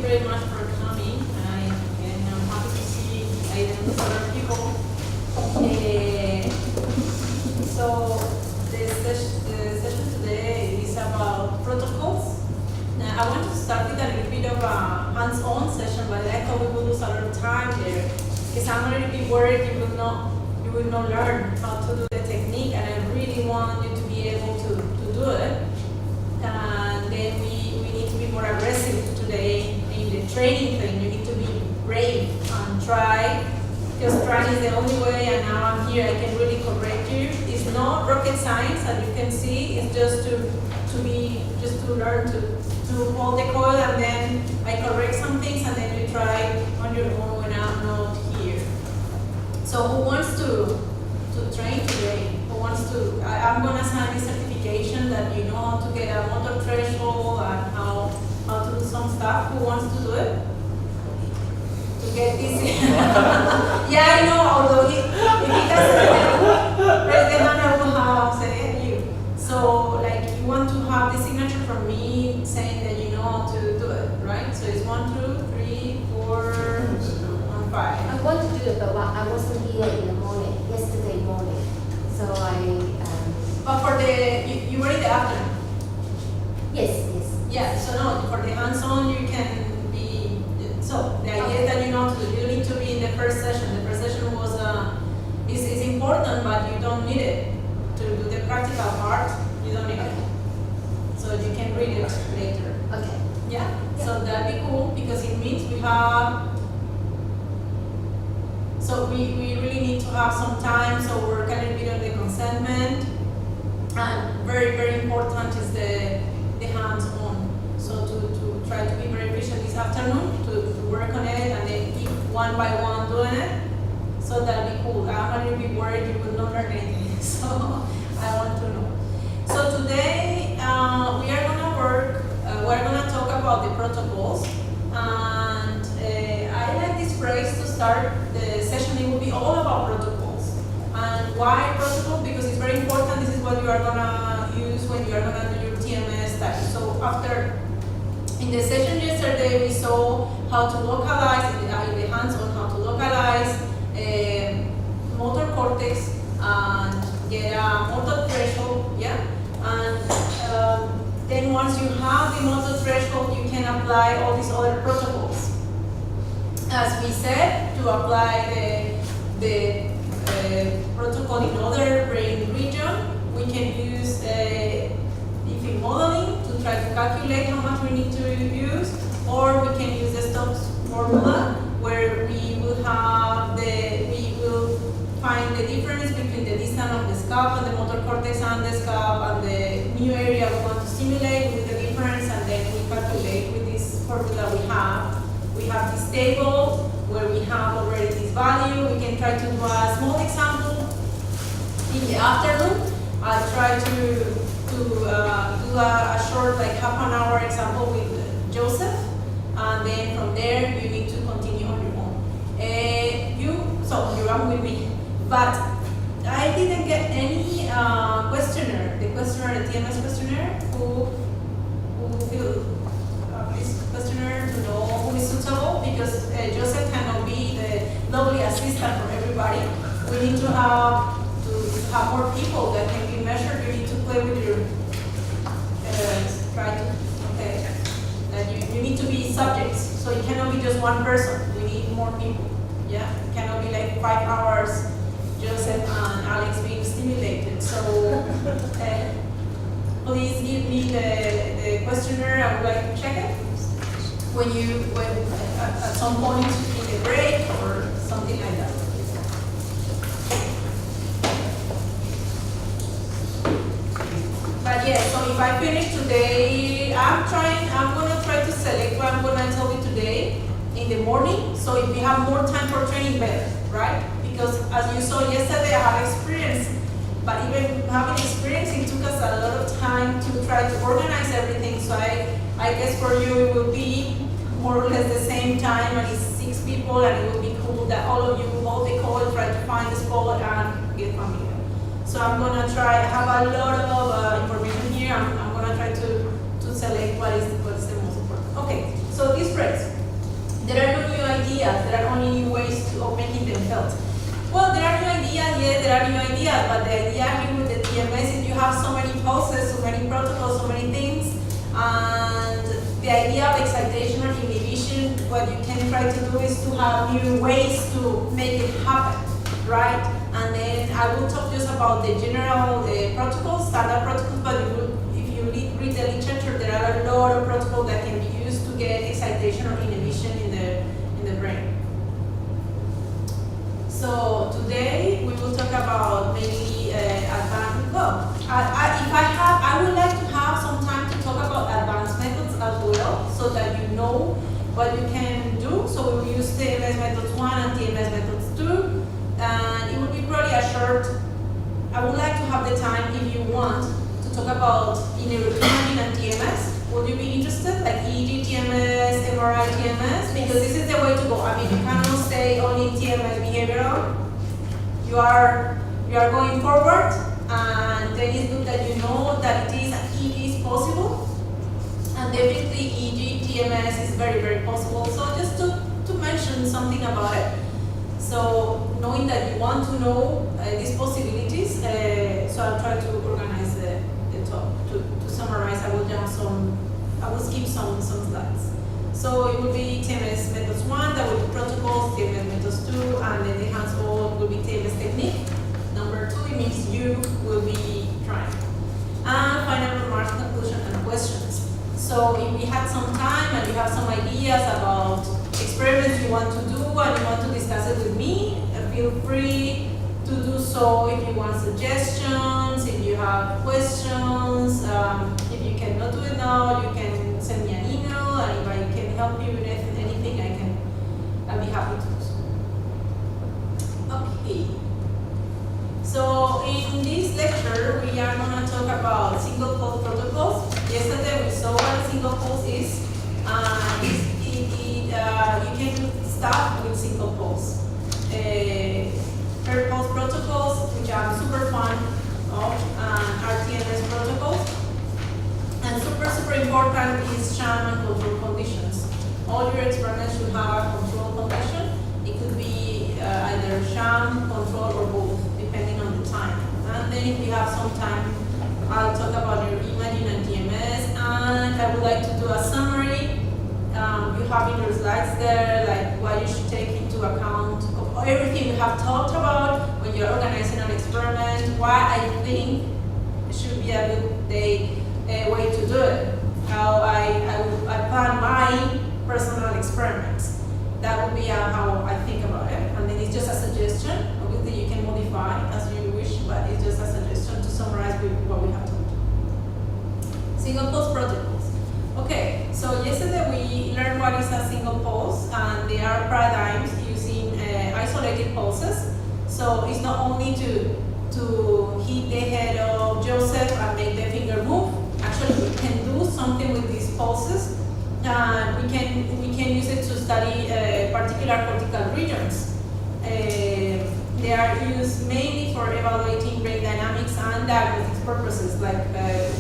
very much for coming. And I'm happy to see other people. So the session today is about protocols. Now, I want to start with a little bit of a hands-on session, but I thought we would lose a lot of time there because I'm a little bit worried you will not learn how to do the technique, and I really want you to be able to do it. And then we need to be more aggressive today in the training thing. You need to be brave and try, because trying is the only way, and now I'm here, I can really correct you. It's not rocket science, as you can see. It's just to learn to hold the coil, and then I correct some things, and then you try on your own when I'm not here. So who wants to train today? Who wants to? I'm going to sign this certification that you know how to get a motor threshold and how to do some stuff. Who wants to do it? To get this. Yeah, I know, although if it doesn't, raise the hand, I will have say you. So, like, you want to have the signature from me saying that you know how to do it, right? So it's 1, 2, 3, 4, 1, 5. I want to do it, but I wasn't here in the morning, yesterday morning. So But for you were in the afternoon? Yes. Yeah, so no, for the hands-on you can be, so the idea is that you know you need to be in the first session. The first session was, is important, but you don't need it. To do the practical part, you don't need it. So you can read it later. Okay. Yeah? So that'd be cool, because it means we have, so we really need to have some time, so work a little bit on the consentment. And very, very important is the hands-on. So to try to be very efficient this afternoon, to work on it, and then keep one by one doing it. So that'd be cool. I'm a little bit worried you will not learn anything, so I want to know. So today we are gonna work, we're gonna talk about the protocols. And I like this phrase to start the session. It will be all about protocols. And why protocol? Because it's very important. This is what you are gonna use when you are gonna do your TMS study. So after, in the session yesterday, we saw how to localize, in the hands-on, how to localize motor cortex and get a motor threshold, yeah? And then once you have the motor threshold, you can apply all these other protocols. As we said, to apply the protocol in other brain region, we can use different modeling to try to calculate how much we need to use, or we can use the Stokes formula, where we will find the difference between the distance of the scalp and the motor cortex and the scalp and the new area we want to stimulate with the difference, and then we calculate with this formula we have. We have this table where we have already this value. We can try to do a small example in the afternoon. I'll try to do a short, like half an hour example with Joseph, and then from there you need to continue on your own. You're on with me. But I didn't get any questionnaire, the TMS questionnaire, who will this questionnaire to know who is suitable, because Joseph cannot be the lovely assistant for everybody. We need to have more people that can be measured. You need to play with your, you need to be subjects, so it cannot be just one person. We need more people, yeah? It cannot be like 5 hours Joseph and Alex being stimulated. So please give me the questionnaire. I would like to check it when at some point in the break or something like that. But yeah, so if I finish today, I'm gonna try to select what I'm gonna tell you today in the morning. So if we have more time for training, better, right? Because as you saw yesterday, I have experience, but even having experience, it took us a lot of time to try to organize everything. So I guess for you it will be more or less the same time, and it's 6 people, and it will be cool that all of you will hold the call, try to find the spot and get familiar. So I'm gonna try, I have a lot of information here. I'm gonna try to select what is the most important. Okay, so this phrase. health. Well, there are new ideas, yes, there are new ideas, but the idea here with the TMS is you have so many pulses, so many protocols, so many things, and the idea of excitation or inhibition, what you can try to do is to have new ways to make it happen, right? And then I will talk just about the general protocols, standard protocols, but if you read the literature, there are a lot of protocols that can be used to get excitation or inhibition in the brain. So today we will talk about mainly advanced. Well, I would like to have some time to talk about advanced methods as well, so that you know what you can do. So we will use TMS methods 1 and TMS methods 2, and it will be probably a short. I would like to have the time, if you want, to talk about neuroimaging and TMS. Would you be interested, like EEG TMS, MRI TMS? Because this is the way to go. I mean, you cannot stay only TMS behavioral. You are going forward, and then it's good that you know that it is possible, and definitely EEG TMS is very, very possible. So just to mention something about it. So knowing that you want to know these possibilities, so I'll try to organize the talk. To summarize, I will skip some slides. So it will be TMS methods 1, that will be protocols, TMS methods 2, and then the hands-on will be TMS technique. Number 2, it means you will be trying. And final remarks, conclusion, and questions. So if we had some time and you have some ideas about experiments you want to do and you want to discuss it with me, feel free to do so. If you want suggestions, if you have questions, if you cannot do it now, you can send me an email, and if I can help you with anything, I'll be happy to do so. Okay. So in this lecture, we are going to talk about single pulse protocols. Yesterday we saw what a single pulse is. You can start with single pulse. Per pulse protocols, which I'm super fond of, and RTMS protocols. And super important is sham and control conditions. All your experiments should have a control condition. It could be either sham, control, or both, depending on the time. And then if we have some time, I'll talk about your imaging and TMS, and I would like to do a summary. You have in your slides there, like what you should take into account of everything we have talked about when you're organizing an experiment, why I think it should be a good way to do it, how I plan my personal experiments. That would be how I think about it. And then it's just a suggestion. Obviously you can modify as you wish, but it's just a suggestion to summarize what we have talked about. Single pulse protocols. Okay, so yesterday we learned what is a single pulse, and there are paradigms using isolated pulses. So it's not only to hit the head of Joseph and make the finger move. Actually, we can do something with these pulses. We can use it to study particular cortical regions. They are used mainly for evaluating brain dynamics and diagnostic purposes, like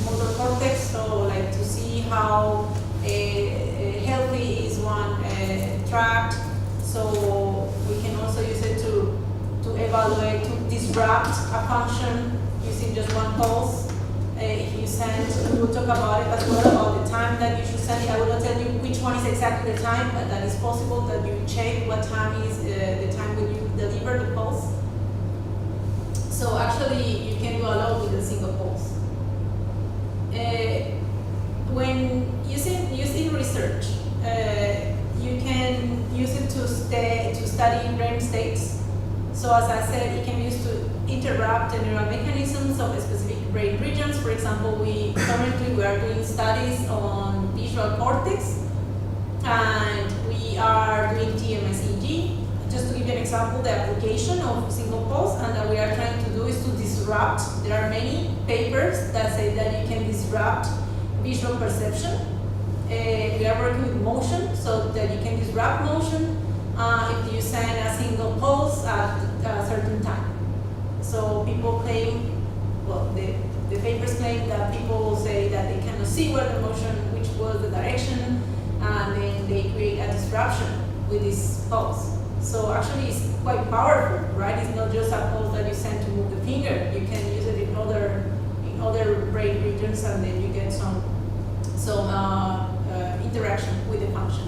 motor cortex, so like to see how healthy is one tract. So we can also use it to evaluate, to disrupt a function using just one pulse. If you send, we will talk about it as well, about the time that you should send it. I will not tell you which one is exactly the time, but that is possible that you check what time is the time when you deliver the pulse. So actually, you can do a lot with a single pulse. When using research, you can use it to study brain states. So as I said, it can be used to interrupt the neural mechanisms of specific brain regions. For example, currently we are doing studies on visual cortex, and we are doing TMS-EG. Just to give you an example, the application of single pulse, and that we are trying to do is to disrupt. There are many papers that say that you can disrupt visual perception. We are working with motion, so that you can disrupt motion if you send a single pulse at a certain time. So people claim, well, the papers claim that people say that they cannot see where the motion, which was the direction, and then they create a disruption with this pulse. So actually it's quite powerful, right? It's not just a pulse that you send to move the finger. You can use it in other brain regions, and then you get some interaction with the function.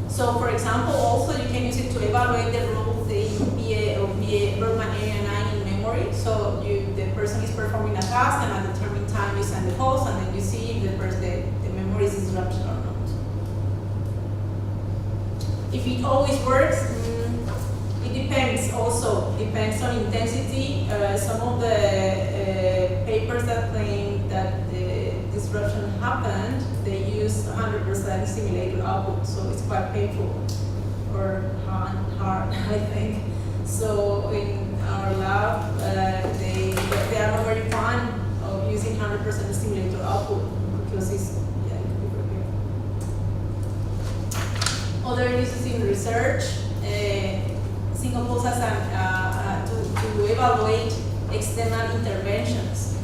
So for example, also you can use it to evaluate the role of the BA or Bergman area 9 in memory. So the person is performing a task, and at a determined time you send the pulse, and then you see if the memory is disrupted or not. If it always works, it depends also. Depends on intensity. Some of the papers that claim that the disruption happened, they use 100% stimulated output, so it's quite painful or hard, I think. So in our lab, they are not very fond of using 100% stimulated output because it could be very painful. Other uses in research, single pulse as to evaluate external interventions.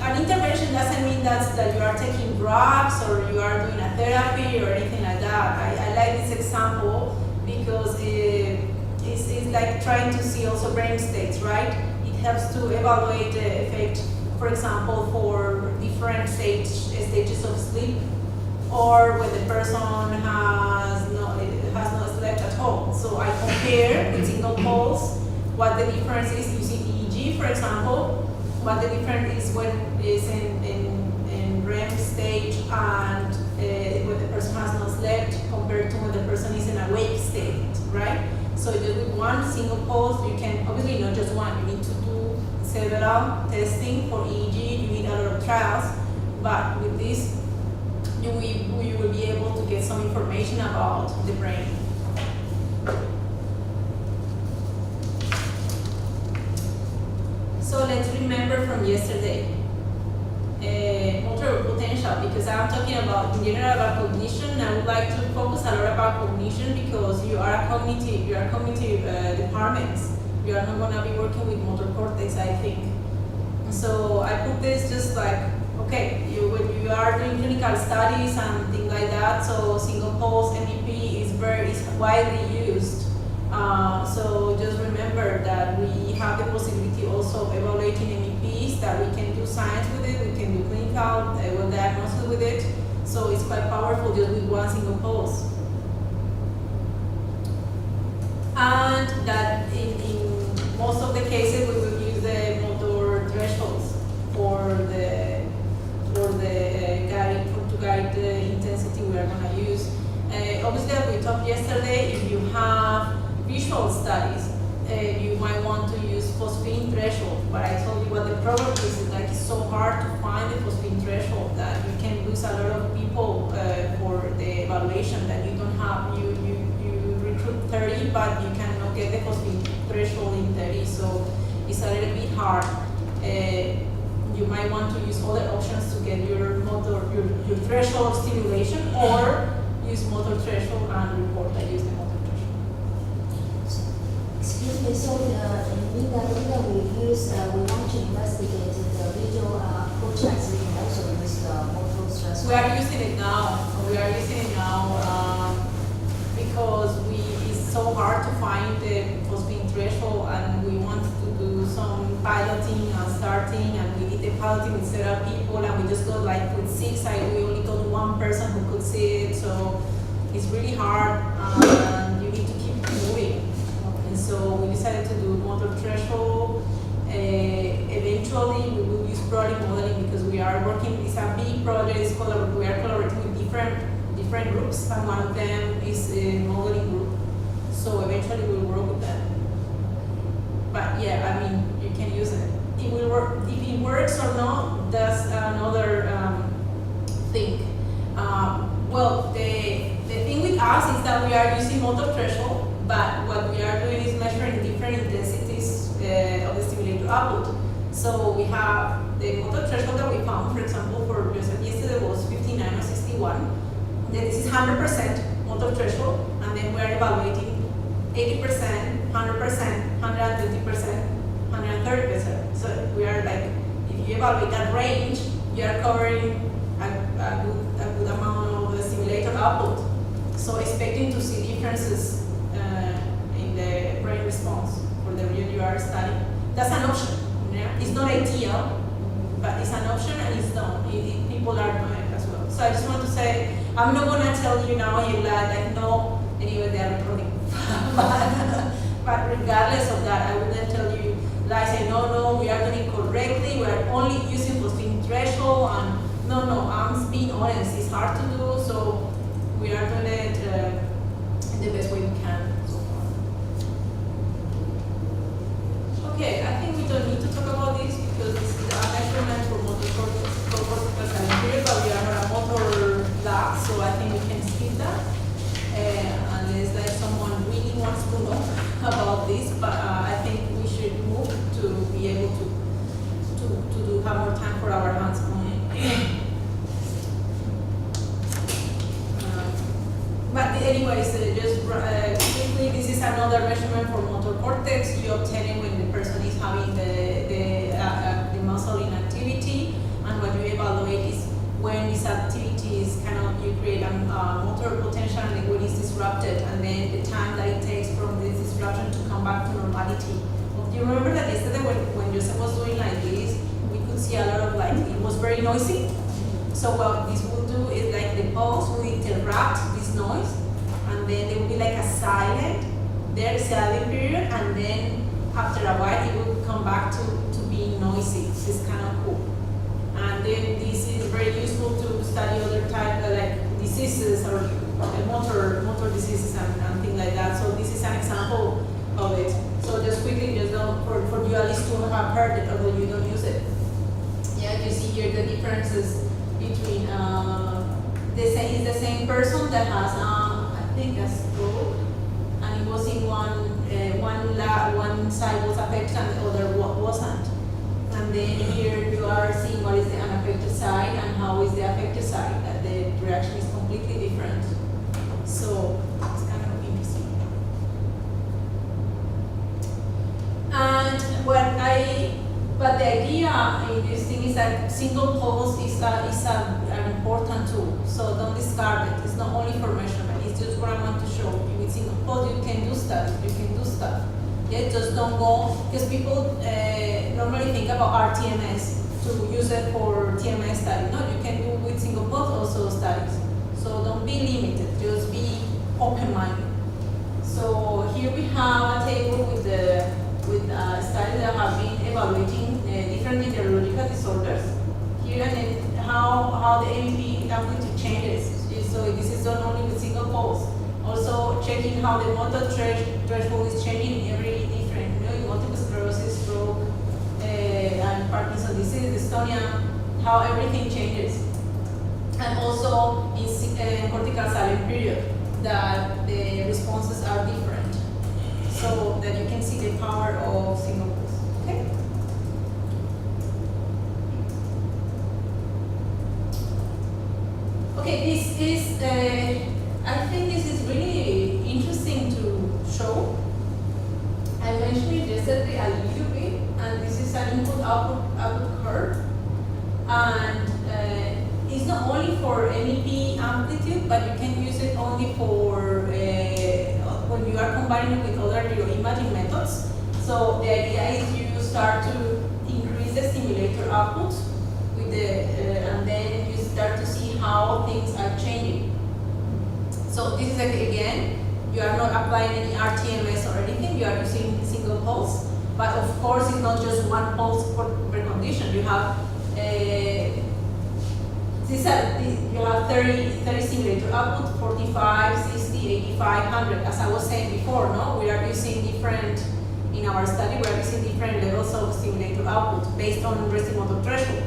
An intervention doesn't mean that you are taking drugs or you are doing a therapy or anything like that. I like this example because it's like trying to see also brain states, right? It helps to evaluate the effect, for example, for different stages of sleep, or when the person has not slept at all. So I compare with single pulse what the difference is using EEG, for example, what the difference is when it's in REM stage and when the person has not slept compared to when the person is in a wake state, right? So just with one single pulse, you can, obviously not just one, you need to do several testing for EEG, you need a lot of trials, but with this, you will be able to get some information about the brain. So let's remember from yesterday, motor potential, because I'm talking about in general about cognition. I would like to focus a lot about cognition because you are cognitive departments. You are not going to be working with motor cortex, I think. So I put this just like, okay, when you are doing clinical studies and things like that, so single pulse MEP is widely used. So just remember that we have the possibility also of evaluating MEPs, that we can do science with it, we can do clinical diagnosis with it. So it's quite powerful just with one single pulse. And that in most of the cases we will use the motor thresholds to guide the intensity we are going to use. Obviously, as we talked yesterday, if you have visual studies, you might want to use phosphine threshold. But I told you what the problem is like it's so hard to find the phosphine threshold that you can lose a lot of people for the evaluation that you don't have. You recruit 30, but you cannot get the phosphine threshold in 30, so it's a little bit hard. You might want to use other options to get your threshold of stimulation, or use motor threshold and report that use the motor threshold. Excuse me, so in that we want to investigate the visual cortex, we can also use the motor threshold. We are using it now because it's so hard to find the phosphine threshold, and we want to do some piloting and starting, and we did the piloting with several people, and we just got like with 6, we only got one person who could see it, so it's really hard, and you need to keep moving. And so we decided to do motor threshold. Eventually we will use product modeling because we are working, it's a big project, we are collaborating with different groups, and one of them is a modeling group. So eventually we'll work with them. But yeah, I mean, you can use it. It will work. If it works or not, that's another thing. Well, the thing with us is that we are using motor threshold, but what we are doing is measuring different intensities of the stimulator output. So we have the motor threshold that we found, for example, for yesterday was 59 or 61. Then this is 100% motor threshold, and then we are evaluating 80%, 100%, 120%, 130%. So we are like, if you evaluate that range, you are covering a good amount of the stimulator output. So expecting to see differences in the brain response for the region you are studying. That's an option. Yeah? It's not ideal, but it's an option and it's done. People are doing it as well. So I just want to say, I'm not gonna tell you now, like no, anyway they are recording. But regardless of that, I wouldn't tell you, like say, no, we are doing it correctly, we are only using phosphine threshold, and no, I'm being honest, it's hard to do, so we are doing it in the best way we can so far. Okay, I think we don't need to talk about this because this is a measurement for motor cortical period, but we are not a motor lab, so I think we can skip that. Unless like someone really wants to know about this, but I think we should move to be able to have more time for our hands on it. But anyways, just quickly, this is another measurement for motor cortex. You obtain it when the person is having the muscle inactivity, and what you evaluate is when this activity is you create a motor potential and when it's disrupted, and then the time that it takes from this disruption to come back to normality. Do you remember that yesterday when Joseph was doing like this, we could see a lot of it was very noisy. So what this will do is like the pulse will interrupt this noise, and then there will be like a silent period, and then after a while it will come back to being noisy. This is kind of cool. And then this is very useful to study other types like diseases or motor diseases and things like that. So this is an example of it. So just quickly, just don't, for you at least to have heard it, although you don't use it. Yeah, you see here the differences between it's the same person that has I think a stroke, and it was in one side was affected and the other wasn't. And then here you are seeing what is the unaffected side and how is the affected side, that the reaction is completely different. So it's kind of interesting. And but the idea in this thing is that single pulse is an important tool. So don't discard it. It's not only for measurement. It's just what I want to show you. With single pulse you can do stuff. Yeah, just don't go, because people normally think about RTMS to use it for TMS study. No, you can do with single pulse also studies. So don't be limited, just be open-minded. So here we have a table with studies that have been evaluating different neurological disorders. Here and then how the MEP amplitude changes. So this is done only with single pulse. Also checking how the motor threshold is changing in every different, in multiple sclerosis, stroke, and Parkinson's disease, dystonia, how everything changes. And also in cortical silent period, that the responses are different, so that you can see the power of single pulse. Okay. Okay, this is I think this is really interesting to show. I mentioned it yesterday a little bit, and this is an input-output curve. And it's not only for MEP amplitude, but you can use it only for when you are combining it with other neuroimaging methods. So the idea is you start to increase the stimulator output with and then you start to see how things are changing. So this is again, you are not applying any RTMS or anything, you are using single pulse. But of course, it's not just one pulse per condition. You have you have 30 stimulator output, 45, 60, 85, 100. As I was saying before, no, we are using different, in our study, we are using different levels of stimulator output based on resting motor threshold.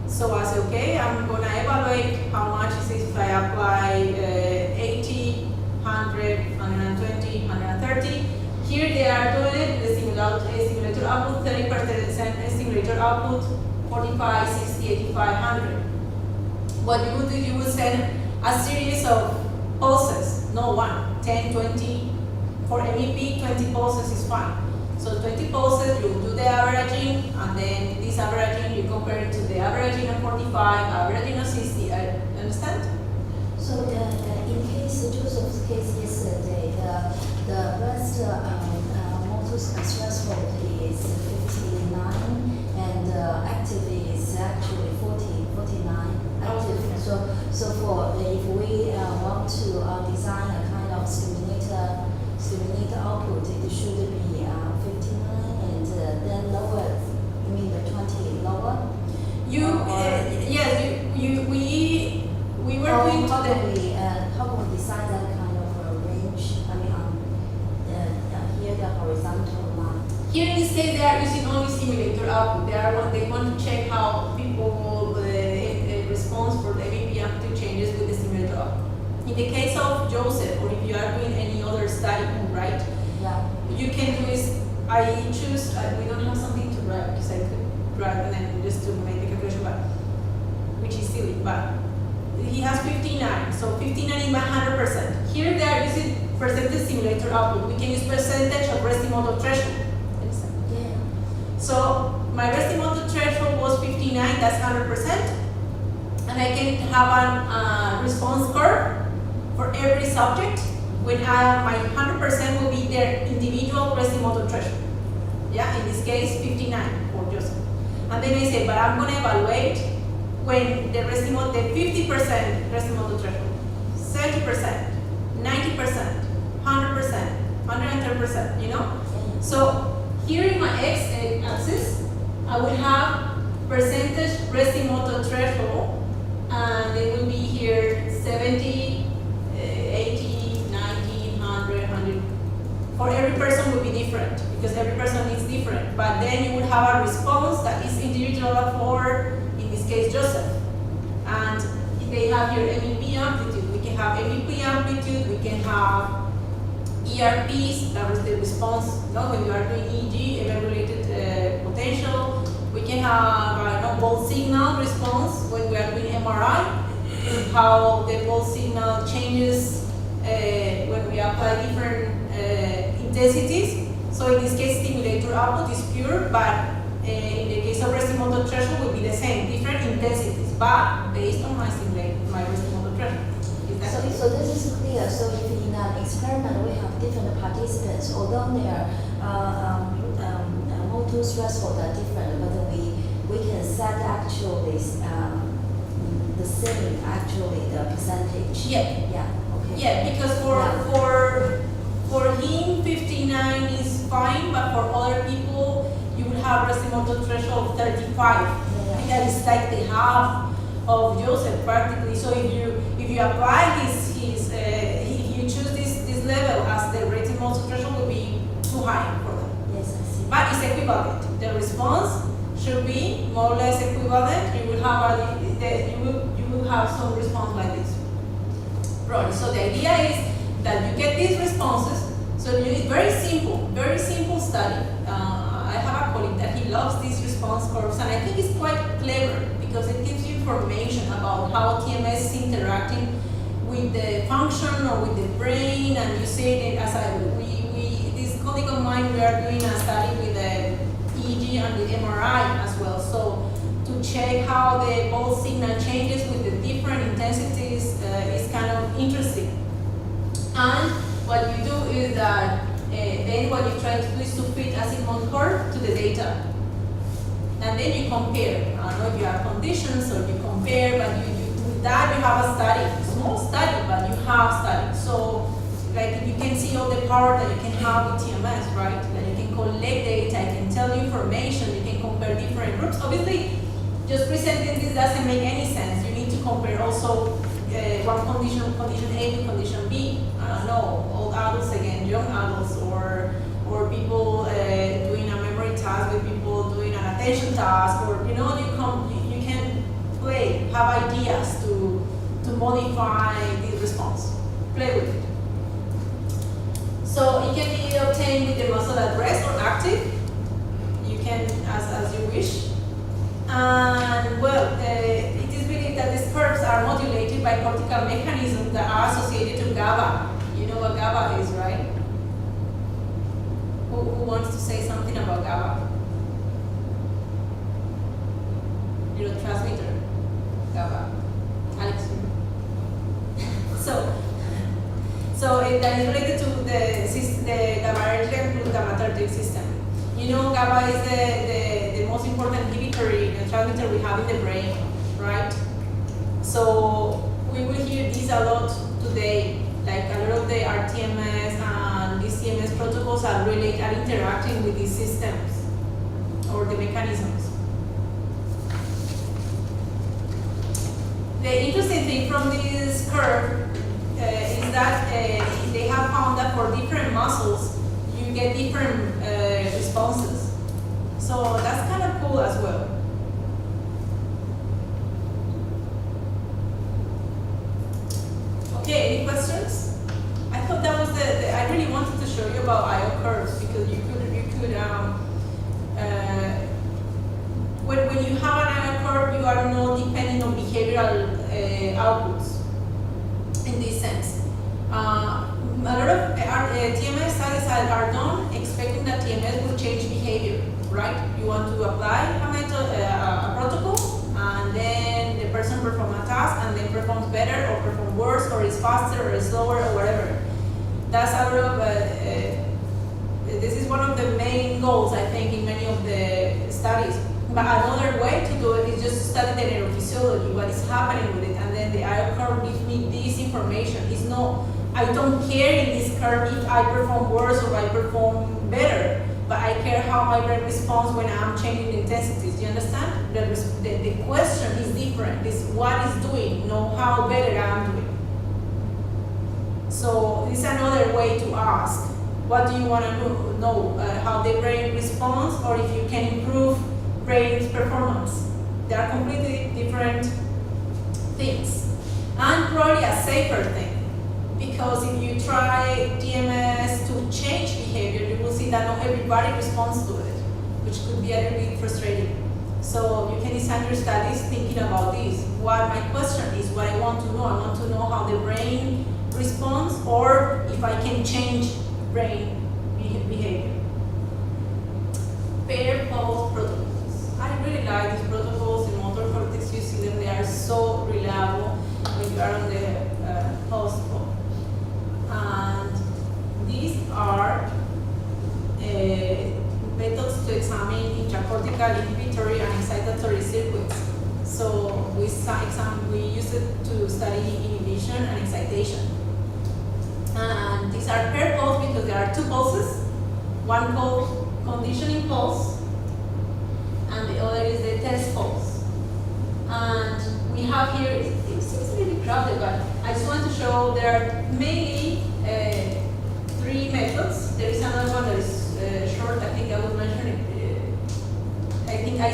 So I say, okay, I'm going to evaluate how much is it if I apply 80, 100, 120, 130. Here they are doing it, the stimulator output, 30% stimulator output, 45, 60, 85, 100. What you would do, you would send a series of pulses, no one, 10, 20. For MEP, 20 pulses is fine. So 20 pulses, you do the averaging, and then this averaging, you compare it to the averaging of 45, averaging of 60, understand? So in case Joseph's case yesterday, motor threshold is 59, and active is actually 49 active. So for if we want to design a kind of stimulator output, it should be 59, and then lower. You mean the 20 lower? Yes, we were how doing how today. can we design that kind of range? I mean, here the horizontal line. Here in this case, they are using only stimulator output. They want to check how people will respond for the ABP amplitude changes with the stimulator output. In the case of Joseph, or if you are doing any other study, right? Yeah. You can do is, I choose, we don't have something to write because I could write and then just to make the calculation, but which is silly, but he has 59, so 59 is 100%. Here they are using percentage stimulator output. We can use percentage of resting motor threshold. Yeah. So my resting motor threshold was 59, that's 100%. And I can have a response curve for every subject when my 100% will be their individual resting motor threshold. Yeah, in this case 59 for Joseph. And then I say, but I'm going to evaluate when the 50% resting motor threshold, 70%, 90%, 100%, 110%, you know? So here in my x-axis, I will have percentage resting motor threshold, and it will be here 70, 80, 90, 100, 100. For every person will be different because every person is different. But then you will have a response that is individual for, in this case, Joseph. And they have here MEP amplitude. We can have MEP amplitude. We can have ERPs, that was the response. When you are doing EEG, event-related potential. We can have pulse signal response when we are doing MRI. How the pulse signal changes when we apply different intensities. So in this case, stimulator output is pure, but in the case of resting motor threshold will be the same, different intensities, but based on my resting motor threshold. So this is clear. So if in an experiment we have different participants, although their motor threshold are different, but we can set actually the same the percentage. Yeah. Yeah. Okay. Yeah, because for him 59 is fine, but for other people you will have resting motor threshold of 35. Yeah. That is like the half of Joseph practically. So if you apply if you choose this level as the resting motor threshold will be too high for them. Yes, I see. But it's equivalent. The response should be more or less equivalent. You will have you will have some response like this. Right. So the idea is that you get these responses. So it's very simple study. I have a colleague that he loves these response curves, and I think it's quite clever because it gives you information about how TMS is interacting with the function or with the brain. And you say that this colleague of mine, we are doing a study with the EEG and the MRI as well. So to check how the pulse signal changes with the different intensities is kind of interesting. And what you do is that then what you try to do is to fit a Sigmund curve to the data. And then you compare. I don't know if you have conditions or you compare, but with that you have a study, small study, but you have study. So like you can see all the power that you can have with TMS, right? That you can collect data, you can tell you information, you can compare different groups. Obviously, just presenting this doesn't make any sense. You need to compare also one condition A with condition B. I don't know, old adults again, young adults, or people doing a memory task with people doing an attention task, or you can play, have ideas to modify the response. Play with it. So it can be obtained with the muscle at rest or active. You can as you wish. And well, it is believed that these curves are modulated by cortical mechanisms that are associated to GABA. You know what GABA is, right? Who wants to say something about GABA? Neurotransmitter, GABA. Alex. So that is related to the GABAergic glutamatergic system. You know, GABA is the most important inhibitory neurotransmitter we have in the brain, right? So we will hear this a lot today. Like a lot of the RTMS and DCMS protocols are interacting with these systems or the mechanisms. The interesting thing from this curve is that they have found that for different muscles, you get different responses. So that's kind of cool as well. Okay, any questions? I thought that was I really wanted to show you about IO curves because you could when you have an IO curve, you are not depending on behavioral outputs in this sense. A lot of TMS studies are done expecting that TMS will change behavior, right? You want to apply a method, a protocol, and then the person performs a task and then performs better or performs worse or is faster or is slower or whatever. That's a lot of, this is one of the main goals, I think, in many of the studies. But another way to do it is just to study the neurophysiology, what is happening with it, and then the IO curve gives me this information. It's not, I don't care in this curve if I perform worse or I perform better, but I care how my brain responds when I'm changing the intensities. Do you understand? The question is different. It's what it's doing, not how better I'm doing. So it's another way to ask, what do you want to know? How the brain responds, or if you can improve brain's performance. They are completely different things. And probably a safer thing. Because if you try TMS to change behavior, you will see that not everybody responds to it, which could be a little bit frustrating. So you can design your studies thinking about this. What my question is, what I want to know. I want to know how the brain responds, or if I can change brain behavior. Pair pulse protocols. I really like these protocols in motor cortex. You see them; they are so reliable when you are on the pulse pole. And these are methods to examine intracortical inhibitory and excitatory circuits. So we use it to study inhibition and excitation. And these are pair pulse because there are two pulses. One called conditioning pulse, and the other is the test pulse. And we have here, it seems a little crowded, but I just want to show there are mainly three methods. There is another one that is short. I think I will mention it. I think I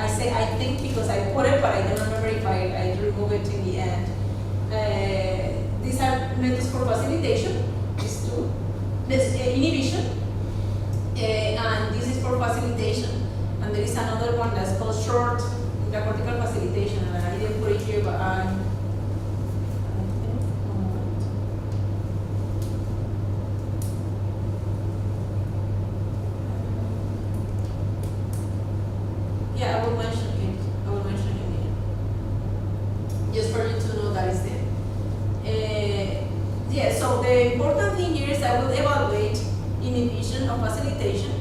say I think because I put it, but I don't remember if I remove it in the end. These are methods for facilitation. These two. This inhibition, and this is for facilitation. And there is another one that's called short intracortical facilitation, and I didn't put it here, but yeah, I will mention it. I will mention it here, just for you to know that it's there. Yeah. So the important thing here is I will evaluate inhibition or facilitation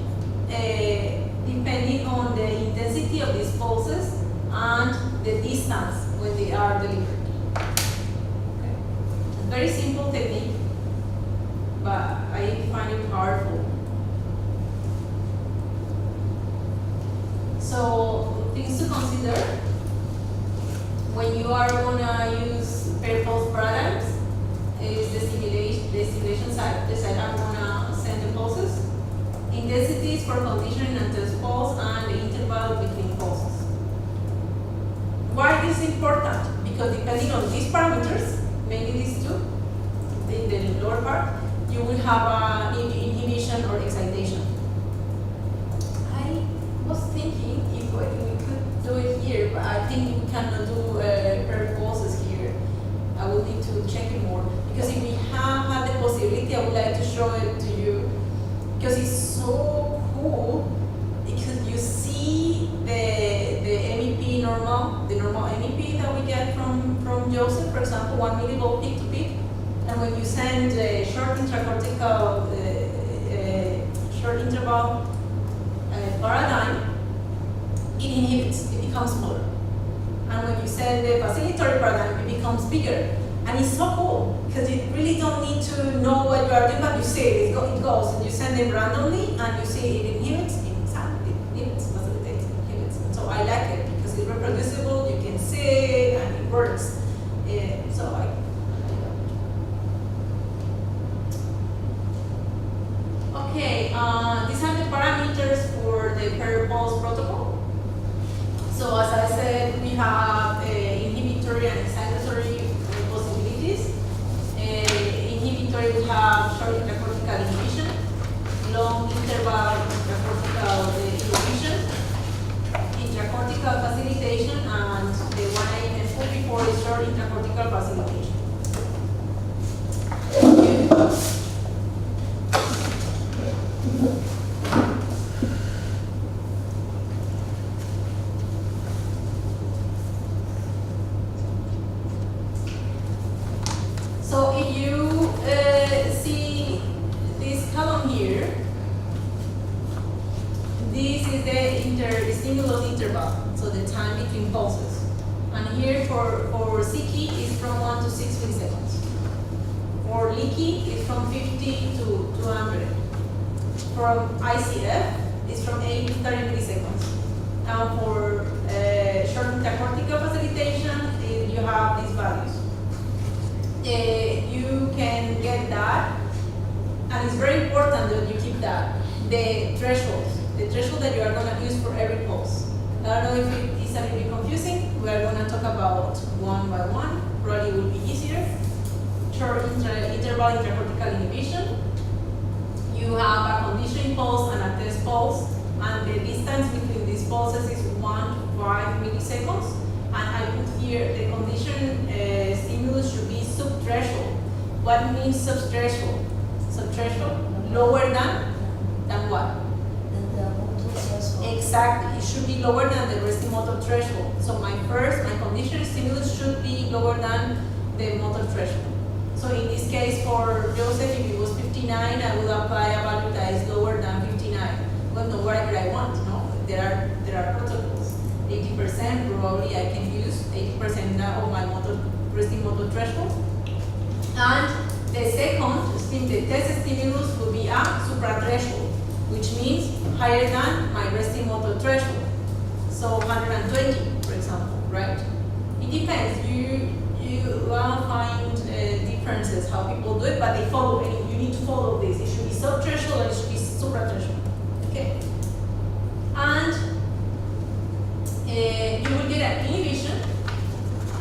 depending on the intensity of these pulses and the distance when they are delivered. Okay. Very simple technique, but I find it powerful. So things to consider when you are gonna use pair pulse paradigms is the stimulation side, the side I'm gonna send the pulses. Intensities for conditioning and test pulse, and the interval between pulses. Why this is important? Because depending on these parameters, mainly these two, in the lower part, you will have inhibition or excitation. I was thinking if we could do it here, but I think we cannot do pair pulses here. I will need to check it more. Because if we have had the possibility, I would like to show it to you. Because it's so cool. Because you see the MEP normal, the normal MEP that we get from Joseph, for example, 1 millivolt peak to peak. And when you send a short intracortical, short interval paradigm, it inhibits, it becomes smaller. And when you send the facilitatory paradigm, it becomes bigger. And it's so cool, because you really don't need to know what you are doing, but you see it, it goes, and you send them randomly, and you see it inhibits, facilitates, inhibits. So I like it, because it's reproducible, you can see it, and it works. So I like it. Okay, these are the parameters for the per-pulse protocol. So as I said, we have inhibitory and excitatory possibilities. Inhibitory we have short intracortical inhibition, long interval intracortical inhibition, intracortical facilitation, and the one I mentioned before is short intracortical facilitation. So if you see this column here, this is the stimulus interval, so the time between pulses. And here for CK is from 1 to 6 milliseconds. For leaky is from 50 to 200. From ICF is from 8 to 30 milliseconds. Now for short intracortical facilitation, you have these values. You can get that, and it's very important that you keep that. The thresholds that you are going to use for every pulse. I don't know if it is a little bit confusing. We are going to talk about one by one. Probably will be easier. Short interval intracortical inhibition. You have a conditioning pulse and a test pulse, and the distance between these pulses is 1 to 5 milliseconds. And I put here the condition stimulus should be subthreshold. What means subthreshold? Subthreshold? Lower than what? The motor threshold. Exactly. It should be lower than the resting motor threshold. So my condition stimulus should be lower than the motor threshold. So in this case for Joseph, if it was 59, I would apply a value that is lower than 59. Well, no, whatever I want, no? There are protocols. 80% probably I can use 80% now of my resting motor threshold. And the second, the test stimulus will be a suprathreshold, which means higher than my resting motor threshold. So 120, for example, right? It depends. You will find differences how people do it, but they follow. You need to follow this. It should be subthreshold and it should be suprathreshold. Okay. And you will get an inhibition,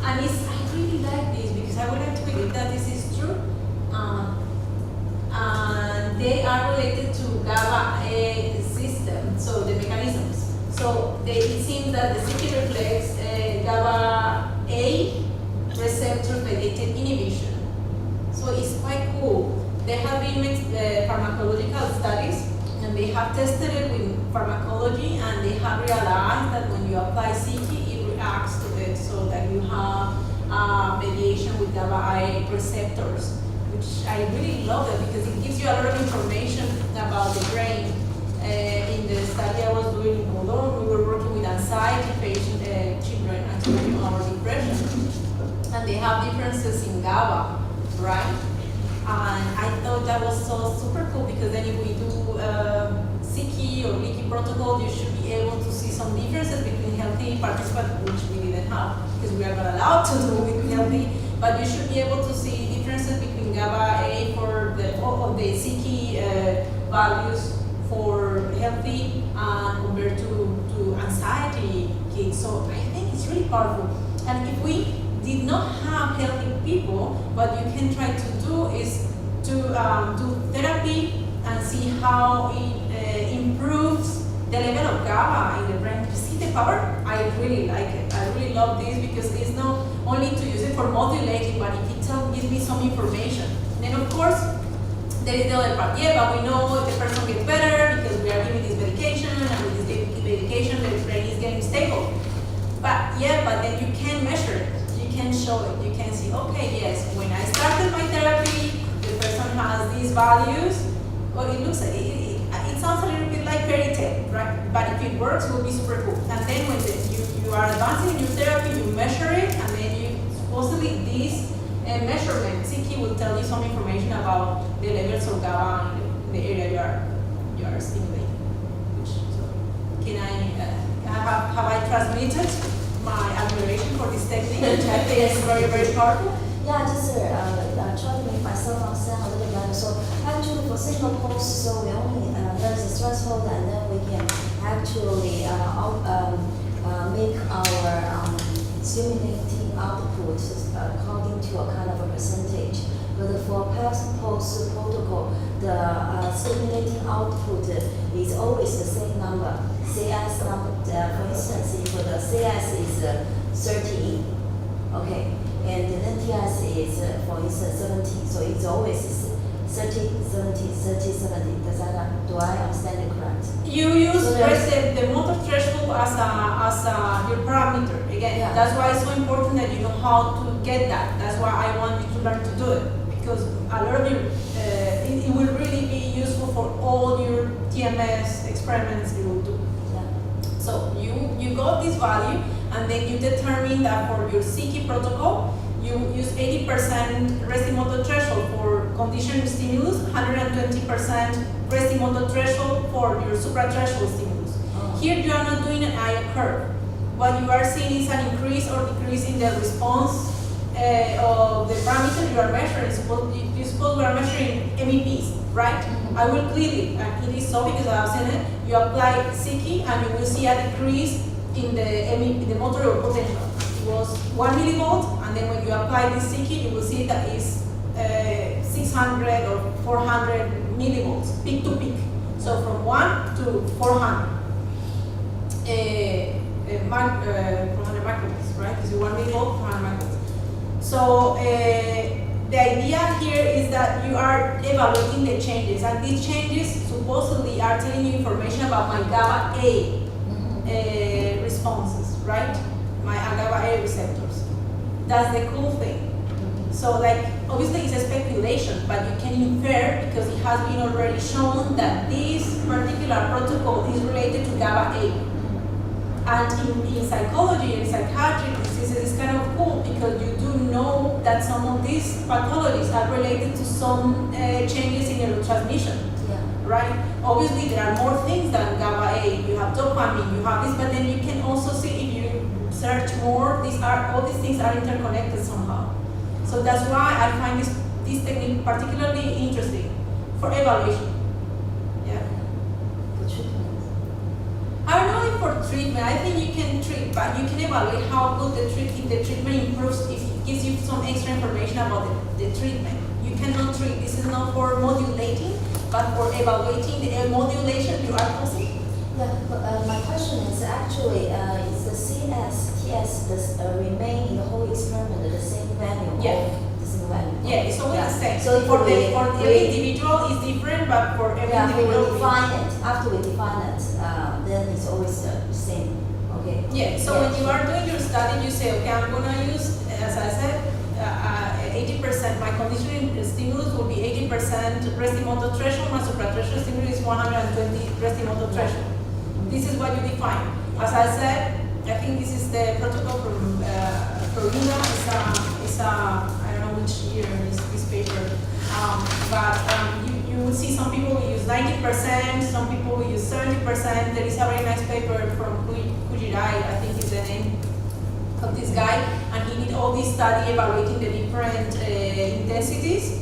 and I really like this because I would like to believe that this is true. And they are related to GABA A system, so the mechanisms. So it seems that the CT reflects GABA A receptor mediated inhibition. So it's quite cool. There have been pharmacological studies, and they have tested it with pharmacology, and they have realized that when you apply CT, it reacts to it, so that you have mediation with GABA A receptors, which I really love it because it gives you a lot of information about the brain. In the study I was doing in Olga, we were working with anxiety patient children and children or depression, and they have differences in GABA, right? And I thought that was so super cool because then if we do CK or leaky protocol, you should be able to see some differences between healthy participants, which we didn't have because we are not allowed to do with healthy, but you should be able to see differences between GABA A for the CK values for healthy and compared to anxiety kids. So I think it's really powerful. And if we did not have healthy people, what you can try to do is to do therapy and see how it improves the level of GABA in the brain. You see the power? I really like it. I really love this because it's not only to use it for modulating, but if it gives me some information. Then of course, there is the other part. Yeah, but we know if the person gets better because we are giving this medication, and with this medication, the brain is getting stable. But yeah, but then you can measure it. You can show it. You can see, okay, yes, when I started my therapy, values, well, it looks it sounds a little bit like fairy tale, right? But if it works, it will be super cool. And then when you are advancing in your therapy, you measure it, and then you supposedly this measurement, CK will tell you some information about the levels of GABA in the area you are stimulating. So, can have I transmitted my admiration for this technique, which I think is very, very powerful? Yeah, just try to make myself understand a little better. So actually for signal pulse, so we only there's a threshold, and then we can actually make our stimulating output according to a kind of a percentage. But for pulse protocol, the stimulating output is always the same number. CS number, for instance, if the CS is 30, okay, and then TS is, for instance, 70, so it's always 30, 70, 30, 70. Do I understand it correct? You use the motor threshold as your parameter. Again, yeah. That's why it's so important that you know how to get that. That's why I want you to learn to do it, because a lot of you, it will really be useful for all your TMS experiments you will do. Yeah. So you got this value, and then you determine that for your CK protocol, you use 80% resting motor threshold for conditioned stimulus, 120% resting motor threshold for your suprathreshold stimulus. Oh. Here you are not doing an IO curve. What you are seeing is an increase or decrease in the response of the parameter you are measuring. You suppose we are measuring MEPs, right? Mm-hmm. I will clearly, and it is so because I have seen it, you apply CK and you will see a decrease in the MEP, the motor potential. It was 1 millivolt, and then when you apply this CK, you will see that is 600 or 400 millivolts, peak to peak. So from 1 to 400. 400 microvolts, right? This is 1 millivolt, 400 microvolts. So the idea here is that you are evaluating the changes, and these changes supposedly are telling you information about my GABA A responses, right? My GABA A receptors. That's the cool thing. So, like, obviously it's a speculation, but you can infer, because it has been already shown that this particular protocol is related to GABA A. And in psychology and psychiatric diseases, it's kind of cool because you do know that some of these pathologies are related to some changes in neurotransmission, right? Obviously, there are more things than GABA A. You have dopamine, you have this, but then you can also see if you search more, all these things are interconnected somehow. So that's why I find this technique particularly interesting for evaluation. Yeah. For treatment. I don't know if for treatment, I think you can treat, but you can evaluate how good the treatment improves if it gives you some extra information about the treatment. You cannot treat, this is not for modulating, but for evaluating the modulation you are causing. Yeah, but my question is actually, is the CS, TS remain in the whole experiment at the same value? Yeah. The same value? Yeah, it's always the same. So for every individual is different, but for every individual. After we define it, then it's always the same. Okay. Yeah, so when you are doing your study, you say, okay, I'm going to use, as I said, 80%, my conditioning stimulus will be 80% resting motor threshold, my suprathreshold stimulus is 120 resting motor threshold. This is what you define. As I said, I think this is the protocol from Olga. It's I don't know which year is this paper, but you will see some people will use 90%, some people will use 70%. There is a very nice paper from Kujirai, I think is the name of this guy, and he did all this study evaluating the different intensities.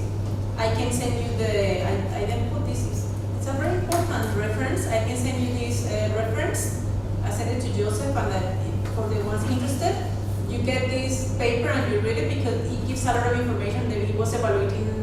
I can send you I then put this, it's a very important reference. I can send you this reference. I sent it to Joseph, and for the ones interested, you get this paper and you read it because it gives a lot of information that he was evaluating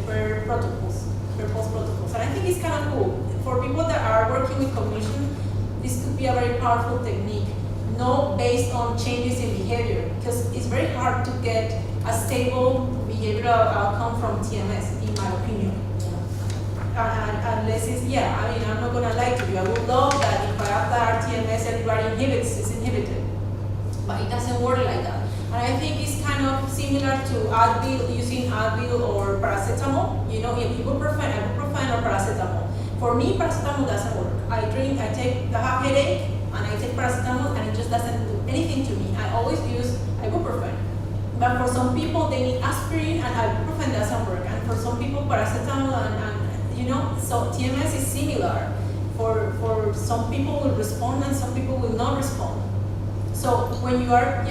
per protocols, per post protocols. And I think it's kind of cool. For people that are working with cognition, this could be a very powerful technique, not based on changes in behavior, because it's very hard to get a stable behavioral outcome from TMS, in my opinion. Unless it's, I'm not going to lie to you. I would love that if I apply TMS, everybody is inhibited. But it doesn't work like that. And I think it's kind of similar to Advil, using Advil or paracetamol paracetamol, ibuprofen or paracetamol. For me, paracetamol doesn't work. I have headache, and I take paracetamol, and it just doesn't do anything to me. I always use ibuprofen. But for some people, they need aspirin, and ibuprofen doesn't work. And for some people, paracetamol so TMS is similar. For some people will respond, and some people will not respond. So when you are,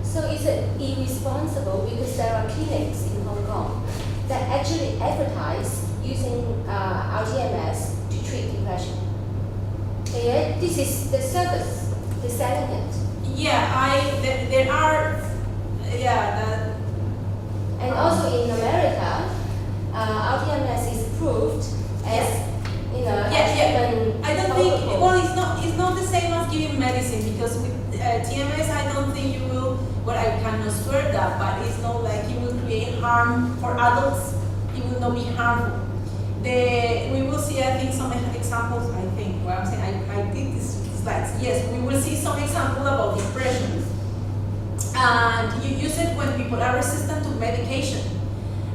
So is it irresponsible because there are clinics in Hong Kong that actually advertise using RTMS to treat depression? Yeah, this is the service, the selling it. There are, And also in America, RTMS is approved as treatment. I don't think. Well, it's not the same as giving medicine, because with TMS, I don't think you will. Well, I cannot swear that, but it's not like it will create harm for adults. It will not be harmful. We will see, I think, some examples. I think what I'm saying. I did these slides. Yes, we will see some examples about depression. And you use it when people are resistant to medication.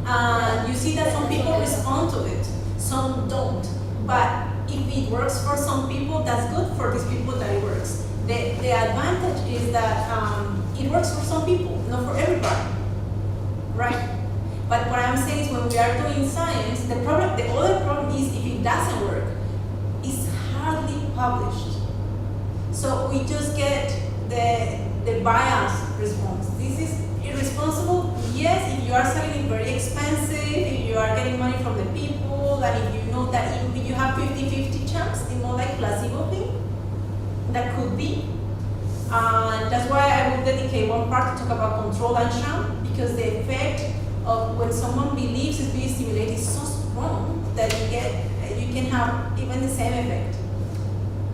And you see that some people respond to it, some don't. But if it works for some people, that's good for these people that it works. The advantage is that it works for some people, not for everybody, right? But what I'm saying is, when we are doing science, the other problem is, if it doesn't work, it's hardly published. So we just get the biased response. This is irresponsible. Yes, if you are selling it very expensive, if you are getting money from the people, and if you know that if you have 50-50 chance, it's more like placebo thing. That could be. And that's why I will dedicate one part to talk about control and sham, because the effect of when someone believes it's being stimulated is so strong that you can have even the same effect.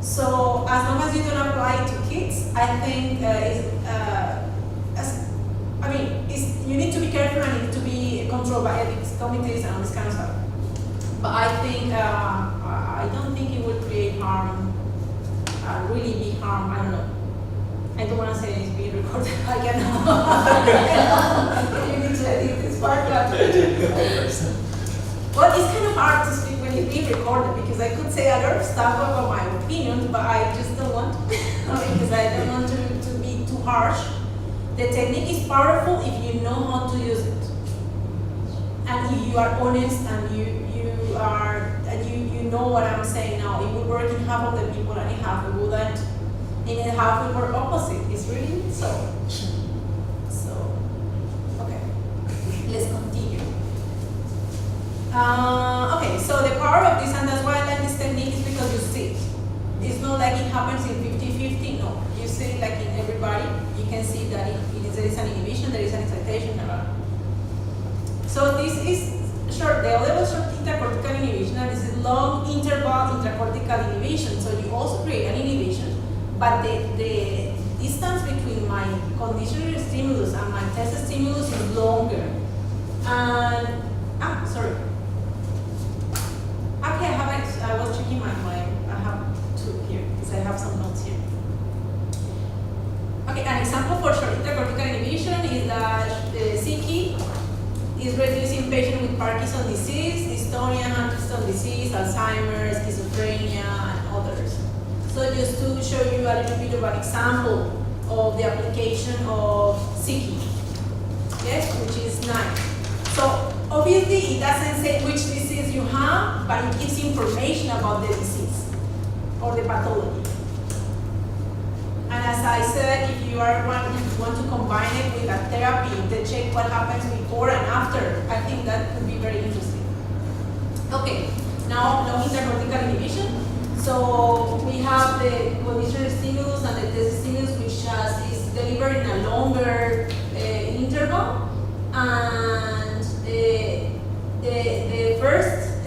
So as long as you don't apply it to kids, I think you need to be careful, and it need to be controlled by ethics committees and this kind of stuff. But I think I don't think it will create harm, really big harm. I don't know. I don't want to say it's being recorded. I cannot. You need to edit this part. Well, it's kind of hard to speak when it's being recorded, because I could say a lot of stuff about my opinions, but I just don't want to, because I don't want to be too harsh. The technique is powerful if you know how to use it, and if you are honest, and you know what I'm saying now. It will work in half of the people, and in half it wouldn't. And in half it work opposite. It's really so. Okay, let's continue. Okay, so the power of this, and that's why I like this technique, is because you see it. It's not like it happens in 50-50, no. You see it like in everybody. You can see that there is an inhibition, there is an excitation. So this is short, the other was short intracortical inhibition, and this is long interval intracortical inhibition. So you also create an inhibition, but the distance between my conditioner stimulus and my test stimulus is longer. And sorry. Okay, I was checking I have two here, because I have some notes here. Okay, an example for short intracortical inhibition is that CK is reduced in patients with Parkinson's disease, dystonia, Huntington's disease, Alzheimer's, schizophrenia, and others. So just to show you a little bit of an example of the application of CK, yes, which is nice. So obviously it doesn't say which disease you have, but it gives information about the disease or the pathology. And as I said, if you want to combine it with a therapy to check what happens before and after, I think that could be very interesting. Okay, now long intracortical inhibition. So we have the conditioner stimulus and the test stimulus, which is delivered in a longer interval. And the first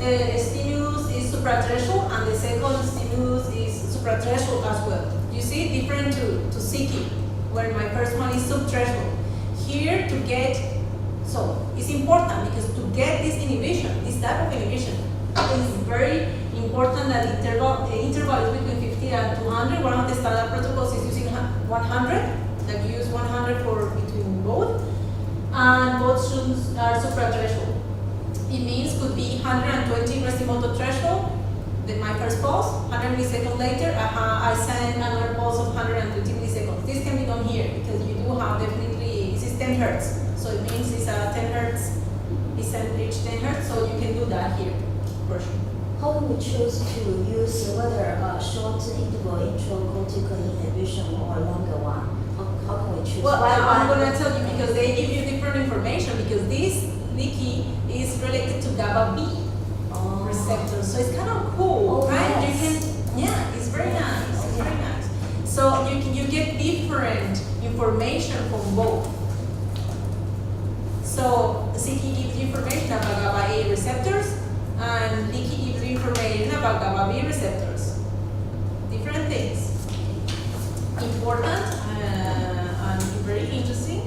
stimulus is suprathreshold, and the second stimulus is suprathreshold as well. You see, different to CK, where my first one is subthreshold. Here to get, so it's important, because to get this inhibition, this type of inhibition, is very important that the interval is between 50 and 200. One of the standard protocols is using 100, that you use 100 for between both, and both are suprathreshold. It means could be 120 Restimoto threshold, my first pulse, 100 milliseconds later, I send another pulse of 120 milliseconds. This can be done here because you do have definitely, this is 10 hertz. So it means it's a 10 hertz, it's each 10 hertz, so you can do that here, for sure. How can we choose to use whether a short interval intracortical inhibition or a longer one? How can we choose? Well, I'm going to tell you because they give you different information because this leaky is related to GABA B receptors, so it's kind of cool, right? Yes. You can, yeah, it's very nice. It's very nice. So you get different information from both. So CK gives you information about GABA A receptors, and leaky gives you information about GABA B receptors. Different things. Important and very interesting.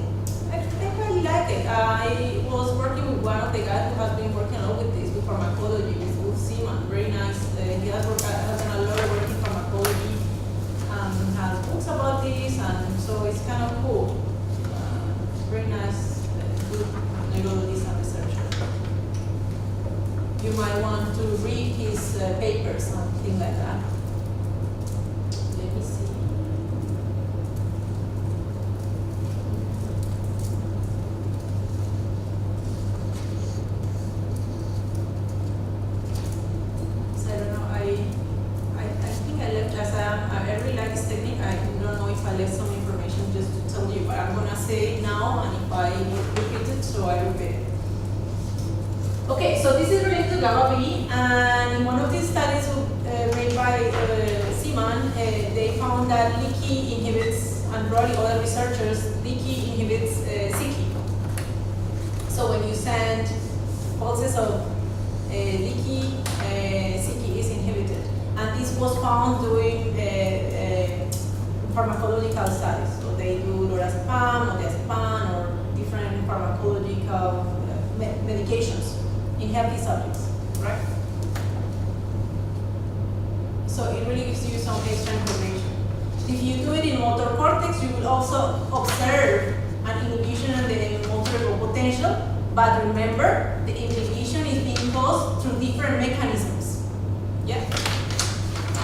I really like it. I was working with one of the guys who has been working a lot with this, with pharmacology, with Lucía. Very nice. He has done a lot of work in pharmacology and has books about this, and so it's kind of cool. Very nice, good neurologist and researcher. You might want to read his papers, something like that. Let me see. So I don't know. I think I left as I really like this technique. I don't know if I left some information just to tell you, but I'm gonna say it now, and if I repeat it, so I repeat it. Okay, so this is related to GABA B, and in one of these studies made by Seaman, they found that leaky inhibits, and probably other researchers, leaky inhibits CK. So when you send pulses of leaky, CK is inhibited. And this was found doing pharmacological studies. So they do lorazepam or diazepam or different pharmacological medications in healthy subjects, right? So it really gives you some extra information. If you do it in motor cortex, you will also observe an inhibition of the motor potential, but remember, the inhibition is being caused through different mechanisms. Yeah?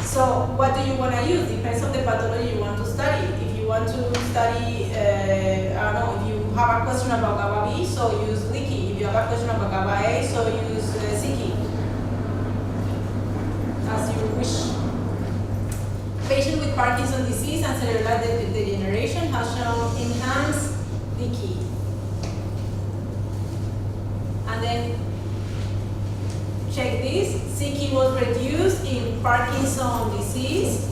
So what do you want to use? Depends on the pathology you want to study. If you want to study, I don't know, if you have a question about GABA B, so use leaky. If you have a question about GABA A, so use CK. As you wish. Patient with Parkinson's disease and cellular degeneration has shown enhanced leaky. And then check this. CK was reduced in Parkinson's disease,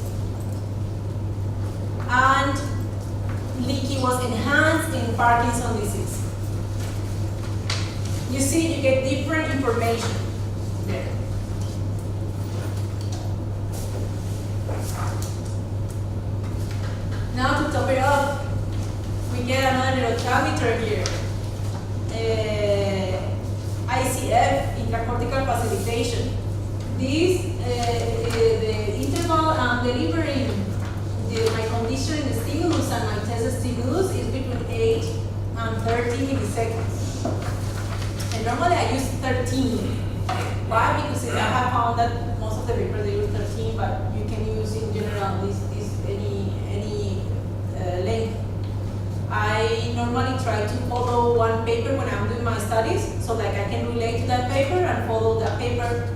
and leaky was enhanced in Parkinson's disease. You see, you get different information there. Now to top it up, we get another neurotransmitter here. ICF, intracortical facilitation. This, the interval I'm delivering my conditioning stimulus and my test stimulus is between 8 and 30 milliseconds. And normally I use 13. Why? Because I have found that most of the papers they use 13, but you can use in general this any length. I normally try to follow one paper when I'm doing my studies, so like I can relate to that paper and follow that paper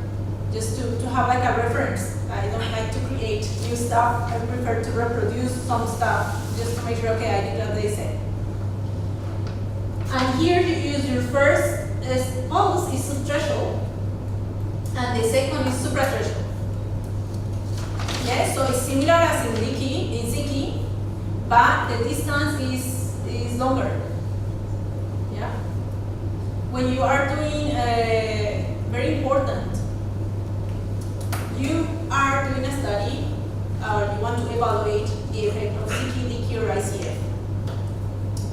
just to have like a reference. I don't like to create new stuff. I prefer to reproduce some stuff just to make sure, okay, I did what they said. And here you use your first pulse is subthreshold, and the second is suprathreshold. Yes, so it's similar as in CK, but the distance is longer. Yeah. When you are doing very important, you are doing a study, or you want to evaluate the effect of CK, DQ, or ICF.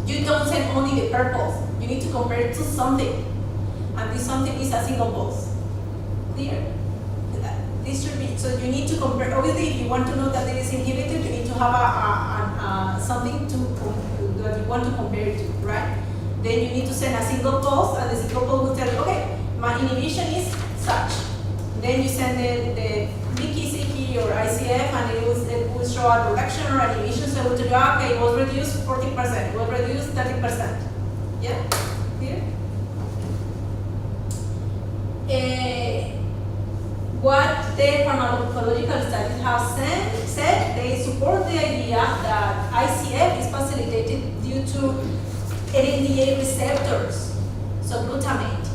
You don't send only the per pulse. You need to compare it to something, and this something is a single pulse. Clear? This should be, so you need to compare. Obviously, if you want to know that it is inhibited, you need to have something that you want to compare it to, right? Then you need to send a single pulse, and the single pulse will tell you, okay, my inhibition is such. Then you send the leaky CP or ICF, and it will show a reduction or inhibition. So it will tell you, okay, it was reduced 40%, it was reduced 30%. Yeah? Clear? What the pharmacological studies have said, they support the idea that ICF is facilitated due to NMDA receptors, so glutamate.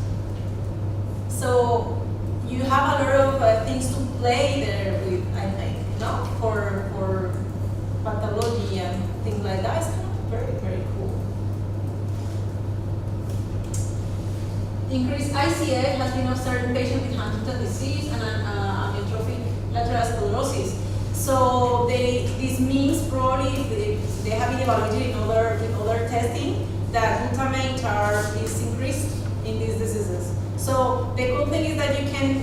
So you have a lot of things to play there with, I think, for pathology and things like that. It's kind of very, very cool. Increased ICF has been observed in patients with Huntington disease and amyotrophic lateral sclerosis. So this means probably they have been evaluated in other testing that glutamate is increased in these diseases. So the cool thing is that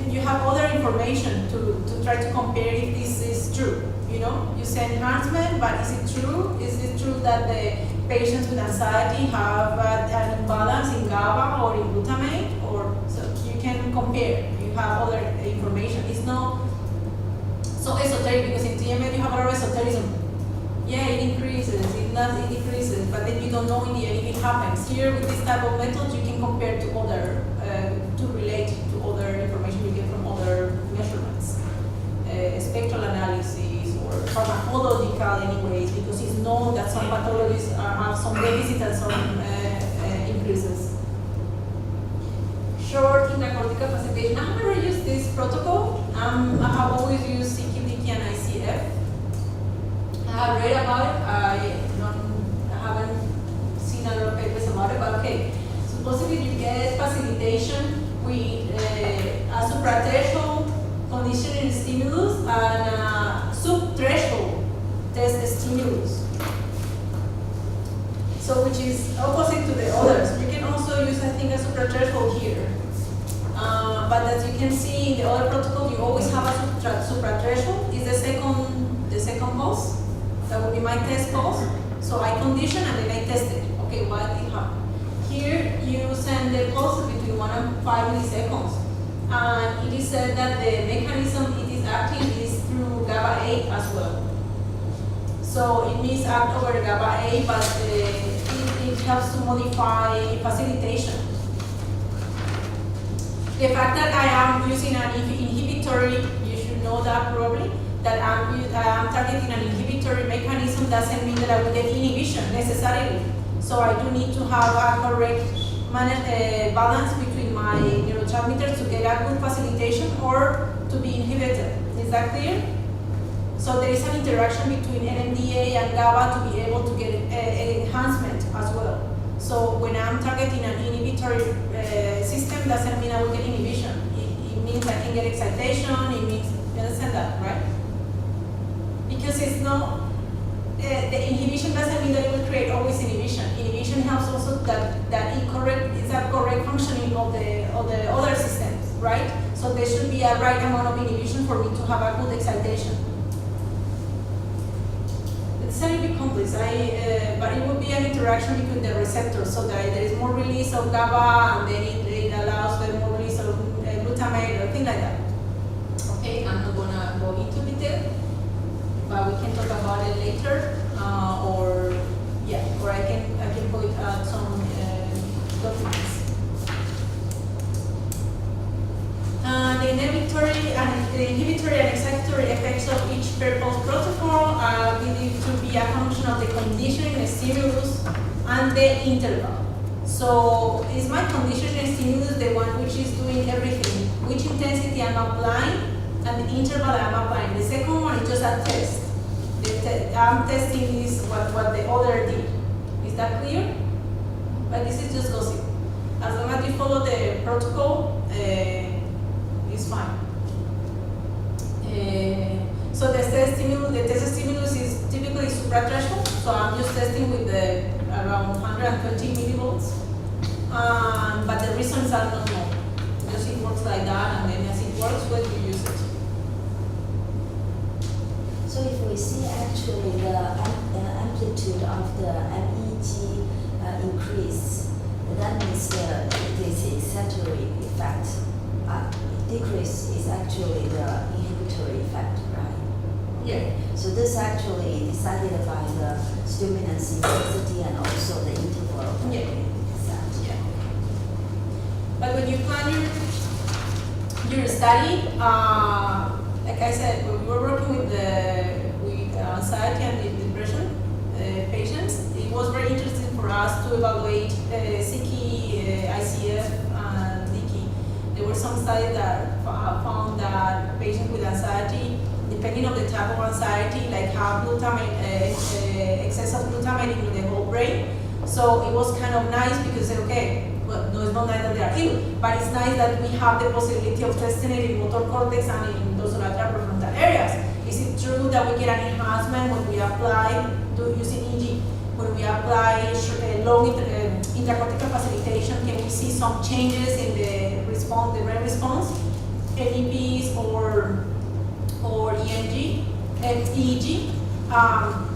you have other information to try to compare if this is true. You say enhancement, but is it true? Is it true that the patients with anxiety have an imbalance in GABA or in glutamate? Or so you can compare. You have other information. It's not so esoteric because in TMS you have a lot of esotericism. Yeah, it increases, it decreases, but then you don't know in the end if it happens. Here with this type of method, you can compare to other, to relate to other information you get from other measurements, spectral analysis or pharmacological anyways, because it's known that some pathologies have some deficit and some increases. Short intracortical facilitation. I've never used this protocol. I have always used CQDK and ICF. I have read about it. I haven't seen a lot of papers about it, but okay. Supposedly you get facilitation with a suprathreshold conditioning stimulus and a subthreshold test stimulus. So which is opposite to the others. You can also use, I think, a suprathreshold here. But as you can see in the other protocol, you always have a suprathreshold. Is the second pulse. That would be my test pulse. So I condition and then I test it. Okay, what did happen? Here you send the pulses between 1 and 5 milliseconds. And it is said that the mechanism it is acting is through GABA A as well. So it means act over GABA A, but it helps to modify facilitation. The fact that I am using an inhibitory, you should know that probably, that I am targeting an inhibitory mechanism doesn't mean that I will get inhibition necessarily. So I do need to have a correct balance between my neurotransmitters to get a good facilitation or to be inhibited. Is that clear? So there is an interaction between NMDA and GABA to be able to get enhancement as well. So when I'm targeting an inhibitory system, doesn't mean I will get inhibition. It means I can get excitation. It means, you understand that, right? Because it's not, the inhibition doesn't mean that it will create always inhibition. Inhibition helps also that it's a correct functioning of the other systems, right? So there should be a right amount of inhibition for me to have a good excitation. It's a little bit complex, but it will be an interaction between the receptors so that there is more release of GABA and then it allows the more release of glutamate or things like that. Okay, I'm not gonna go into detail, but we can talk about it later, or I can point out some documents. The inhibitory and excitatory effects of each purpose protocol are believed to be a function of the conditioning stimulus and the interval. So is my conditioning stimulus the one which is doing everything? Which intensity I'm applying and the interval I'm applying? The second one is just a test. I'm testing this what the other did. Is that clear? But this is just gossip. As long as you follow the protocol, it's fine. So the test stimulus is typically suprathreshold. So I'm just testing with around 120 millivolts. But the reasons are not known. Just it works like that, and then as it works, when you use it. So if we see actually the amplitude of the MEG increase, that means it is excitatory effect. decrease is actually the inhibitory effect, right? Yeah. So this actually decided by the stimulants intensity and also the interval. Yeah. Exactly. Yeah. But when you plan your study, like I said, when we were working with anxiety and depression patients, it was very interesting for us to evaluate CK, ICF, and leaky. There were some studies that found that patients with anxiety, depending on the type of anxiety, like have glutamate, excess of glutamate in the whole brain. So it was kind of nice because, okay, well, no, it's not nice that they are ill, but it's nice that we have the possibility of testing it in motor cortex and in those lateral prefrontal areas. Is it true that we get an enhancement when we apply, using EEG, when we apply long intracortical facilitation? Can we see some changes in the response, the brain response, NEPs or EEG?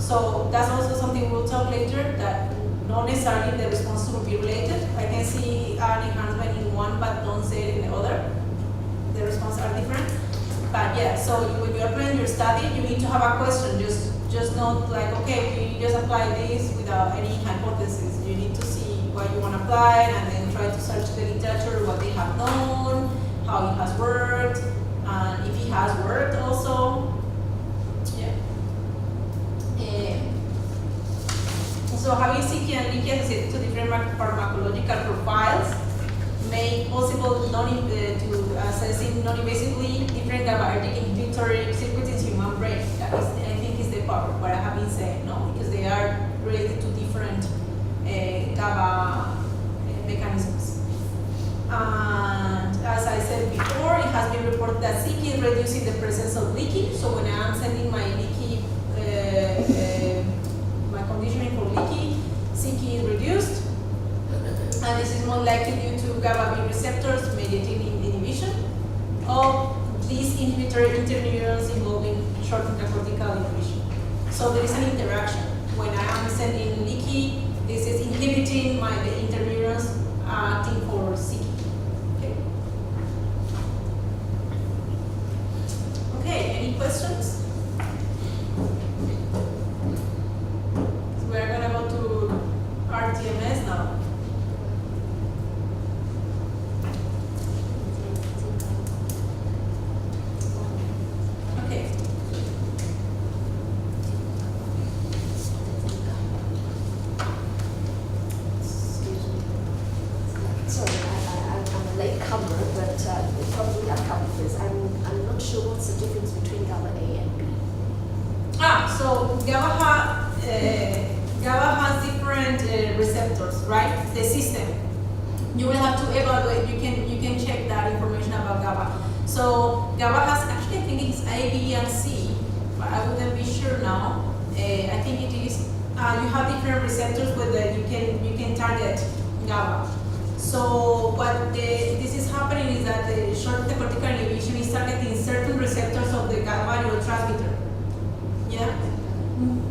So that's also something we'll talk later, that not necessarily the response will be related. I can see an enhancement in one but don't see it in the other. The responses are different. But yeah, so when you are planning your study, you need to have a question. Just not like, okay, we just apply this without any hypothesis. You need to see what you want to apply and then try to search the literature, what they have done, how it has worked, and if it has worked also. Yeah. So having CK and leaky associated to different pharmacological profiles make possible to assessing non-invasively different GABAergic inhibitory circuits in human brain. That is, I think, is the part what I have been saying, no? Because they are related to different GABA mechanisms. And as I said before, it has been reported that CK is reducing the presence of leaky. So when I am sending my leaky, my conditioning for leaky, CK is reduced. And this is more likely due to GABA B receptors mediating inhibition of these inhibitory interneurons involving short intracortical inhibition. So there is an interaction. When I am sending leaky, this is inhibiting the interneurons acting for CK. Okay, any questions? So we're going to go to RTMS now. Okay. Sorry, I'm a latecomer, but probably I'll come with this. I'm not sure what's the difference between GABA A and B. So GABA has different receptors, right? The system. You will have to evaluate. You can check that information about GABA. So GABA has actually, I think it's A, B, and C, but I wouldn't be sure now. I think it is. You have different receptors where you can target GABA. So what this is happening is that the short cortical inhibition is targeting certain receptors of the GABA neurotransmitter. Yeah.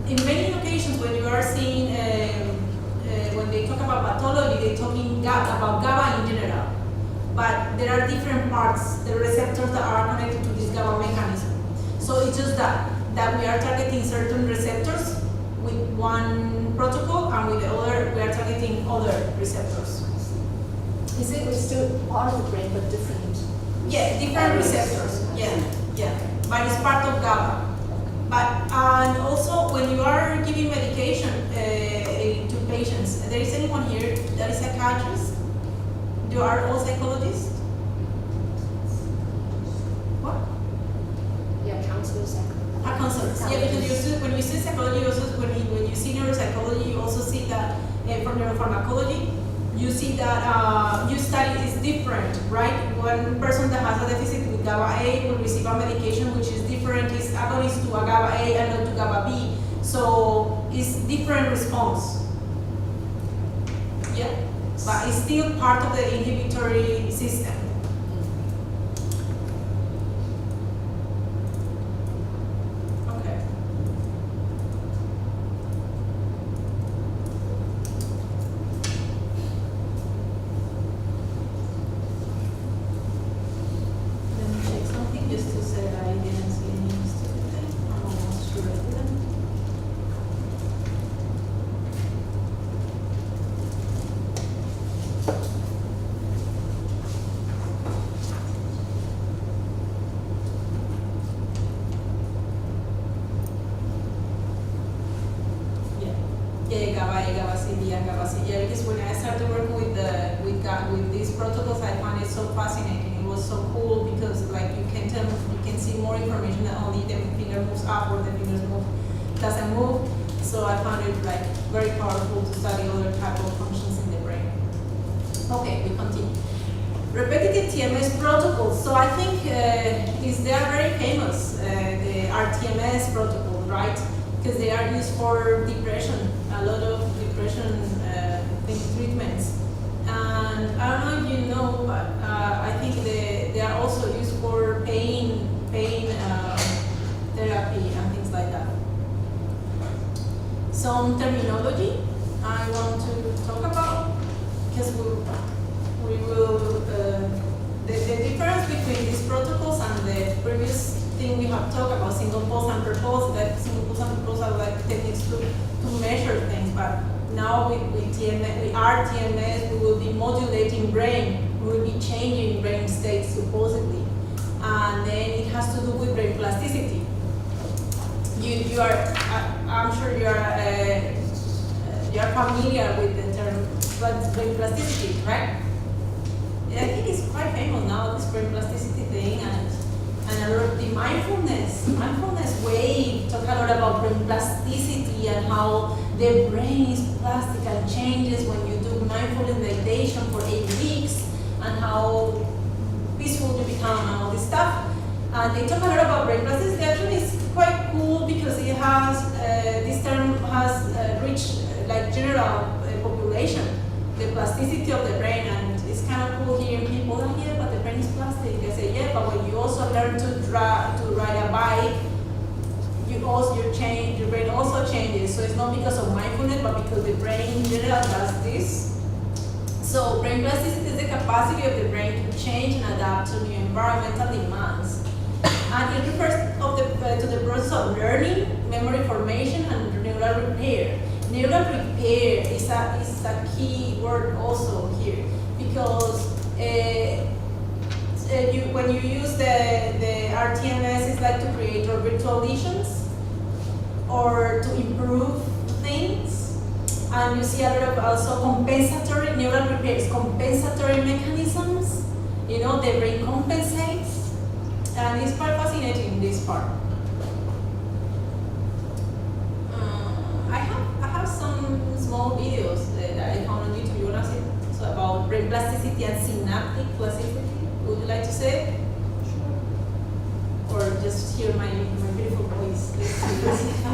In many occasions, when you are seeing when they talk about pathology, they're talking about GABA in general. But there are different parts, the receptors that are connected to this GABA mechanism. So it's just that we are targeting certain receptors with one protocol, and with the other, we are targeting other receptors. Is it still part of the brain but different? Yeah, different receptors. Yeah. But it's part of GABA. But and also when you are giving medication to patients, there is anyone here that is a psychiatrist? You are all psychologists? What? Yeah, counselor, psychologist. A counselor. Yeah, because when you see psychology, also when you see neuropsychology, you also see that from neuropharmacology, you see that you study is different, right? One person that has a deficit with GABA A will receive a medication which is different, is agonist to a GABA A and not to GABA B. So it's different response. Yeah, but it's still part of the inhibitory system. Okay. capacity. Yeah, because when I started working with these protocols, I found it so fascinating. It was so cool because like you can see more information than only the finger moves up or the fingers doesn't move. So I found it like very powerful to study other type of functions in the brain. Okay, we continue. Repetitive TMS protocols. So I think they are very famous. The RTMS protocol, right? Because they are used for depression, a lot of depression treatments. And I don't know if you know, but I think they are also used for pain therapy and things like that. Some terminology I want to talk about, because we will the difference between these protocols and the previous thing we have talked about, single pulse and per pulse, that single pulse and per pulse are like techniques to measure things, but now with RTMS, we will be modulating brain, we will be changing brain states supposedly, and then it has to do with brain plasticity. You are, I'm sure you are familiar with the term brain plasticity, right? I think it's quite famous now, this brain plasticity thing, and a lot of the mindfulness wave talk a lot about brain plasticity and how the brain is plastic and changes when you do mindful meditation for 8 weeks, and how peaceful you become and all this stuff. And they talk a lot about brain plasticity. Actually, it's quite cool because it has this term has reached like general population, the plasticity of the brain, and it's kind of cool hearing people, oh yeah, but the brain is plastic. They say, yeah, but when you also learn to ride a bike, your brain also changes. So it's not because of mindfulness, but because the brain in general does this. So brain plasticity is the capacity of the brain to change and adapt to new environmental demands. And it refers to the process of learning, memory formation, and neural repair. Neural repair is a key word also here, because when you use the RTMS, it's like to create virtual lesions or to improve things. And you see a lot of also compensatory neural repairs, compensatory mechanisms. You know, the brain compensates, and it's quite fascinating, this part. I have some small videos that I found on YouTube. You wanna see? So about brain plasticity and synaptic plasticity. Would you like to say it? Sure. Or just hear my beautiful voice? Let's see if I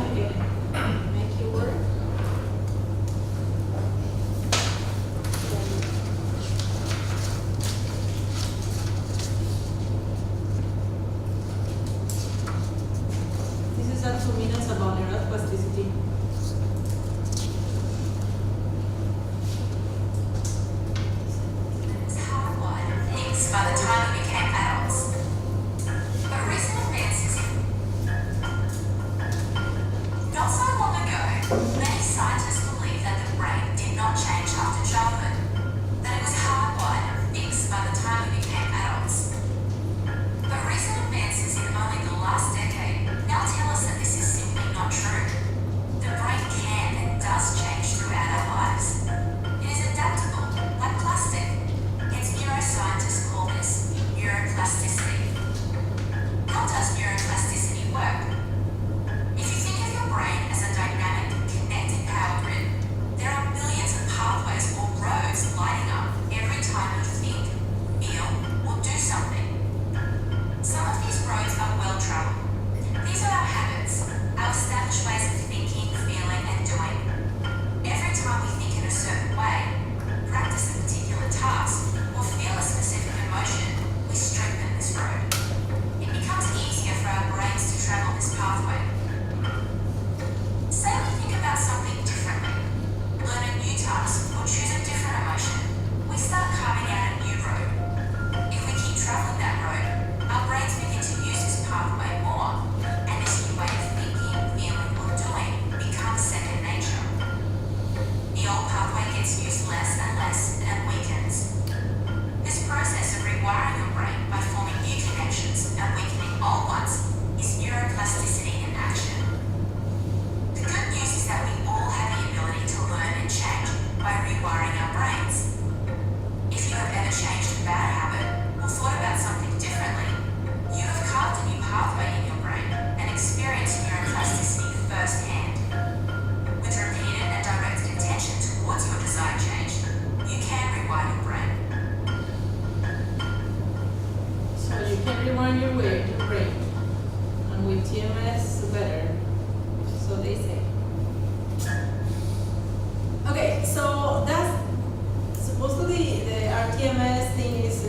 can make it work. This is 2 minutes about neuroplasticity. By the time we became adults. But recent advances not so long ago, many scientists believed that the brain did not change after childhood, that it was hardwired and fixed by the time we became adults. But recent advances in only the last decade now tell us that this is simply not true. The brain can and does change throughout our lives. It is adaptable, like plastic. Its neuroscientists call this neuroplasticity. can rewind your brain. And with TMS, better. So they say. Okay, so that's supposedly the RTMS thing is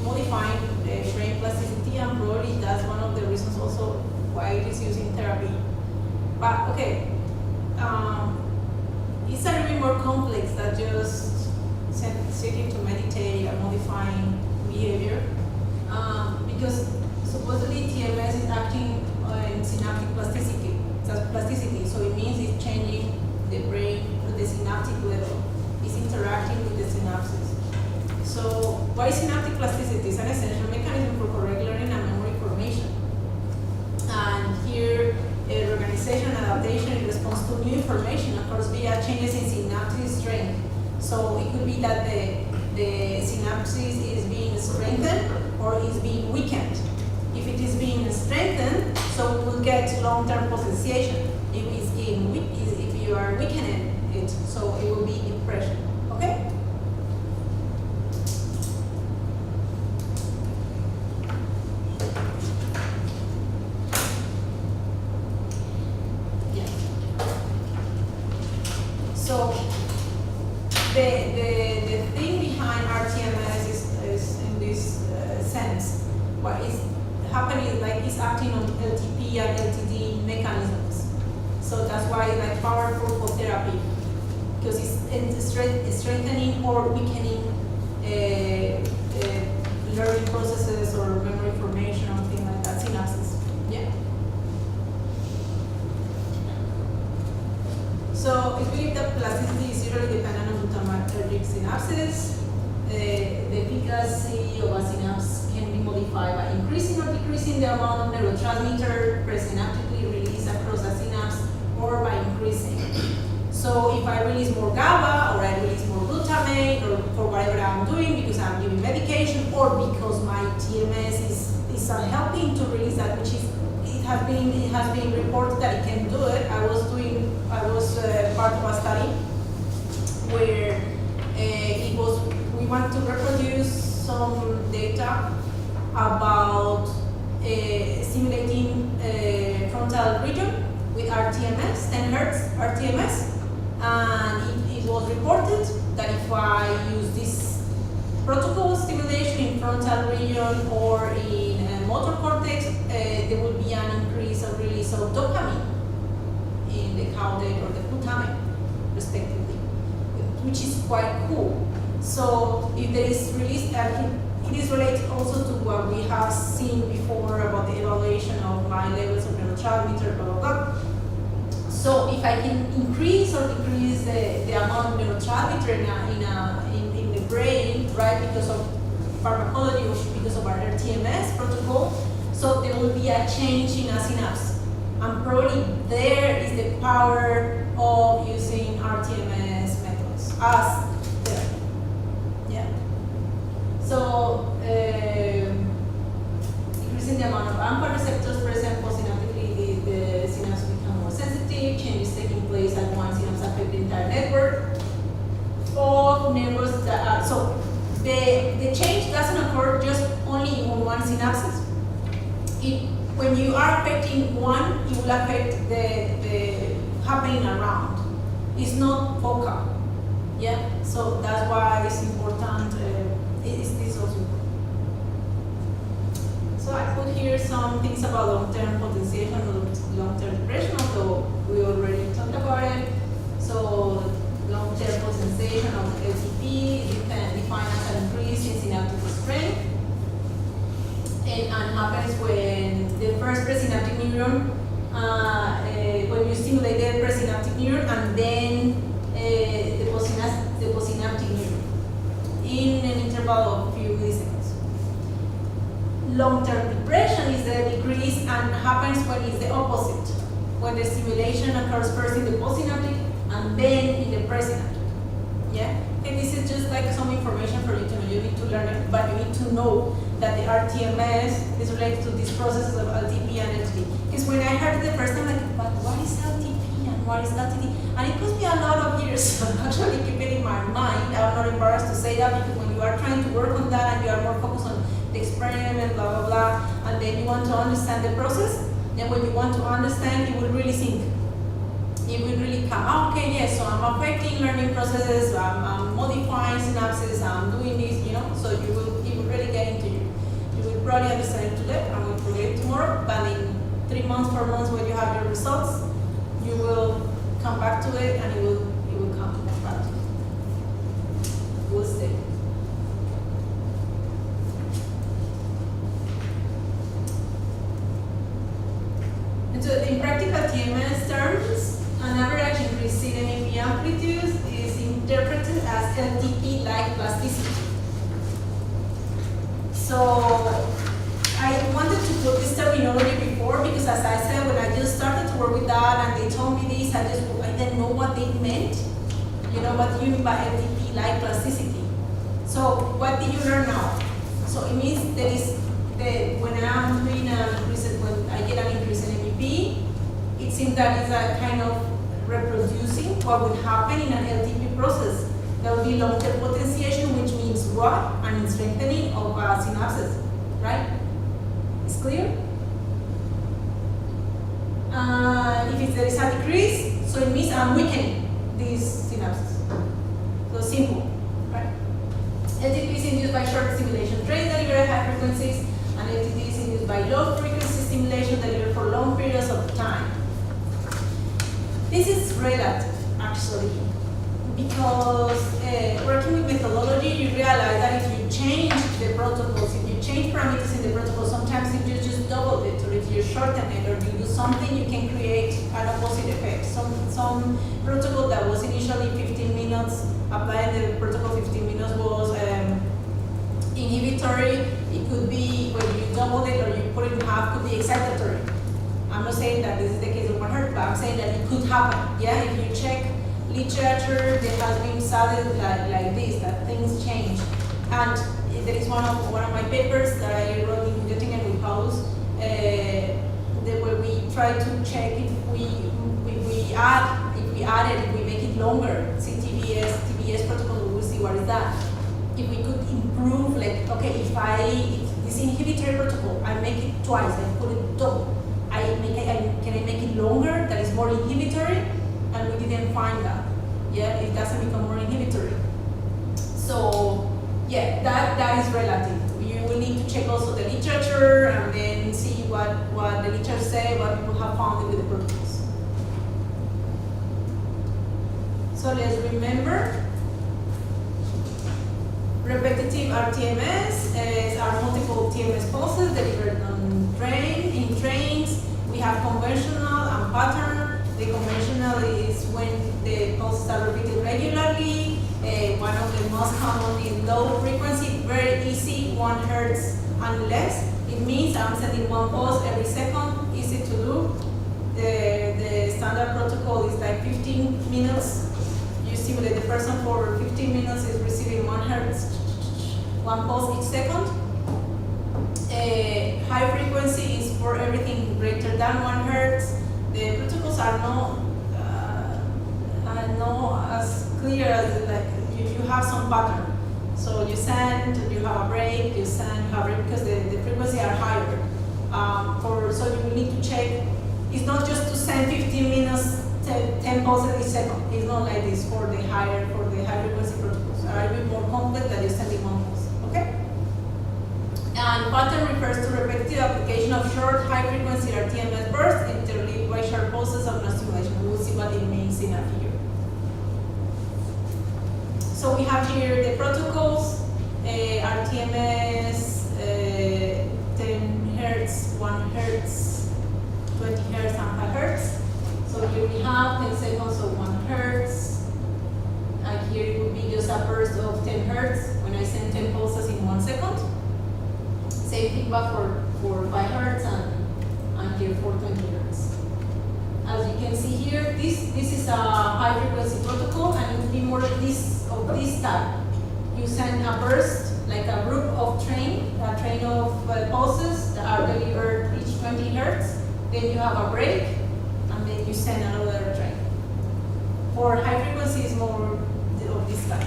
modifying the brain plasticity, and probably that's one of the reasons also why it is used in therapy. But okay, it's a little bit more complex than just sitting to meditate and modifying behavior, because supposedly TMS is acting in synaptic plasticity. So it means it's changing the brain to the synaptic level. It's interacting with the synapses. So what is synaptic plasticity? It's an essential mechanism for correct learning and memory formation. And here, reorganization and adaptation in response to new information occurs via changes in synaptic strength. So it could be that the synapses is being strengthened or is being weakened. If it is being strengthened, so we will get long-term potentiation. If you are weakening it, so it will be impression. Okay? Yeah. So the thing behind RTMS is in this sense, what is happening is like it's acting on LTP and LTD mechanisms. So that's why it's like powerful for therapy, because it's strengthening or weakening learning processes or memory formation or things like that, synapses. Yeah. So it's believed that plasticity is usually dependent on glutamatergic synapses. The efficacy of a synapse can be modified by increasing or decreasing the amount of neurotransmitter presynaptically released across a synapse, or by increasing. So if I release more GABA, or I release more glutamate, or for whatever I'm doing because I'm giving medication, or because my TMS is helping to release that, which is it has been reported that it can do it. I was part of a study where we want to reproduce some data about stimulating frontal region with RTMS, 10 Hertz RTMS, and it was reported that if I use this protocol stimulation in frontal region or in motor cortex, there will be an increase of release of dopamine in the caudate or the glutamate, respectively, which is quite cool. So if there is release, it is related also to what we have seen before about the evaluation of my levels of neurotransmitter, blah, blah, blah. So if I can increase or decrease the amount of neurotransmitter in the brain, right, because of pharmacology or because of our RTMS protocol, so there will be a change in a synapse. And probably there is the power of using RTMS methods as therapy. Yeah. So increasing the amount of AMPA receptors present postsynaptically, the synapse become more sensitive, changes taking place at one synapse affect the entire network of nerves that are, so the change doesn't occur just only in one synapses. When you are affecting one, it will affect the happening around. It's not focal. Yeah, so that's why it's important. It's also important. So I put here some things about long-term potentiation and long-term depression, although we already talked about it. So long-term potentiation of LTP defined as an increase in synaptic strength, and happens when the first presynaptic neuron, when you stimulate the presynaptic neuron and then the postsynaptic neuron in an interval of few milliseconds. Long-term depression is the decrease and happens when it's the opposite, when the stimulation occurs first in the postsynaptic and then in the presynaptic. Yeah? And this is just like some information for you to know. You need to learn it, but you need to know that the RTMS is related to these processes of LTP and LTD. Because when I heard it the first time, like, but what is LTP and what is LTD? And it took me a lot of years to actually keep it in my mind. I'm not embarrassed to say that, because when you are trying to work on that and you are more focused on the expression experiment, blah, blah, blah, and then you want to understand the process, then when you want to understand, it will really sink. It will really come, oh, okay, yes, so I'm affecting learning processes, I'm modifying synapses, I'm doing this, you know, so it will really get into you. You will probably understand it today, and we'll forget it tomorrow, but in 3 months, 4 months, when you have your results, you will come back to it, and it will come back to it. It will stay. And so in practical TMS terms, an average increase in MEP amplitude is interpreted as LTP-like plasticity. So I wanted to put this terminology before because, as I said, when I just started to work with that and they told me this, I didn't know what they meant. You know, what do you mean by LTP-like plasticity? So what did you learn now? So it means there is when I'm doing an increase, when I get an increase in MEP, it seems that it's a kind of reproducing what would happen in an LTP process. There will be long-term potentiation, which means what? An strengthening of synapses, right? It's clear? If there is a decrease, so it means I'm weakening these synapses. So simple, right? LTP is induced by short stimulation trains delivered at high frequencies, and LTP is induced by low frequency stimulation delivered for long periods of time. This is relative, actually, because working with methodology, you realize that if you change the protocols, if you change parameters in the protocol, sometimes if you just double it, or if you shorten it, or you do something, you can create an opposite effect. Some protocol that was initially 15 minutes, applying the protocol 15 minutes was inhibitory. It could be, when you double it or you put it in half, could be excitatory. I'm not saying that this is the case of 100, but I'm saying that it could happen. Yeah, if you check literature, there has been studied like this, that things change. And there is one of my papers that I wrote in Göttingen with Paulus, where we try to check if we make it longer, TBS protocol, we will see what is that. If we could improve, like, okay, if this inhibitory protocol, I make it twice, I put it double. Can I make it longer, that is more inhibitory? And we didn't find that. Yeah, it doesn't become more inhibitory. So yeah, that is relative. You will need to check also the literature and then see what the literature say, what people have found with the protocols. So let's remember, repetitive RTMS are multiple TMS pulses delivered on in trains. We have conventional and pattern. The conventional is when the pulses are repeated regularly. One of the most common is low frequency, very easy, 1 hertz and less. It means I'm sending one pulse every second, easy to do. The standard protocol is like 15 minutes. You stimulate the person for 15 minutes, is receiving 1 hertz, 1 pulse each second. High frequency is for everything greater than 1 hertz. The protocols are not as clear as, like, you have some pattern. So you send, you have a break, you send, you have a break, because the frequency are higher. So you will need to check. It's not just to send 15 minutes, 10 pulses each second. It's not like this for the high frequency protocols. Are a bit more complex than just sending 1 pulse. Okay? And pattern refers to repetitive application of short, high-frequency RTMS bursts interleaved by short pulses of non-stimulation. We will see what it means in a figure. So we have here the protocols, RTMS, 10 hertz, 1 hertz, 20 hertz, and 5 hertz. So here we have 10 seconds of 1 hertz. And here it would be just a burst of 10 hertz when I send 10 pulses in 1 second. Same feedback for 5 hertz and here for 20 hertz. As you can see here, this is a high frequency protocol, and it will be more of this type. You send a burst, like a group of a train of pulses that are delivered each 20 hertz. Then you have a break, and then you send another train. For high frequency, is more of this type.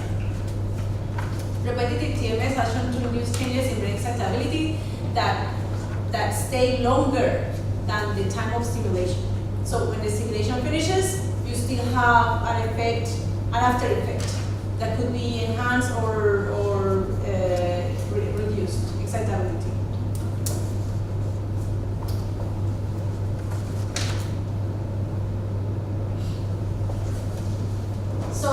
repetitive TMS has shown to induce changes in brain excitability that stay longer than the time of stimulation. So when the stimulation finishes, you still have an effect, an after effect that could be enhanced or reduced excitability. So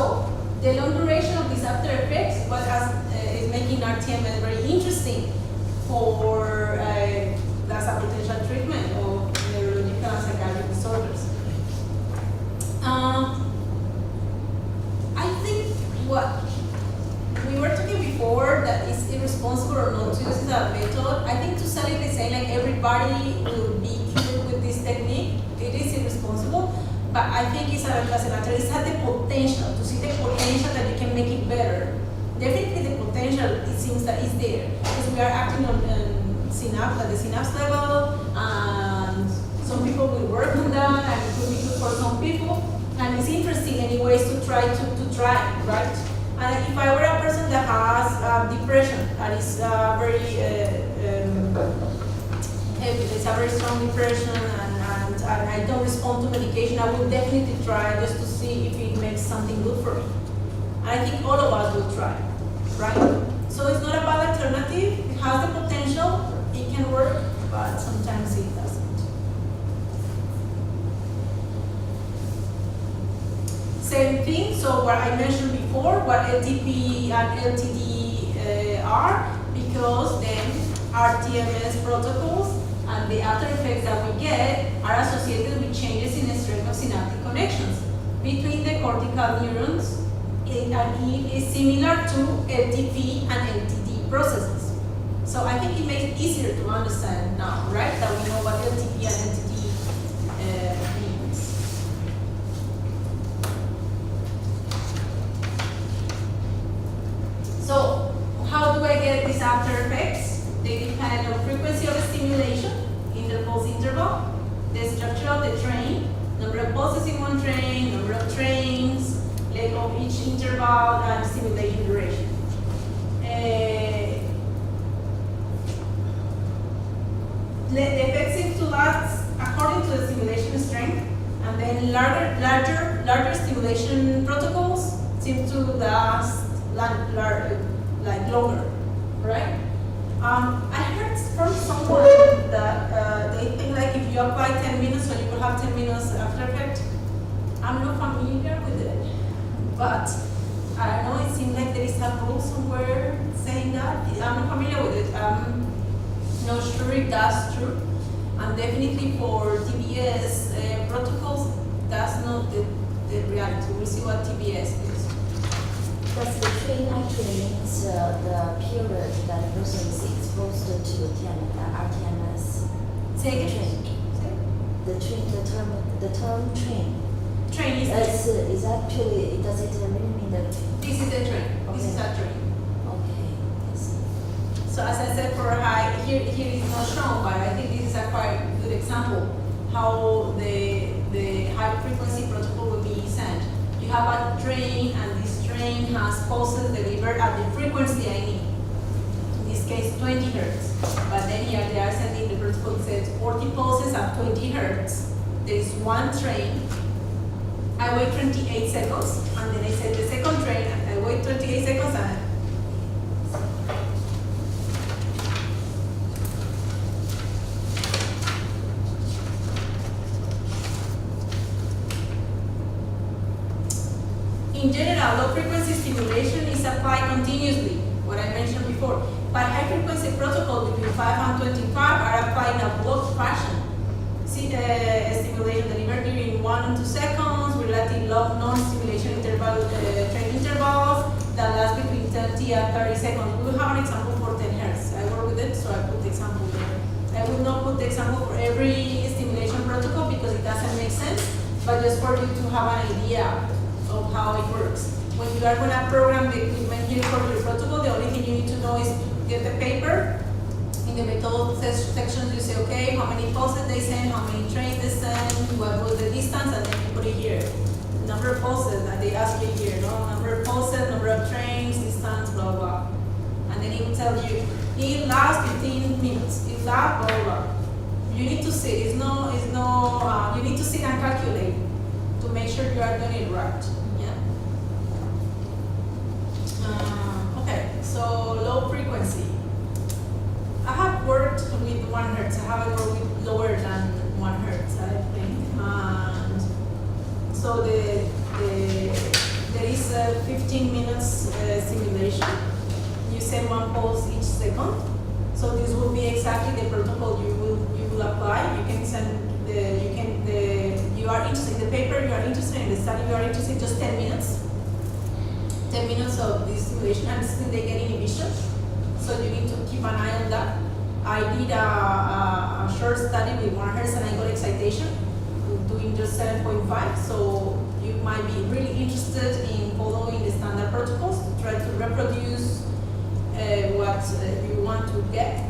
the long duration of these after effects is making RTMS very interesting for as a potential treatment of neurological and psychiatric disorders. I think what we were talking before, that is irresponsible or not to use as a method. I think to sell it, they say like everybody will be cured with this technique. It is irresponsible, but I think it's a matter. It has the potential to see the potential that you can make it better. Definitely the potential, it seems that is there because we are acting on synapse at the synapse level, and some people will work on that, and it will be good for some people. And it's interesting anyways to try, right? And if I were a person that has depression, that is very heavy, it's a very strong depression, and I don't respond to medication, I will definitely try just to see if it makes something good for me. And I think all of us will try, right? So it's not a bad alternative. It has the potential, it can work, but sometimes it doesn't. Same thing, so what I mentioned before, what LTP and LTD are, because then RTMS protocols and the after effects that we get are associated with changes in the strength of synaptic connections between the cortical neurons, and it is similar to LTP and LTD processes. So I think it makes it easier to understand now, right, that we know what LTP and LTD means. So how do I get these after effects? They depend on frequency of stimulation in the pulse interval, the structure of the train, number of pulses in one train, number of trains, length of each interval, and stimulation duration. The effect seems to last according to the stimulation strength, and then larger stimulation protocols seem to last like longer, right? I heard from someone that they think like if you apply 10 minutes, so you will have 10 minutes after effect. I'm not familiar with it, but I don't know, it seems like there is a rule somewhere saying that. I'm not familiar with it. I'm not sure if that's true. And definitely for TBS protocols, that's not the reality. We'll see what TBS is. Does the train actually means the period that a person is exposed to RTMS? Say it Train. The term train. Train is actually, does it really mean that? This is the train. Okay. This is a train. Okay, I see. So as I said, for high, here is not shown, but I think this is a quite good example how the high frequency protocol will be sent. You have a train, and this train has pulses delivered at the frequency I need. In this case, 20 hertz. But then here they are sending the protocol that says 40 pulses at 20 hertz. There is one train. I wait 28 seconds, and then I send the second train. I wait 28 seconds, and in general, low frequency stimulation is applied continuously, what I mentioned before. But high frequency protocols between 5 and 25 are applied in a blocked fashion. See the stimulation delivered during 1 and 2 seconds, relatively long non-stimulation interval, train intervals that last between 30 and 30 seconds. We will have an example for 10 Hz. I work with it, so I put the example there. I will not put the example for every stimulation protocol because it doesn't make sense, but just for you to have an idea of how it works. When you are going to program the equipment here for your protocol, the only thing you need to know is to get the paper. In the method section, you say, okay, how many pulses they send, how many trains they send, what was the distance, and then you put it here. Number of pulses that they ask you here, no? Number of pulses, number of trains, distance, blah, blah. and then it will tell you it lasts 15 minutes, it lasts blah blah. You need to sit. You need to sit and calculate to make sure you are doing it right. Yeah. Okay. So low frequency. I have worked with 1 hertz. I haven't worked with lower than 1 hertz, I think. And so there is a 15 minutes simulation. You send 1 pulse each second. So this will be exactly the protocol you will apply. You can send you are interested in the paper, you are interested in the study, you are interested in just 10 minutes. 10 minutes of this simulation, and still they get inhibition. So you need to keep an eye on that. I did a short study with 1 hertz and I got excitation, doing just 7.5. So you might be really interested in following the standard protocols to try to reproduce what you want to get.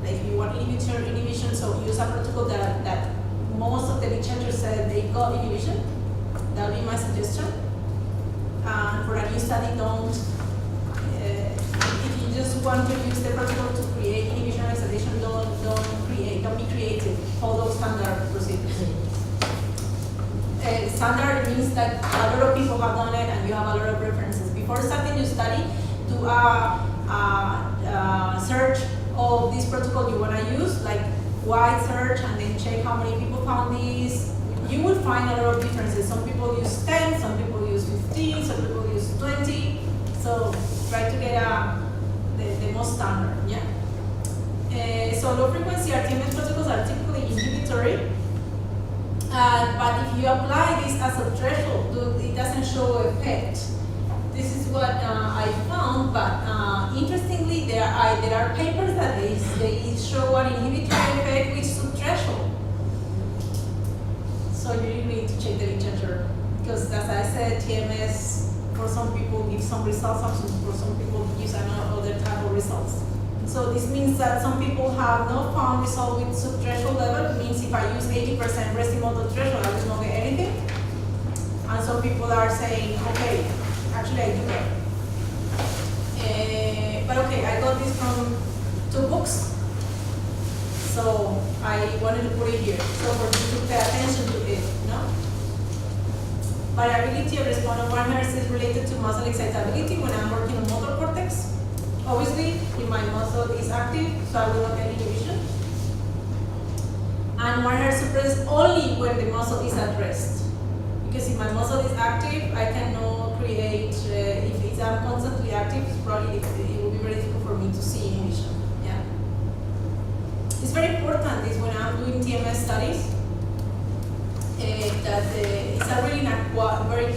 Like you want inhibition, so use a protocol that most of the literature said they got inhibition. That would be my suggestion. For a new study, don't. If you just want to use the protocol to create inhibition or excitation, don't be creative. Follow standard procedures. Standard means that a lot of people have done it and you have a lot of references. Before starting your study, do a search of this protocol you want to use, like wide search, and then check how many people found this. You will find a lot of differences. Some people use 10, some people use 15, some people use 20. So try to get the most standard, yeah? So low frequency RTMS protocols are typically inhibitory. But if you apply this as a threshold, it doesn't show effect. This is what I found, but interestingly, there are papers that they show an inhibitory effect with subthreshold. So you really need to check the literature, because as I said, TMS for some people gives some results, for some people gives another type of results. So this means that some people have not found result with subthreshold level. It means if I use 80% resting motor threshold, I will not get anything. And some people are saying, okay, actually I do that. But okay, I got this from 2 books. So I wanted to put it here. So for you to pay attention to it, no? Variability of response of 1 hertz is related to muscle excitability when I'm working on motor cortex. Obviously, if my muscle is active, so I will not get inhibition. And 1 hertz suppresses only when the muscle is at rest. Because if my muscle is active, I cannot create, if it's constantly active, probably it will be very difficult for me to see inhibition. Yeah. It's very important this when I'm doing TMS studies, that it's a really very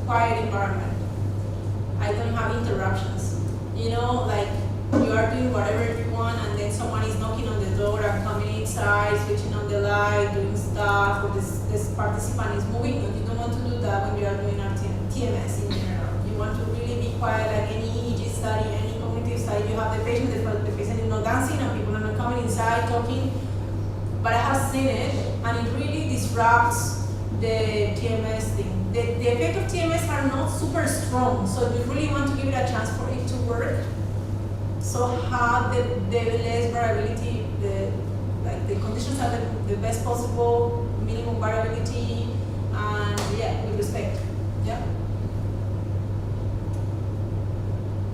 quiet environment. I don't have interruptions. You know, like you are doing whatever you want and then someone is knocking on the door and coming inside, switching on the light, doing stuff, or this participant is moving. You don't want to do that when you are doing TMS in general. You want to really be quiet, like any EEG study, any cognitive study. You have the patient is not dancing and people are not coming inside talking. But I have seen it and it really disrupts the TMS thing. The effect of TMS are not super strong, so you really want to give it a chance for it to work. So have the less variability, the conditions are the best possible, minimum variability, and yeah, with respect. Yeah.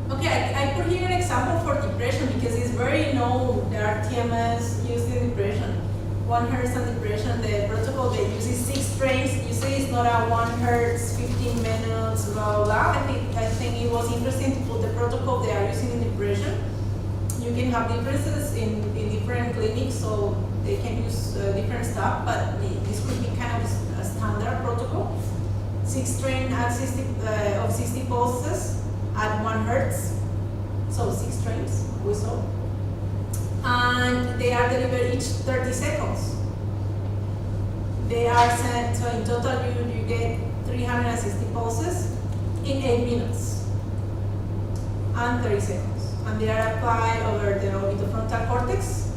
Okay, I put here an example for depression because it's very known. There are TMS used in depression. 1 hertz and depression, the protocol they use is 6 strains. You say it's not a 1 hertz, 15 minutes, blah, blah, blah. I think it was interesting to put the protocol they are using in depression. You can have differences in different clinics, so they can use different stuff, but this could be kind of a standard protocol. 6 strain at 60 pulses at 1 hertz, so 6 strains we saw. And they are delivered each 30 seconds. They are sent, so in total you get 360 pulses in 8 minutes and 30 seconds. And they are applied over the orbitofrontal cortex.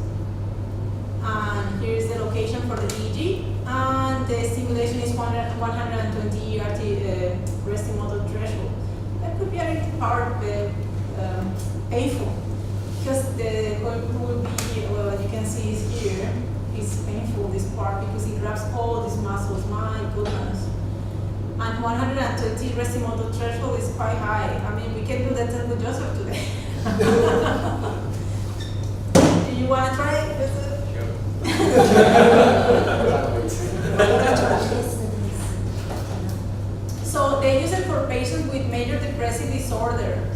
And here is the location for the EEG. And the stimulation is 120 RT resting motor threshold. That could be a little painful. because the will be, well, as you can see is here, it's painful, this part, because it grabs all these muscles, my goodness. And 120 resting motor threshold is quite high. I mean, we can do that test with Joseph today. Do you want to try it? So they use it for patients with major depressive disorder.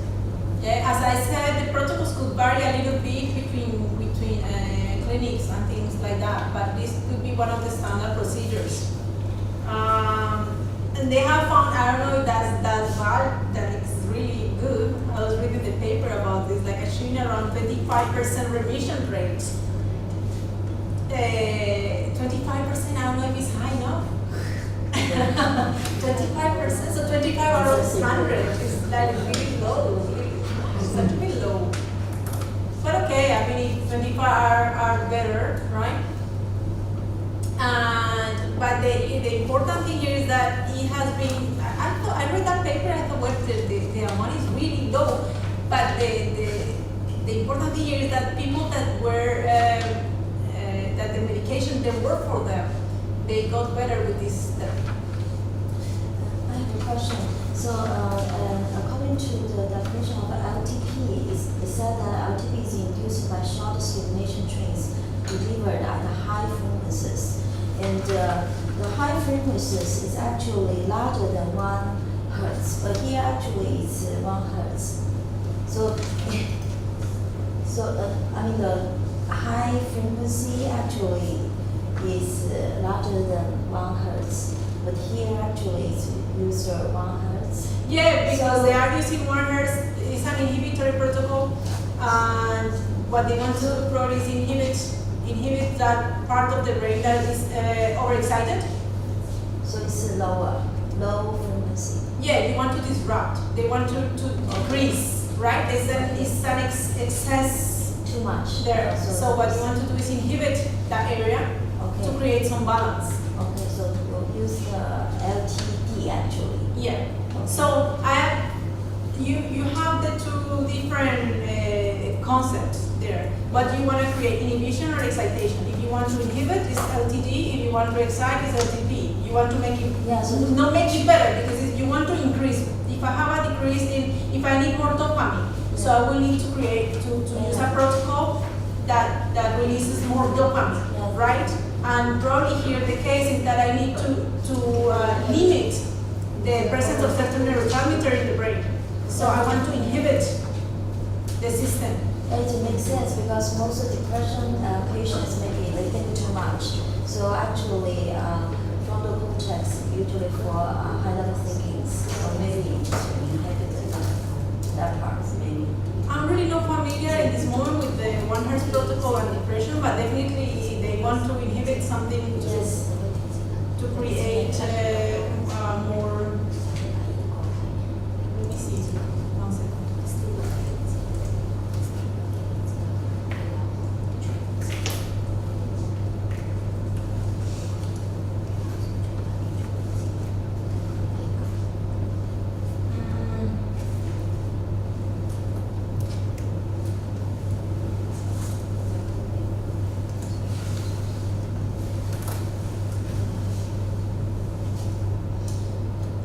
Yeah, as I said, the protocols could vary a little bit between clinics and things like that, but this could be one of the standard procedures. And they have found, I don't know if that's valid, that it's really good. I was reading the paper about this, like achieving around 25% remission rate. 25%, I don't know if it's high enough. 25%, so 25 out of 100 is like really low. It's a bit low. But okay, I mean, 25 are better, right? But the important thing here is that it has been, I read that paper, I thought, well, the amount is really low. But the important thing here is that people that were, that the medication didn't work for them, they got better with this therapy. I have a question. So, according to the definition of LTP, it said that LTP is induced by short stimulation trains delivered at high frequencies. And the high frequencies is actually larger than 1 hertz, but here actually it's 1 hertz. So, I mean the high frequency actually is larger than 1 hertz, but here actually it's used 1 hertz. Yeah, because they are using 1 hertz. It's an inhibitory protocol, and what they want to probably is inhibit that part of the brain that is overexcited. So it's low frequency. Yeah, you want to disrupt. They want to decrease, right? It's an excess Too much there. So what you want to do is inhibit that area to create some balance. Okay, so we'll use the LTD actually. Yeah. So you have the two different concepts there. What you want to create, inhibition or excitation. If you want to inhibit, it's LTD. If you want to excite, it's LTP. You want to make it, not make it better, because you want to increase. If I have a decrease if I need more dopamine, so I will need to create, to use a protocol that releases more dopamine, right? And probably here the case is that I need to limit the presence of certain neurotransmitter in the brain. So I want to inhibit the system. It makes sense because most of depression patients maybe they think too much. So actually, frontal cortex usually for high level thinking, or maybe to inhibit that part maybe. I'm really not familiar in this moment with the 1 hertz protocol and depression, but definitely they want to inhibit something to create more. Let me see. 1 second.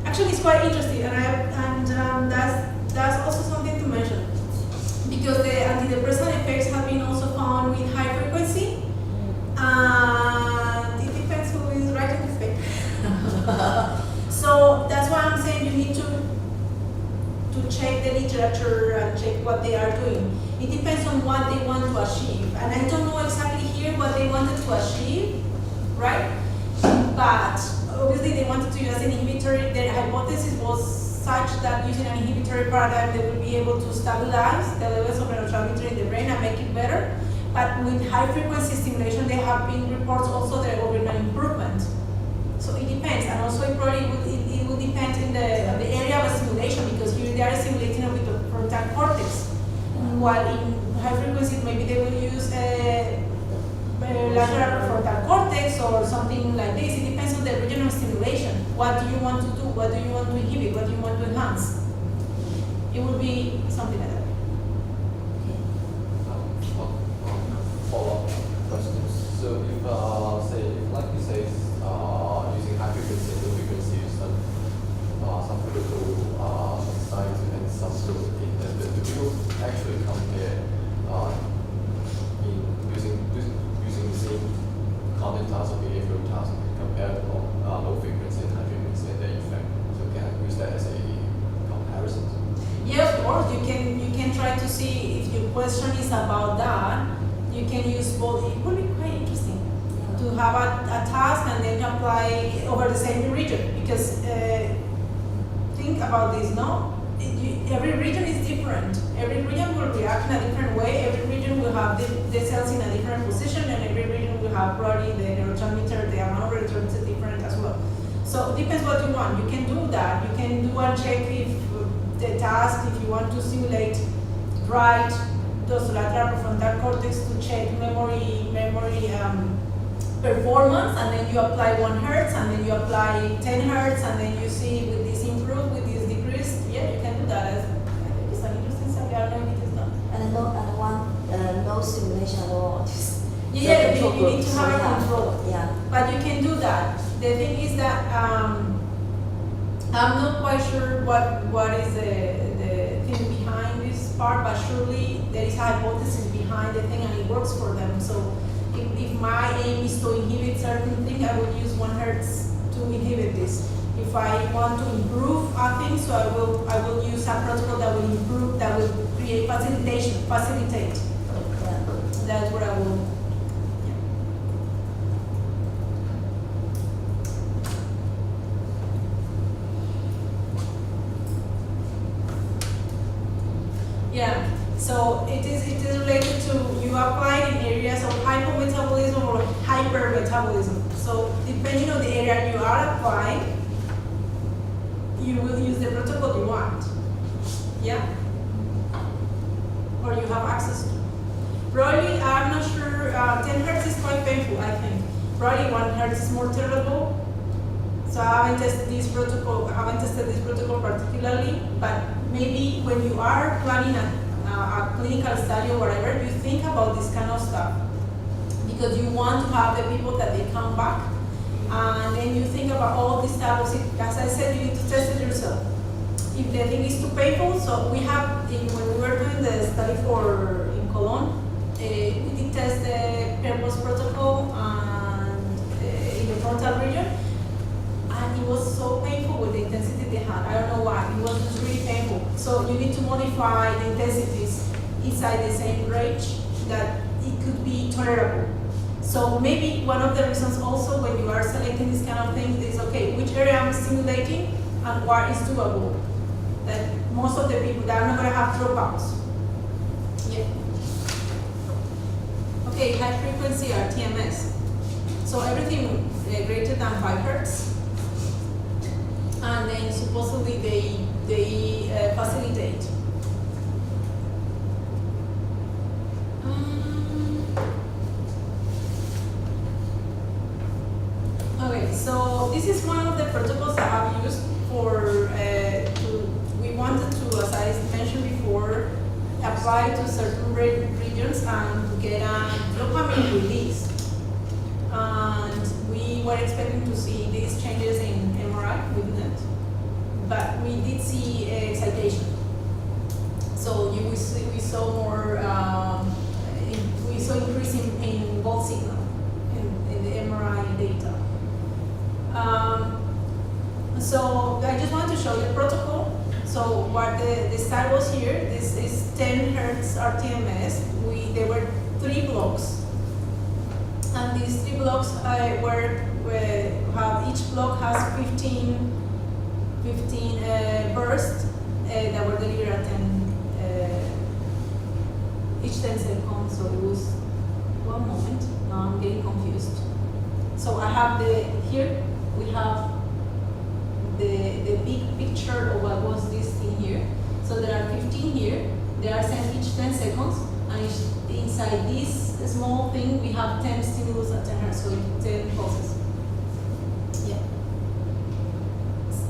Actually, it's quite interesting, and that's also something to mention, because the antidepressant effects have been also found with high frequency, and it depends who is writing the paper. So that's why I'm saying you need to check the literature and check what they are doing. It depends on what they want to achieve, and I don't know exactly here what they wanted to achieve, right? But obviously they wanted to use an inhibitory. Their hypothesis was such that using an inhibitory paradigm they will be able to stabilize the levels of neurotransmitter in the brain and make it better. But with high frequency stimulation there have been reports also that there will be an improvement. So it depends, and also it probably will depend in the area of stimulation, because here they are stimulating a bit of frontal cortex, while in high frequencies maybe they will use lateral frontal cortex or something like this. It depends on the region of stimulation. What do you want to do? What do you want to inhibit? What do you want to enhance? It will be something like that. content task or behavioral task compared to low frequency and high frequency and their effect. So can I use that as a comparison? Yeah, of course, you can try to see if your question is about that. You can use both. It would be quite interesting to have a task and then apply over the same region, because think about this, no? Every region is different. Every region will react in a different way. Every region will have the cells in a different position, and every region will have probably the neurotransmitter, the amount of neurotransmitter different as well. So it depends what you want. You can do that. You can do a check if the task, if you want to simulate right dorsolateral prefrontal cortex to check memory performance, and then you apply 1 Hertz, and then you apply 10 Hertz, and then you see with this improved, with this decreased. Yeah, you can do that. I think it's an interesting study. I don't know if it is not. And no stimulation at all. Yeah, you need to have a control. Yeah. But you can do that. The thing is that I'm not quite sure what is the thing behind this part, but surely there is a hypothesis behind the thing and it works for them. So if my aim is to inhibit certain thing, I would use 1 Hertz to inhibit this. If I want to improve a thing, so I will use a protocol that will improve, that will create facilitate. Yeah. That's what I will. Yeah, so it is related to you apply in areas of hypometabolism or hypermetabolism. So depending on the area you are applying, you will use the protocol you want. Yeah? Or you have access to. Probably, I'm not sure, 10 Hertz is quite painful, I think. Probably 1 Hertz is more tolerable. So I haven't tested this protocol particularly, but maybe when you are planning a clinical study or whatever, you think about this kind of stuff, because you want to have the people that they come back, and then you think about all these type of things. As I said, you need to test it yourself. If the thing is too painful, so we have, when we were doing the study in Cologne, we did test the purpose protocol and in the frontal region. And it was so painful with the intensity they had. I don't know why. It was just really painful. So you need to modify the intensities inside the same range that it could be tolerable. So maybe one of the reasons also when you are selecting this kind of thing is, okay, which area I'm stimulating and what is doable. That most of the people that are not going to have dropouts. Yeah. Okay, high frequency RTMS. So everything greater than 5 Hertz. And then supposedly they facilitate. Okay, so this is one of the protocols that I've used for we wanted to, as I mentioned before, apply to certain regions and to get a dopamine release. And we were expecting to see these changes in MRI, we didn't, but we did see excitation. So we saw more, we saw increase in both signal in the MRI data. So I just want to show the protocol. So what the style was here, this is 10 Hertz RTMS. There were 3 blocks. And these 3 blocks each block has 15 bursts that were delivered at each 10 seconds. So it was, one moment, now I'm getting confused. So I have here we have the big picture of what was this thing here. So there are 15 here, they are sent each 10 seconds, and inside this small thing we have 10 stimulus at 10 Hertz, so 10 pulses. Yeah.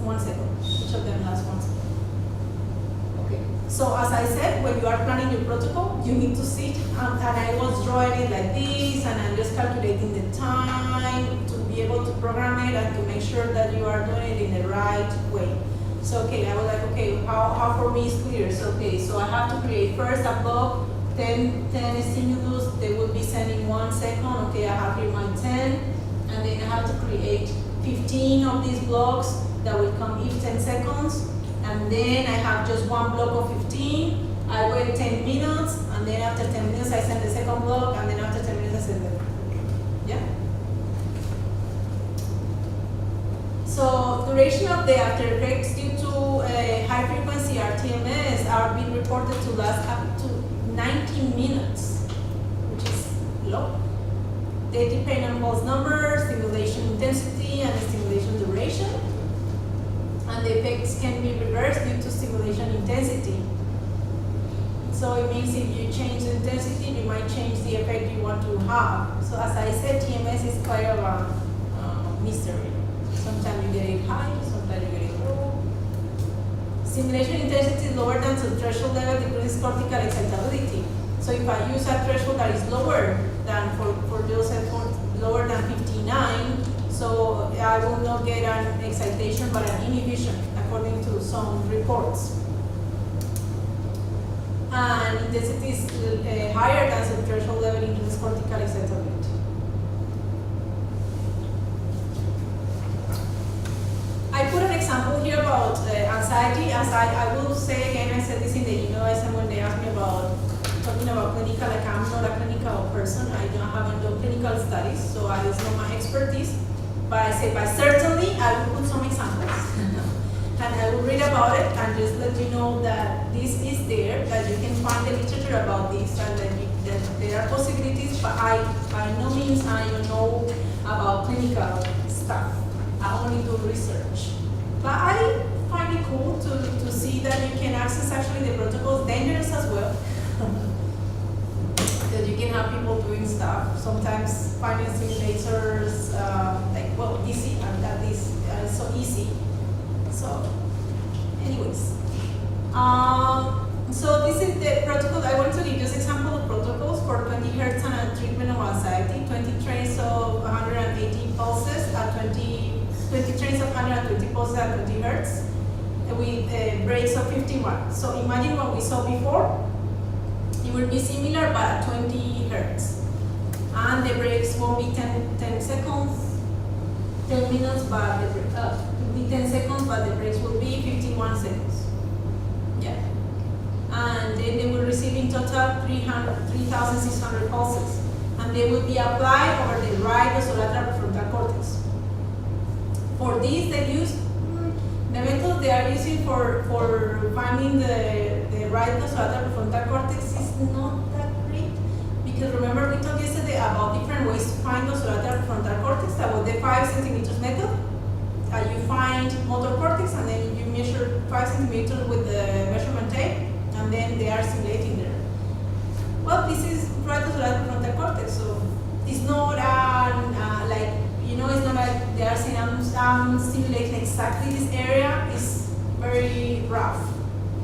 1 second. Each of them lasts 1 second. Okay. So as I said, when you are planning your protocol, you need to sit, and I was drawing it like this, and I'm just calculating the time to be able to program it and to make sure that you are doing it in the right way. So okay, I was like, okay, how for me is clear. So okay, so I have to create first a block, 10 stimulus, they will be sending 1 second. Okay, I have here my 10. 10, and then I have to create 15 of these blocks that will come each 10 seconds, and then I have just one block of 15. I wait 10 minutes, and then after 10 minutes I send the second block, and then after 10 minutes I send the yeah. So duration of the after effects due to high frequency RTMS are being reported to last up to 90 minutes, which is low. They depend on pulse number, stimulation intensity, and stimulation duration. And the effects can be reversed due to stimulation intensity. So it means if you change the intensity, you might change the effect you want to have. So as I said, TMS is quite of a mystery. Sometimes you get it high, sometimes you get it low. Stimulation intensity is lower than the threshold level decreases cortical excitability. So if I use a threshold that is lower than for those efforts, lower than 59, so I will not get an excitation but an inhibition according to some reports. And intensity is higher than the threshold level increases cortical excitability. I put an example here about anxiety. As I will say again, I said this in the email I sent when they asked me about talking about clinical, like I'm not a clinical person. I haven't done clinical studies, so it's not my expertise. But I say, but certainly I will put some examples. And I will read about it and just let you know that this is there, that you can find the literature about this, and that there are possibilities, but by no means I don't know about clinical stuff. I only do research. But I find it cool to see that you can access actually the protocols, dangerous as well. That you can have people doing stuff. Sometimes finding simulators, easy, and that is so easy. So, anyways. So this is the protocol. I want to give just example of protocols for 20 hertz and a treatment of anxiety. 20 trains of 180 pulses at 20 trains of 120 pulses at 20 hertz with breaks of 51. So imagine what we saw before. It will be similar but at 20 hertz. And the breaks won't be 10 seconds, 10 minutes, but the break, it will be 10 seconds, but the breaks will be 51 seconds. Yeah. And then they will receive in total 3,600 pulses. And they will be applied over the right dorsolateral prefrontal cortex. For this, they use the method they are using for finding the right dorsolateral prefrontal cortex is not that great, because remember we talked yesterday about different ways to find dorsolateral prefrontal cortex. That was the 5 centimeters method. You find motor cortex and then you measure 5 centimeters with the measurement tape, and then they are simulating there. Well, this is right dorsolateral prefrontal cortex, so it's not it's not like they are saying I'm stimulating exactly this area. It's very rough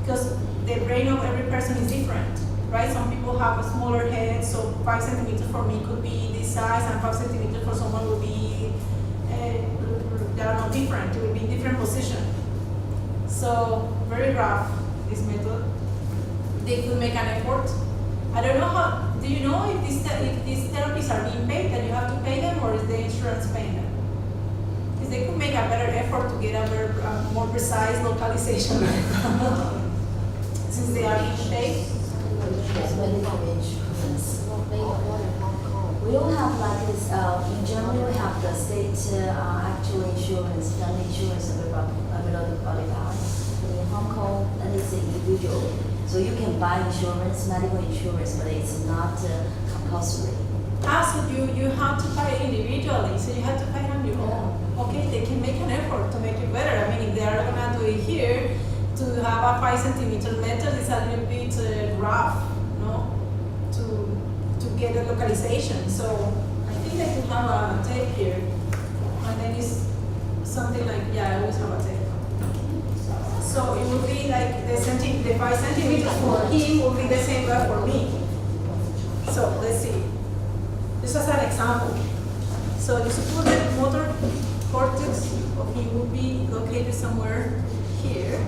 because the brain of every person is different, right? Some people have a smaller head, so 5 centimeters for me could be this size, and 5 centimeters for someone would be different. It would be in different position. So very rough, this method. They could make an effort. I don't know how. Do you know if these therapies are being paid, that you have to pay them, or is the insurance paying them? Because they could make a better effort to get a more precise localization since they are being paid. We don't have like this, in Germany we have the state actual insurance, family insurance below the body power. In Hong Kong, that is individual. So you can buy insurance, medical insurance, but it's not compulsory. So you have to pay individually, so you have to pay on your own. Okay, they can make an effort to make it better. I mean, if they are gonna do it here, to have a 5 centimeter method is a little bit rough, no? To get the localization. So I think they could have a tape here, and then it's something like, I always have a tape. So it would be like the 5 centimeters for him will be the same but for me. So let's see. This is an example. So you suppose the motor cortex of him will be located somewhere here.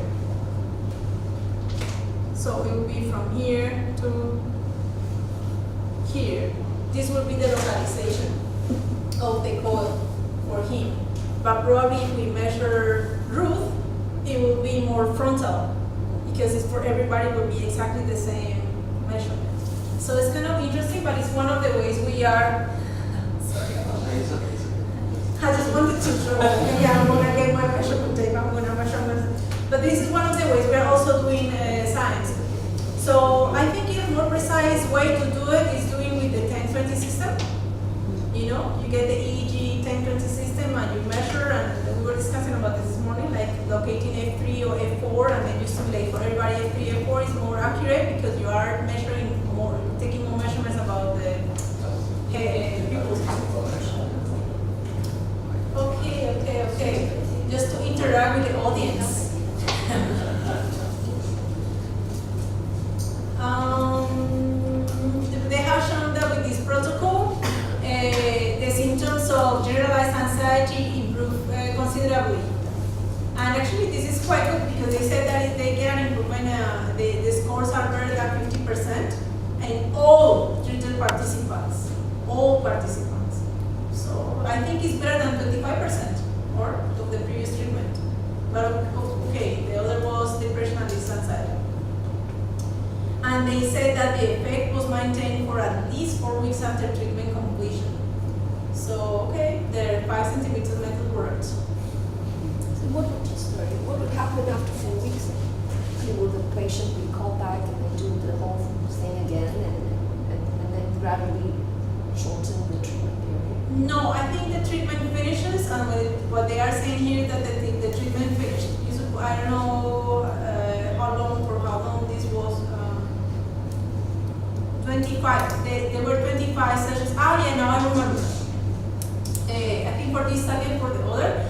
So it will be from here to here. This will be the localization of the but probably if we measure Ruth, it will be more frontal, because it's for everybody will be exactly the same measurement. So it's kind of interesting, but it's one of the ways we are. Sorry about that. I just wanted to show. Yeah, I'm gonna get my measurement tape. I'm gonna measure myself. But this is one of the ways we are also doing science. So I think a more precise way to do it is doing with the 10-20 system. You know, you get the EEG 10-20 system and you measure, and we were discussing about this morning, like locating F3 or F4, and then you simulate for everybody F3, F4 is more accurate because you are measuring more, taking more measurements about the pupils. Okay. Just to interact with the audience. They have shown that with this protocol, the symptoms of generalized anxiety improve considerably. And actually, this is quite good because they said that if they get an improvement, the scores are better than 50%, and all treated participants, all participants. So I think it's better than 25% or of the previous treatment. But okay, the other was depression and anxiety. And they said that the effect was maintained for at least 4 weeks after treatment completion. So, okay, the 5 centimeter method worked. So what would happen after 4 weeks? Will the patient be called back and they do the whole thing again and then gradually shorten the treatment period? No, I think the treatment finishes, and what they are saying here is that the treatment finished. I don't know for how long this was. 25. There were 25 sessions. Oh yeah, now I remember. I think for this study and for the other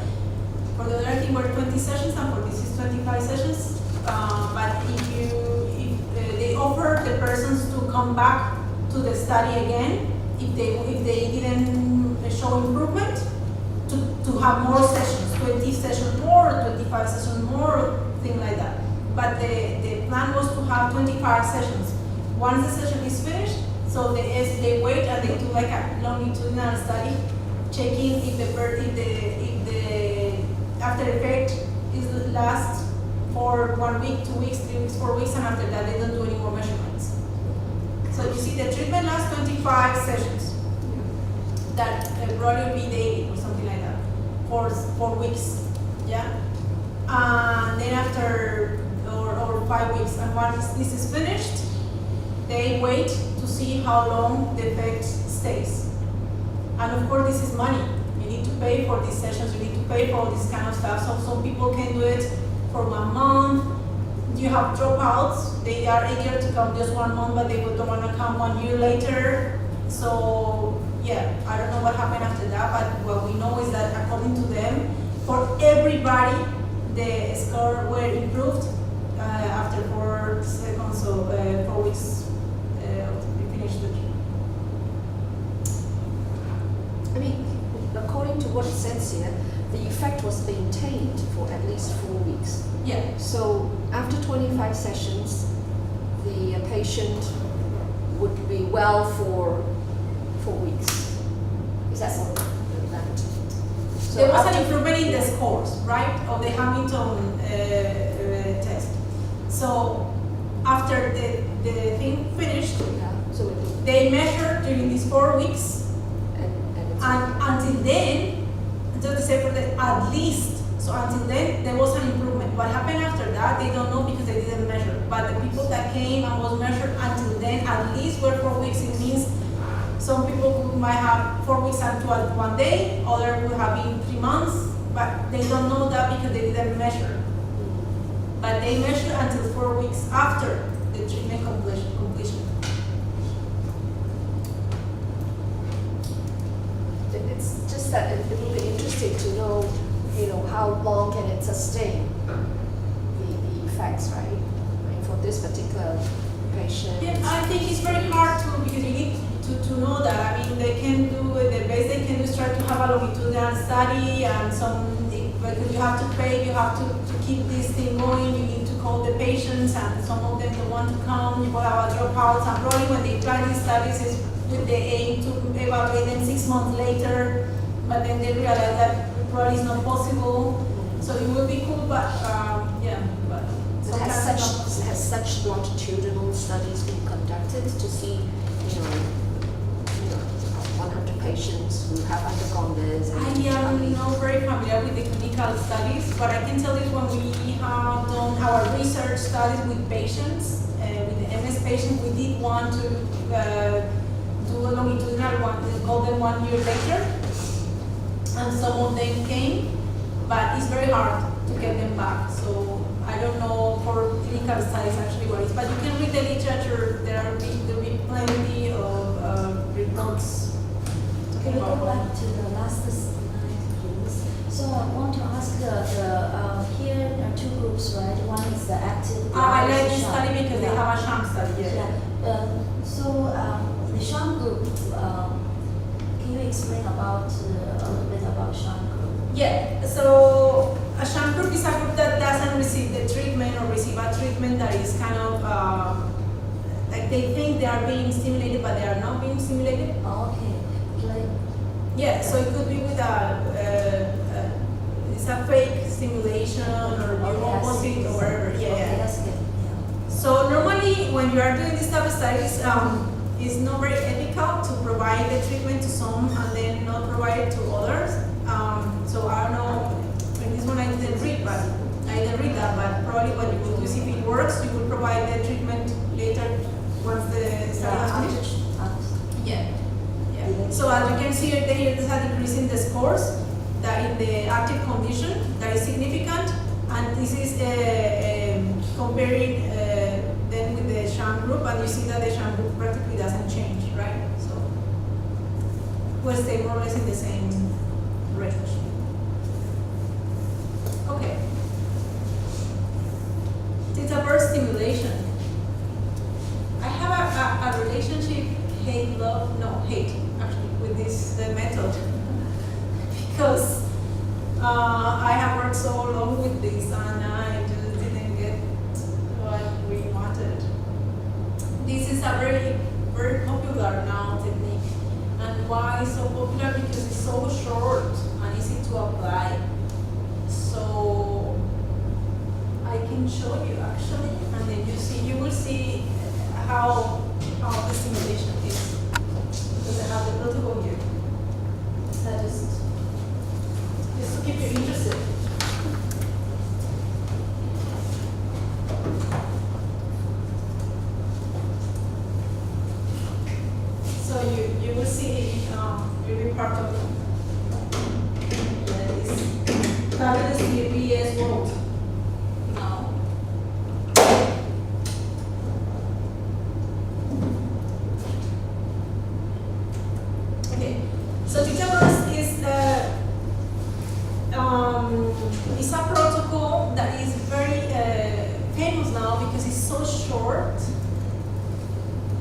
I think were 20 sessions, and for this is 25 sessions. But if they offer the persons to come back to the study again, if they didn't show improvement, to have more sessions, 20 sessions more, 25 sessions more, thing like that. But the plan was to have 25 sessions. Once the session is finished, so they wait and they do like a longitudinal study, checking if the after effect is last for 1 week, 2 weeks, 3 weeks, 4 weeks, and after that they don't do any more measurements. So you see, the treatment lasts 25 sessions. That probably will be daily or something like that for 4 weeks, yeah. And then after or 5 weeks, and once this is finished, they wait to see how long the effect stays. And of course, this is money. You need to pay for these sessions, you need to pay for all this kind of stuff. So some people can do it for 1 month. You have dropouts, they are eager to come just 1 month, but they don't want to come 1 year later. So yeah, I don't know what happened after that, but what we know is that according to them, for everybody, the score were improved after 4 seconds, so 4 weeks. We finished the treatment. I mean, according to what it says here, the effect was maintained for at least 4 weeks. Yeah. So after 25 sessions, the patient would be well for 4 weeks. Is that what that? So there was after- an improvement in the scores, right, of the Hamilton test. So after the thing finished, Yeah, so it, they measured during these 4 weeks, and it's and until then, just to say for the at least, so until then there was an improvement. What happened after that, they don't know because they didn't measure. But the people that came and was measured until then at least were 4 weeks. It means some people might have 4 weeks and 1 day, others would have been 3 months, but they don't know that because they didn't measure. But they measured until 4 weeks after the treatment completion. It's just that it will be interesting to know, how long can it sustain the effects, right? I mean, for this particular patient. Yeah, I think it's very hard to, because you need to know that. I mean, they can do, the best they can do is try to have a longitudinal study, and because you have to pay, you have to keep this thing going, you need to call the patients, and some of them don't want to come, you will have a dropouts, and probably when they plan these studies is with the aim to evaluate them 6 months later. but then they realized that probably is not possible. So it would be cool, but yeah, but Has such longitudinal studies been conducted to see, 100 patients who have undergone this? And I am not very familiar with the clinical studies, but I can tell you when we have done our research studies with patients, with the MS patients, we did want to do a longitudinal one, we call them 1 year later, and some of them came, but it's very hard to get them back. So I don't know for clinical studies actually what it is, but you can read the literature. There will be plenty of reports. Can we go back to the last slide, please? So I want to ask here there are two groups, right? One is the active. I like this sham. study because they have a sham study. So the sham group, can you explain about a little bit about sham group? Yeah, so a sham group is a group that doesn't receive the treatment or receive a treatment that is kind of like they think they are being stimulated, but they are not being stimulated. Oh, okay. Like, Yeah, so it could be with it's a fake stimulation or new opposite or whatever. Okay, that's good. Yeah. So normally when you are doing this type of studies, it's not very ethical to provide the treatment to some and then not provide it to others. So I don't know, in this one I didn't read that, but probably what you would do is if it works, you would provide the treatment later once the study is finished. Yeah. So as you can see here, there's a decrease in the scores that in the active condition that is significant, and this is comparing then with the sham group, and you see that the sham group practically doesn't change, right? So we'll stay more or less in the same range. Okay. Theta burst stimulation. I have a relationship, hate actually, with this method because I have worked so long with this and I just didn't get what we wanted. This is a very, very popular now technique. And why so popular? Because it's so short and easy to apply. So I can show you actually, and then you will see how the simulation is. Because I have the protocol here. So just to keep you interested. So you will see you'll be part of this fabulous BS world now. Okay, so theta burst is a protocol that is very famous now because it's so short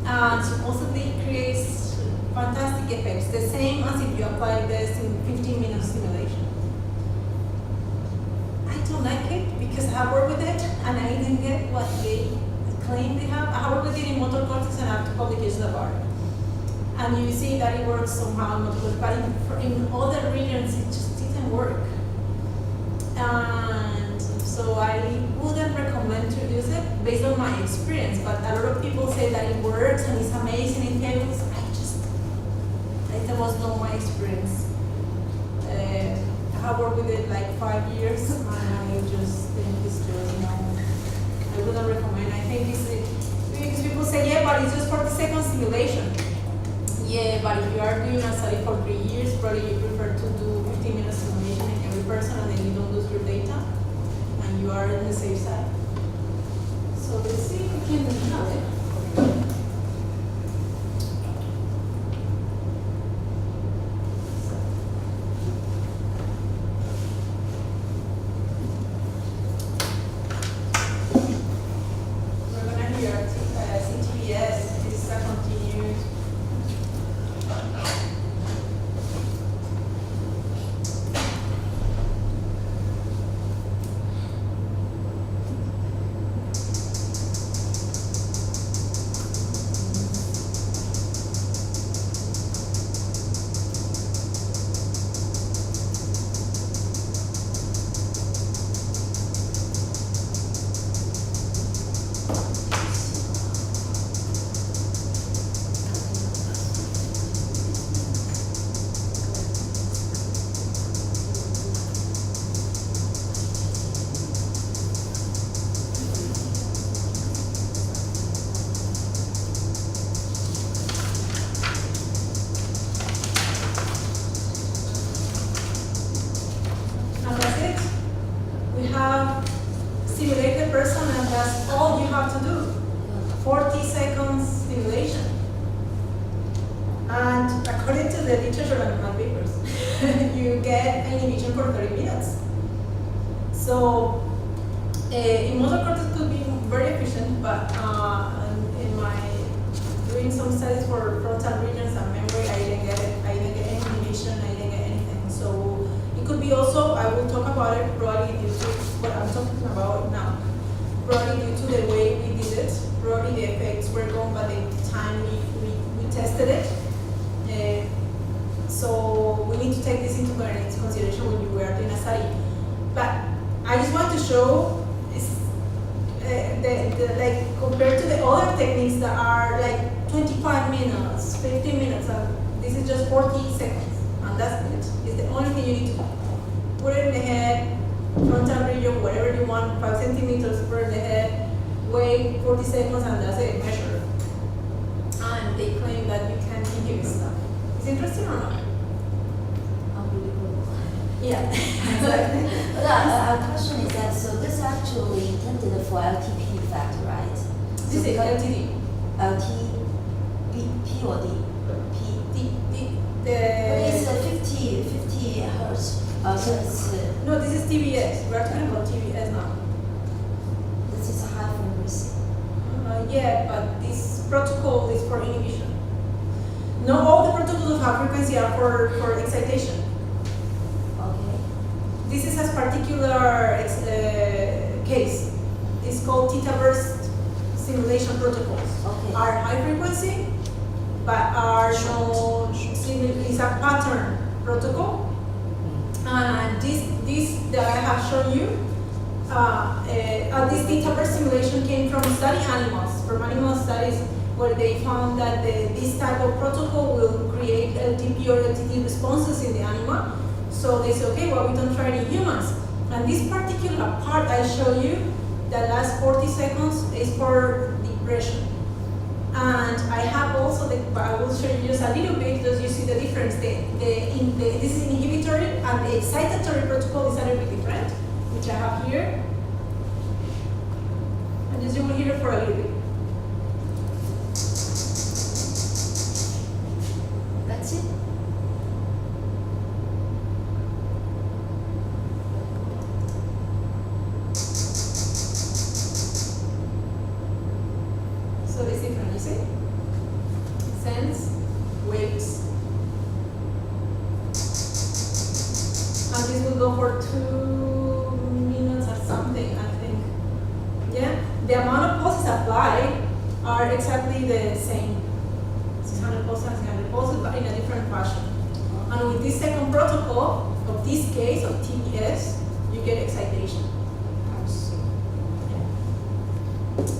and supposedly creates fantastic effects, the same as if you apply this in 15-minute stimulation. I don't like it because I have worked with it and I didn't get what they claim they have. I have worked with it in motor cortex and I have two publications about it. And you see that it works somehow in motor cortex, but in other regions it just didn't work. And so I wouldn't recommend to use it based on my experience, but a lot of people say that it works and it's amazing in tables. That was not my experience. I have worked with it like 5 years and I just think it's just, I wouldn't recommend. I think because people say, yeah, but it's just for the second stimulation. Yeah, but if you are doing a study for 3 years, probably you prefer to do 15-minute stimulation in every person and then you don't lose your data and you are on the safe side. So let's see if we can have it. all you have to do. 40 seconds stimulation. And according to the literature and my papers, you get inhibition for 30 minutes. So, motor cortex could be very efficient, but in my doing some studies for frontal regions and memory, I didn't get it. I didn't get any inhibition. I didn't get anything. So it could be also. I will talk about it probably due to what I'm talking about now. Probably due to the way we did it. Probably the effects were gone by the time we tested it. So we need to take this into consideration when we are doing a study. But I just want to show is like compared to the other techniques that are like 25 minutes, 15 minutes, this is just 40 seconds, and that's it. It's the only thing you need to do. Put it in the head, frontal region, whatever you want, 5 centimeters, put it in the head, wait 40 seconds, and that's it, measure. And they claim that you can inhibit stuff. Is it interesting or not? Unbelievable. Yeah, exactly. But our question is that, so this actually intended for LTP effect, right? This is LTD. LT, P or D? P. The But it's 50 hertz. So it's, no, this is TBS. We're talking about TBS now. this is a high frequency. Yeah, but this protocol is for inhibition. Not all the protocols of high frequency are for excitation. Okay. This is a particular case. It's called theta burst stimulation protocols. Okay. Are high frequency, but are no. It's a pattern protocol. And this that I have shown you, this theta burst stimulation came from study animals, from animal studies where they found that this type of protocol will create LTP or LTD responses in the animal. So they say, okay, well, we don't try it in humans. And this particular part I show you, the last 40 seconds, is for depression. And I have also, I will show you just a little bit, just you see the difference. This is inhibitory, and the excitatory protocol is a little bit different, which I have here. And just you will hear it for a little bit. That's it. So it's different, you see? Sense, waves. And this will go for 2 minutes or something, I think. Yeah? The amount of pulses applied are exactly the same. 600 pulses and 600 pulses, but in a different fashion. And with this second protocol, of this case, of TBS, you get excitation.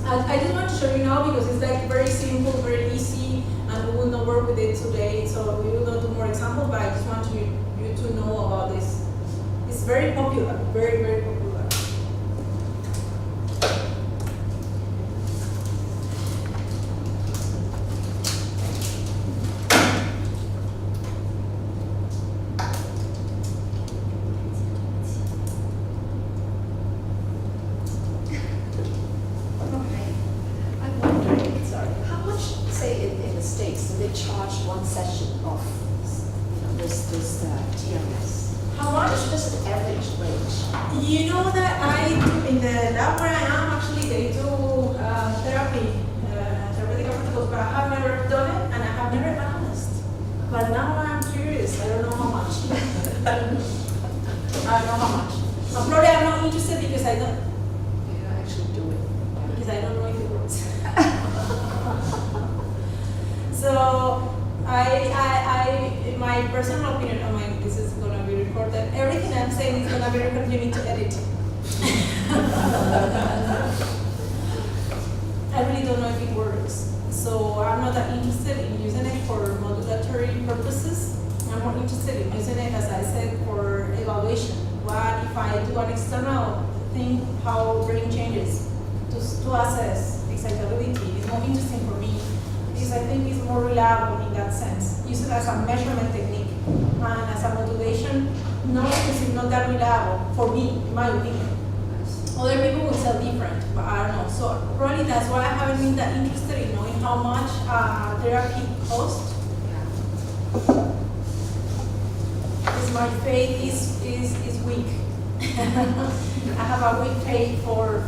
I just want to show you now because it's like very simple, very easy, and we will not work with it today, so we will not do more examples, but I just want you to know about this. It's very popular, very, very popular. I'm wondering, sorry, how much, say in the States, do they charge one session of, this TMS? How much? Just an average range. You know that in the lab where I am, actually, they do therapeutic protocols, but I have never done it, and I have never balanced. But now I'm curious, I don't know how much. I don't know how much. And probably I'm not interested because I don't. You actually do it. Because I don't know if it works. So in my personal opinion, this is gonna be recorded. Everything I'm saying is gonna be recorded. You need to edit. I really don't know if it works. So I'm not that interested in using it for modulatory purposes. I'm more interested in using it, as I said, for evaluation. What if I do an external thing, how brain changes to assess excitability? It's more interesting for me because I think it's more reliable in that sense. Use it as a measurement technique and as a modulation. No, because it's not that reliable for me, in my opinion. Other people will sell different, but I don't know. So probably that's why I haven't been that interested in knowing how much therapy costs. Because my faith is weak. I have a weak faith for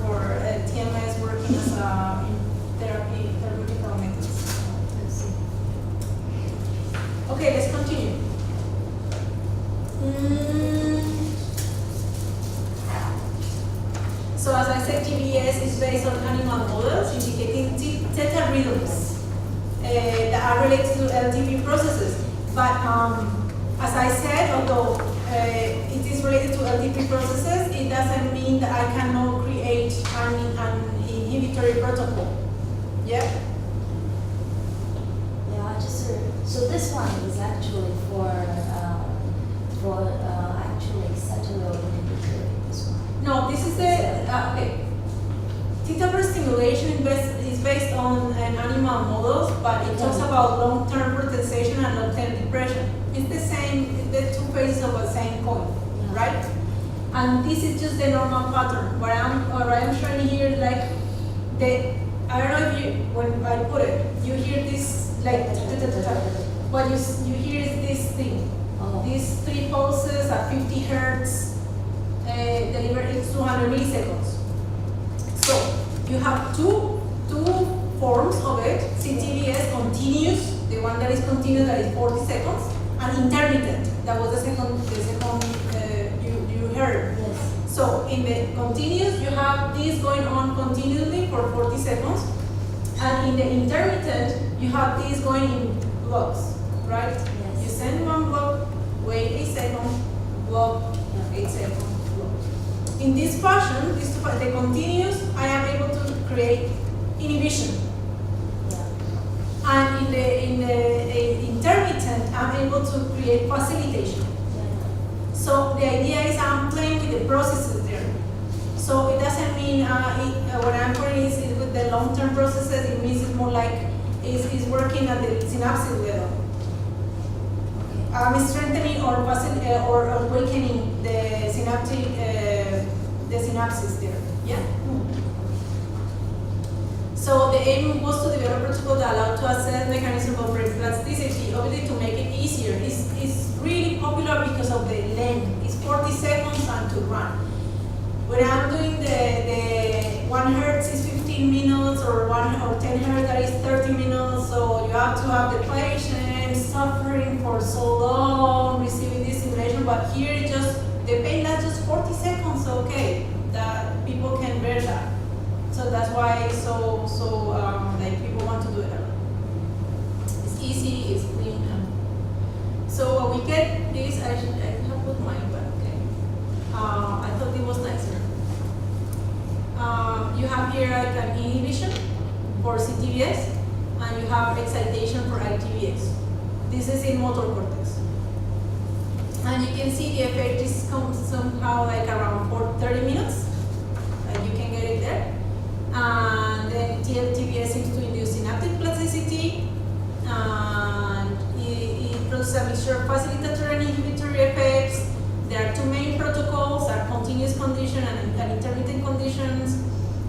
TMS working as in therapeutical methods. Let's see. Okay, let's continue. So as I said, TBS is based on animal models indicating theta rhythms that are related to LTV processes. But as I said, although it is related to LTV processes, it doesn't mean that I cannot create an inhibitory protocol. Yeah? Yeah, I just so this one is actually for actually excitatory inhibitory. This one. No, this is the okay. Theta burst stimulation is based on an animal models, but it talks about long-term relaxation and long-term depression. It's the same, the two faces of the same coin, right? And this is just the normal pattern. What I'm showing here, like I don't know if you, when I put it, you hear this like what you hear is this thing. Oh. These 3 pulses at 50 hertz delivered in 200 milliseconds. So you have two forms of it. CTBS continuous, the one that is continuous that is 40 seconds, and intermittent. That was the second you heard. Yes. So in the continuous, you have this going on continuously for 40 seconds, and in the intermittent, you have this going in blocks, right? Yes. You send one block, wait a second, block, 8 seconds, block. In this fashion, the continuous, I am able to create inhibition. Yeah. And in the intermittent, I'm able to create facilitation. Yeah. So the idea is I'm playing with the processes there. So it doesn't mean when I'm putting it with the long-term processes, it means it's more like it's working at the synapses level. I'm strengthening or awakening the synaptic the synapses there. Yeah. So the aim was to develop a protocol that allowed to assess mechanism of brain plasticity, obviously to make it easier. It's really popular because of the length. It's 40 seconds and to run. When I'm doing the 1 hertz is 15 minutes or 10 hertz that is 30 minutes, so you have to have the patient suffering for so long receiving this stimulation, but here just the pain lasts just 40 seconds, okay, that people can bear that. So that's why like people want to do it. It's easy, it's clean. So when we get this, I have put mine, but okay. I thought it was nicer. You have here like an inhibition for CTBS, and you have excitation for ITBS. This is in motor cortex. And you can see the effect is somehow like around 30 minutes. You can get it there. And then TBS seems to induce synaptic plasticity, and it produces a mixture of facilitatory and inhibitory effects. There are 2 main protocols: are continuous condition and intermittent conditions.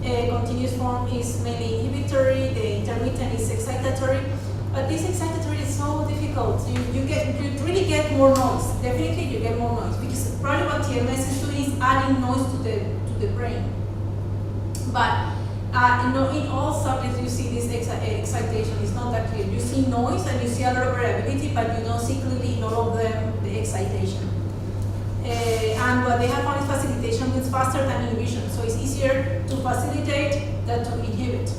Continuous form is mainly inhibitory. The intermittent is excitatory. But this excitatory is so difficult. You really get more noise. Definitely, you get more noise because probably what TMS is doing is adding noise to the brain. But in all subjects, you see this excitation. It's not that clear. You see noise and you see a lot of variability, but you don't see clearly in all of them the excitation. And what they have found is facilitation is faster than inhibition, so it's easier to facilitate than to inhibit.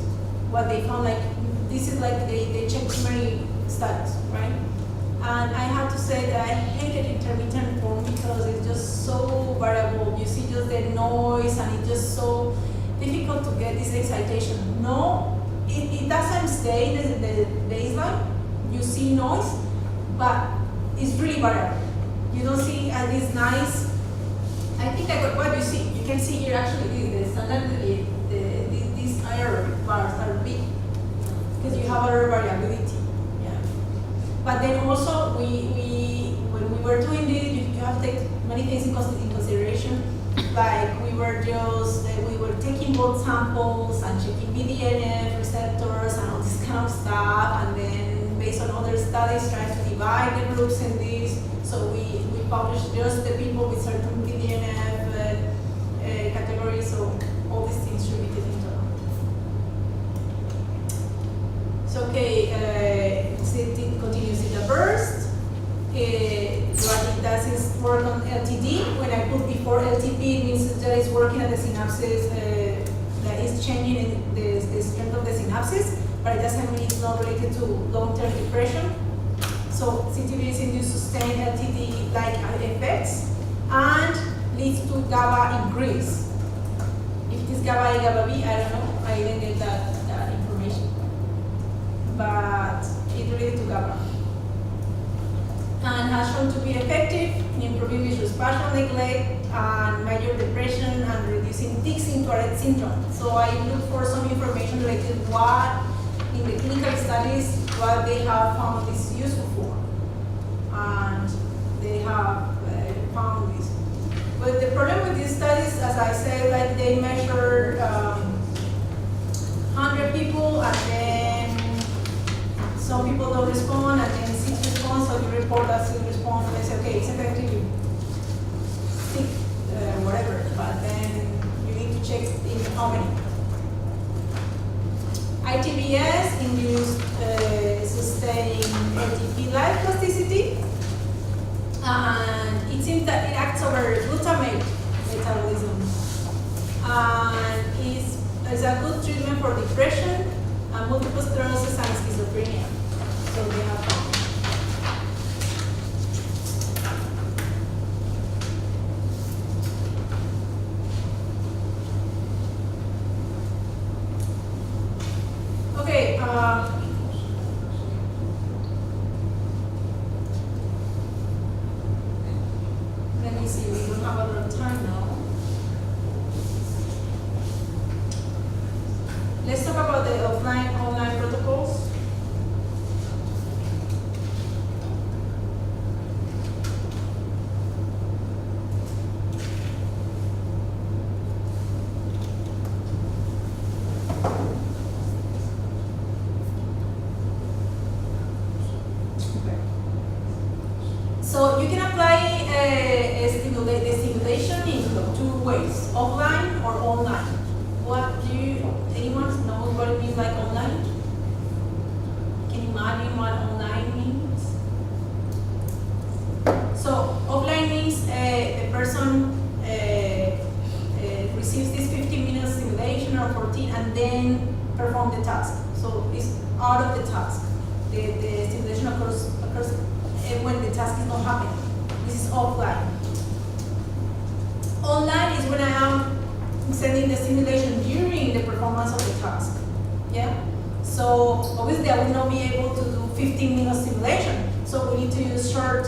What they found, like this is like they checked many studies, right? And I have to say that I hated intermittent form because it's just so variable. You see just the noise, and it's just so difficult to get this excitation. No, it doesn't stay in the baseline. You see noise, but it's really variable. You don't see this nice. I think I got what you see. You can see here actually the standard these aerobic bars are big because you have a lot of variability. Yeah. But then also when we were doing this, you have to take many things in consideration. like we were taking blood samples and checking BDNF receptors and all this kind of stuff, and then based on other studies trying to divide the groups in this. So we published just the people with certain BDNF categories, so all these things should be taken into account. So okay, it continues in the burst. What it does is work on LTD. When I put before LTP, it means that it's working at the synapses, that is changing the strength of the synapses, but it doesn't mean it's not related to long-term depression. So CTV is induced sustained LTD-like effects and leads to GABA increase. If it is GABA A, GABA B, I don't know. I didn't get that information. But it's related to GABA. And has shown to be effective in improving visuospatial neglect and major depression and reducing tics in Tourette syndrome. So I looked for some information related to what, in the clinical studies, what they have found this useful for. And they have found this. But the problem with these studies, as I said, like they measure 100 people and then some people don't respond and then 6 respond, so you report that 6 respond and they say, okay, it's effective, you stick whatever, but then you need to check in how many. ITBS induced sustained ATP-like plasticity, and it seems that it acts over glutamate metabolism, and is a good treatment for depression and multiple sclerosis and schizophrenia. So they have found. Okay, let me see, we don't have a lot of time now. Let's talk about the online protocols. So you can apply the stimulation in 2 ways, offline or online. Anyone know what it means like online? Can you imagine what online means? So offline means the person receives this 15 minutes stimulation or 14 and then perform the task. So it's out of the task. The stimulation occurs when the task is not happening. This is offline. Online is when I am sending the stimulation during the performance of the task. Yeah? So obviously I will not be able to do 15-minute stimulation. So we need to use short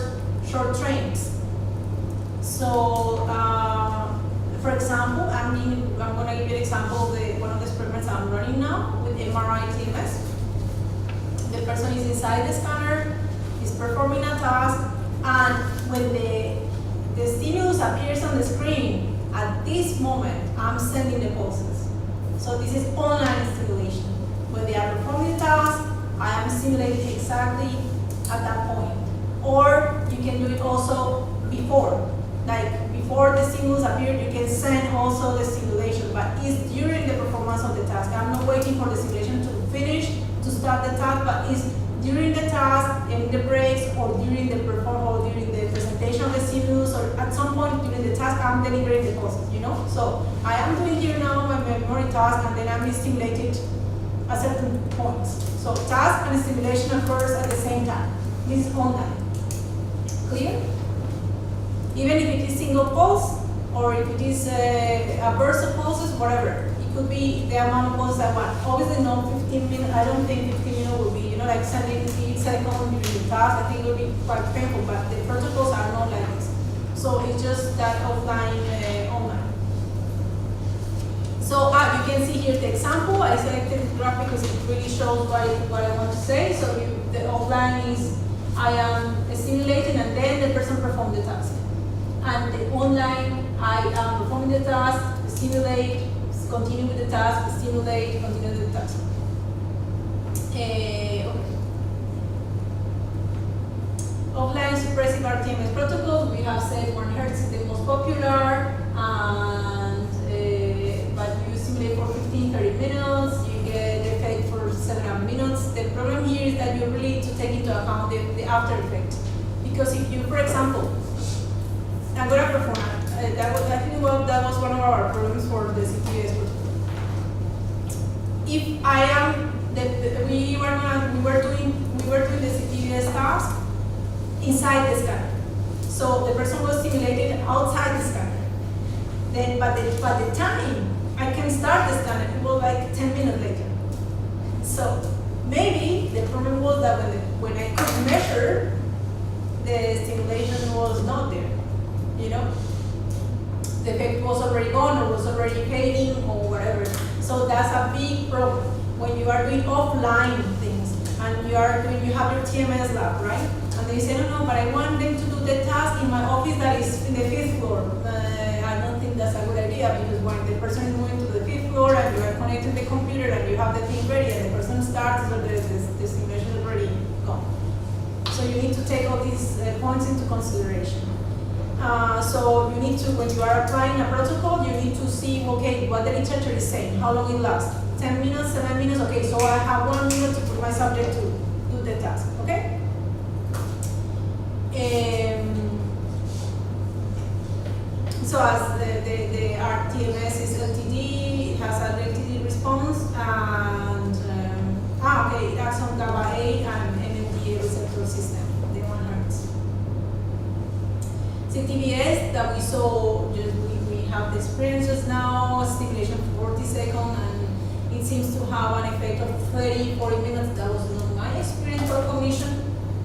trains. So for example, I'm going to give you an example of one of the experiments I'm running now with MRI TMS. The person is inside the scanner, is performing a task, and when the stimulus appears on the screen, at this moment, I'm sending the pulses. So this is online stimulation. When they are performing the task, I am stimulating exactly at that point. Or you can do it also before. Like before the stimulus appeared, you can send also the stimulation, but it's during the performance of the task. I'm not waiting for the stimulation to finish to start the task, but it's during the task, in the breaks, or during the presentation of the stimulus, or at some point during the task, I'm delivering the pulses, you know? So I am doing here now my memory task, and then I'm stimulated at certain points. So task and stimulation occurs at the same time. This is online. Clear? Even if it is single pulse, or if it is a burst of pulses, whatever. It could be the amount of pulses I want. Obviously not 15 minutes, I don't think 15 minutes will be, like sending each second during the task. I think it will be quite painful, but the protocols are not like this. So it's just that offline, online. So you can see here the example. I selected the graph because it really shows what I want to say. So the offline is I am stimulating and then the person performs the task. And the online, I am performing the task, stimulate, continue with the task, stimulate, continue with the task. Okay. Offline suppressive RTMS protocols, we have said 1 Hz is the most popular, and but you stimulate for 15-30 minutes, you get the effect for 7 minutes. The problem here is that you really need to take into account the after effect. Because if you, for example, I'm going to perform, that was one of our problems for the CTS protocol. If I am, we were doing the CTS task inside the scanner. So the person was stimulated outside the scanner. Then, but the time I can start the scanner, it was like 10 minutes later. So maybe the problem was that when I could measure, the stimulation was not there. You know, the effect was already gone or was already fading or whatever. So that's a big problem when you are doing offline things and you have your TMS lab, right? And they say, no, but I want them to do the task in my office that is in the 5th floor. I don't think that's a good idea because when the person is moving to the 5th floor and you are connected to the computer and you have the thing ready and the person starts, so the stimulation is already gone. So you need to take all these points into consideration. So you need to, when you are applying a protocol, you need to see, okay, what the literature is saying, how long it lasts. 10 minutes, 7 minutes, okay, so I have 1 minute to put my subject to do the task, okay? So as the RTMS is LTD, it has an LTD response, and okay, it acts on GABA A and NMDA receptor system, the 1 Hz. CTBS that we saw, we have the experiences now, stimulation for 40 seconds, and it seems to have an effect of 30-40 minutes. That was not my experience for cognition.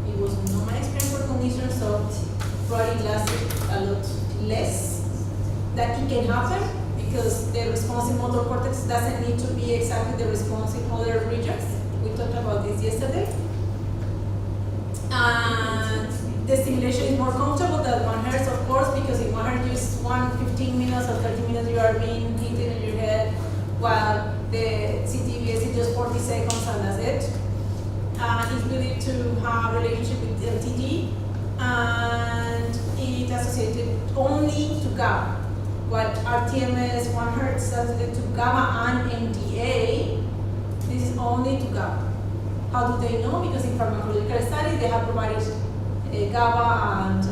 It was not my experience for cognition, so probably lasted a lot less. That it can happen because the response in motor cortex doesn't need to be exactly the response in other regions. We talked about this yesterday. And the stimulation is more comfortable than 1 Hz, of course, because in 1 Hz is 15 minutes or 30 minutes you are being hit in your head, while the CTBS is just 40 seconds and that's it. It's believed to have a relationship with LTD, and it associated only to GABA. What RTMS 1 Hz associated to GABA and MDA, this is only to GABA. How do they know? Because in pharmacological studies they have provided GABA and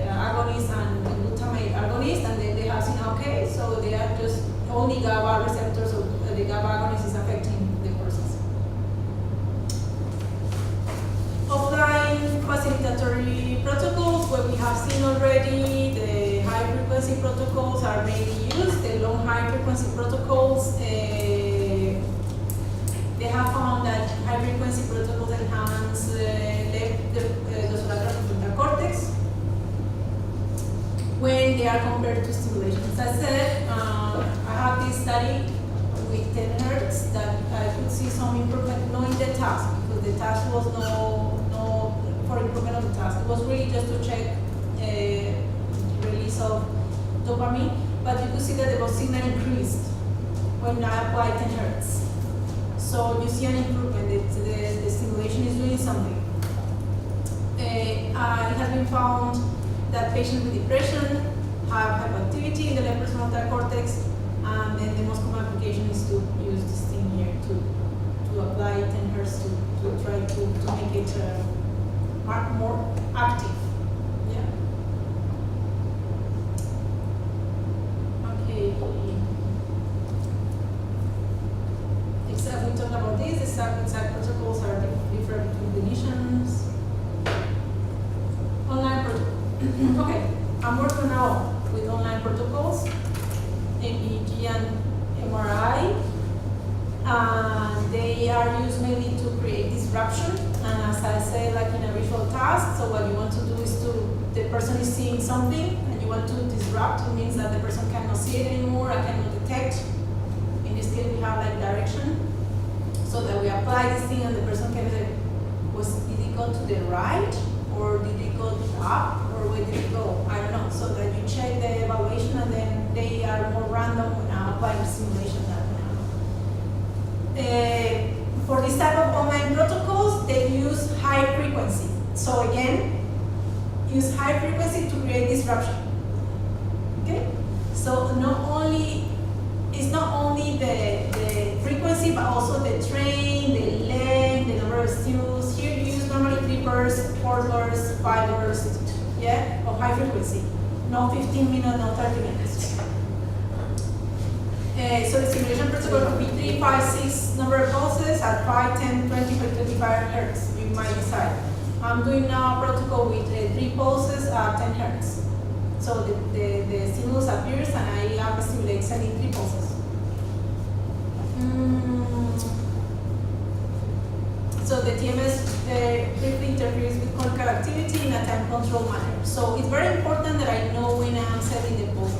agonists and glutamate agonists, and then they have seen, okay, so they are just only GABA receptors, so the GABA agonist is affecting the process. Offline facilitatory protocols, what we have seen already, the high frequency protocols are mainly used. The long high frequency protocols, they have found that high frequency protocols enhance the dorsolateral prefrontal cortex when they are compared to stimulation. As I said, I have this study with 10 Hz that I could see some improvement, not in the task, because the task was no for improvement of the task. It was really just to check release of dopamine, but you could see that the signal increased when I applied 10 Hz. So you see an improvement, the stimulation is doing something. It has been found that patients with depression have hyperactivity in the left prefrontal cortex, and then the most common application is to use this thing here to apply 10 Hz to try to make it more active. Yeah. Okay. Except we talked about this, the side protocols are different definitions. Online protocol. Okay, I'm working now with online protocols, EEG and MRI. They are used mainly to create disruption, and as I said, like in a visual task. So what you want to do is the person is seeing something, and you want to disrupt. It means that the person cannot see it anymore, I cannot detect. In this case, we have like direction, so that we apply this thing, and the person can say, did it go to the right, or did it go up, or where did it go? I don't know. So that are more random when I apply the simulation that we have. For this type of online protocols, they use high frequency. So again, use high frequency to create disruption. Okay? So it's not only the frequency, but also the train, the length, the number of stimulus. Here you use normally 3 bursts, 4 bursts, 5 bursts, yeah, of high frequency. No 15 minutes, no 30 minutes. So the simulation protocol could be 3, 5, 6 number of pulses at 5, 10, 20, 25 hertz. You might decide. I'm doing now a protocol with 3 pulses at 10 hertz. So the stimulus appears and I am sending 3 pulses. So the TMS briefly interferes with cortical activity in a time control manner. So it's very important that I know when I'm setting the pulse,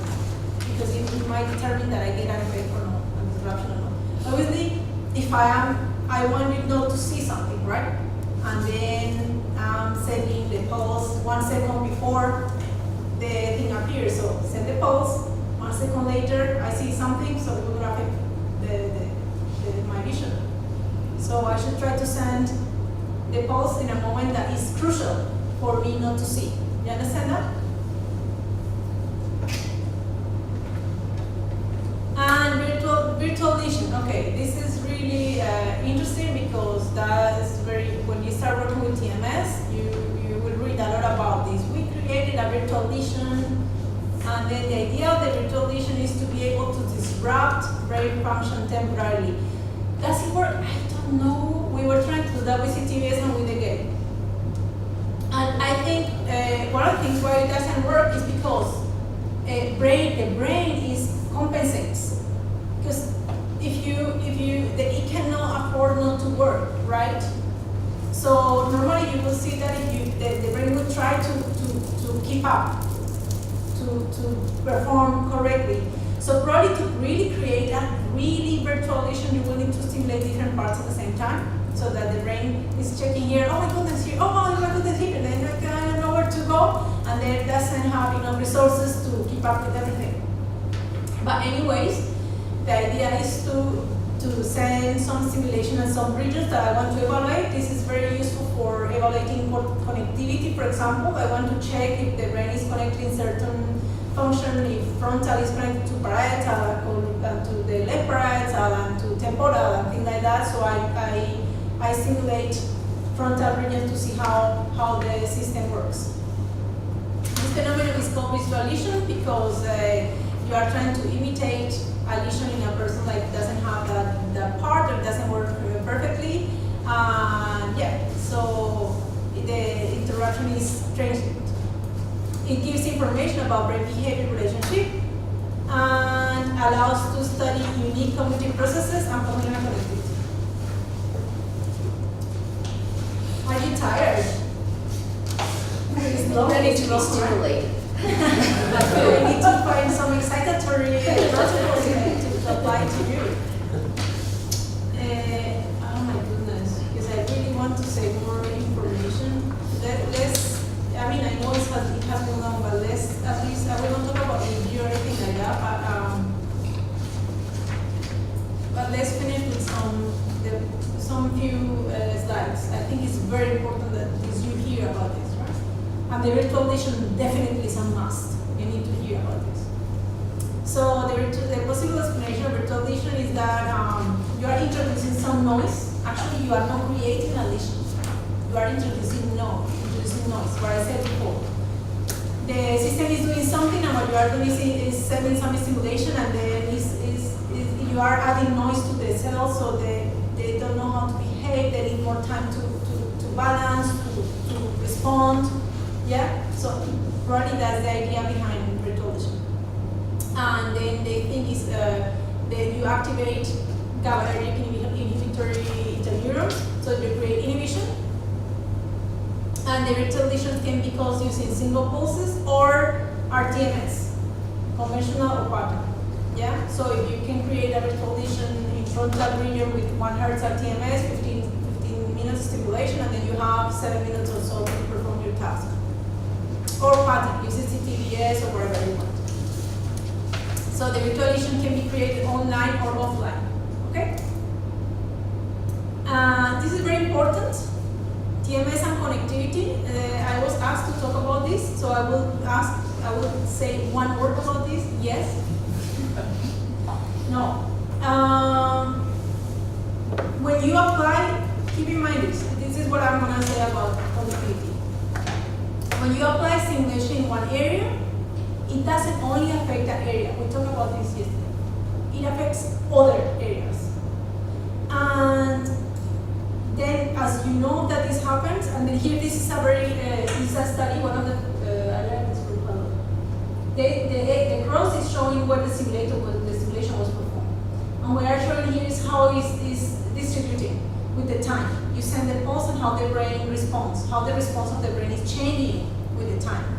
because it might determine that I get an effect or not, a disruption or not. Obviously, if I want you to see something, right? And then I'm setting the pulse 1 second before the thing appears. So set the pulse, 1 second later I see something, so it will affect my vision. So I should try to send the pulse in a moment that is crucial for me not to see. You understand that? And virtual vision. Okay, this is really interesting because that is when you start working with TMS, you will read a lot about this. We created a virtual vision, and then the idea of the virtual vision is to be able to disrupt brain function temporarily. Does it work? I don't know. We were trying to do that with CTVS and with the game. And I think one of the things why it doesn't work is because the brain compensates. Because it cannot afford not to work, right? So normally you will see that if the brain will try to keep up, to perform correctly. So probably to really create a really virtual vision, you will need to stimulate different parts at the same time, so that the brain is checking here, oh my goodness, here, oh my goodness, here, and then I don't know where to go, and then it doesn't have enough resources to keep up with everything. But anyways, the idea is to send some stimulation and some regions that I want to evaluate. This is very useful for evaluating connectivity. For example, I want to check if the brain is connecting certain function, if frontal is connected to parietal, and to the left parietal, and to temporal, and things like that. So I simulate frontal regions to see how the system works. This phenomenon is called visual lesion because you are trying to imitate a lesion in a person like doesn't have that part or doesn't work perfectly. So the interaction is transient. It gives information about brain behavior relationship and allows to study unique cognitive processes and functional connectivity. Are you tired? It's long, Ready it's to be long, right? stimulated. We need to find some excitatory protocols to apply to you. Oh my goodness, because I really want to say more information. I know it has been long, but at least I will not talk about review or anything like that, but let's finish with some few slides. I think it's very important that you hear about this, right? And the virtual vision definitely is a must. You need to hear about this. So the possible explanation of virtual vision is that you are introducing some noise. Actually, you are not creating a lesion. You are introducing noise, what I said before. The system is doing something, and what you are doing is sending some stimulation, and then you are adding noise to the cells, so they don't know how to behave. They need more time to balance, to respond. Yeah. So probably that's the idea behind virtual vision. And then the thing is that you activate GABAergic inhibitory interneurons, so you create inhibition. And the virtual vision can be caused using single pulses or RTMS, conventional or pattern. Yeah. So if you can create a virtual vision in frontal region with 1 Hz RTMS, 15 minutes stimulation, and then you have 7 minutes or so to perform your task. Or pattern, use CTVS or whatever you want. So the virtual lesion can be created online or offline. Okay? This is very important. TMS and connectivity. I was asked to talk about this, so I will say one word about this. Yes? No. When you apply, keep in mind this. This is what I'm gonna say about connectivity. When you apply stimulation in one area, it doesn't only affect that area. We talked about this yesterday. It affects other areas. And then, as you know that this happens, and then here this is a very, this is a study, one of the, the cross is showing where the stimulation was performed. And what we are showing here is how it is distributing with the time. You send the pulse and how the brain responds, how the response of the brain is changing with the time.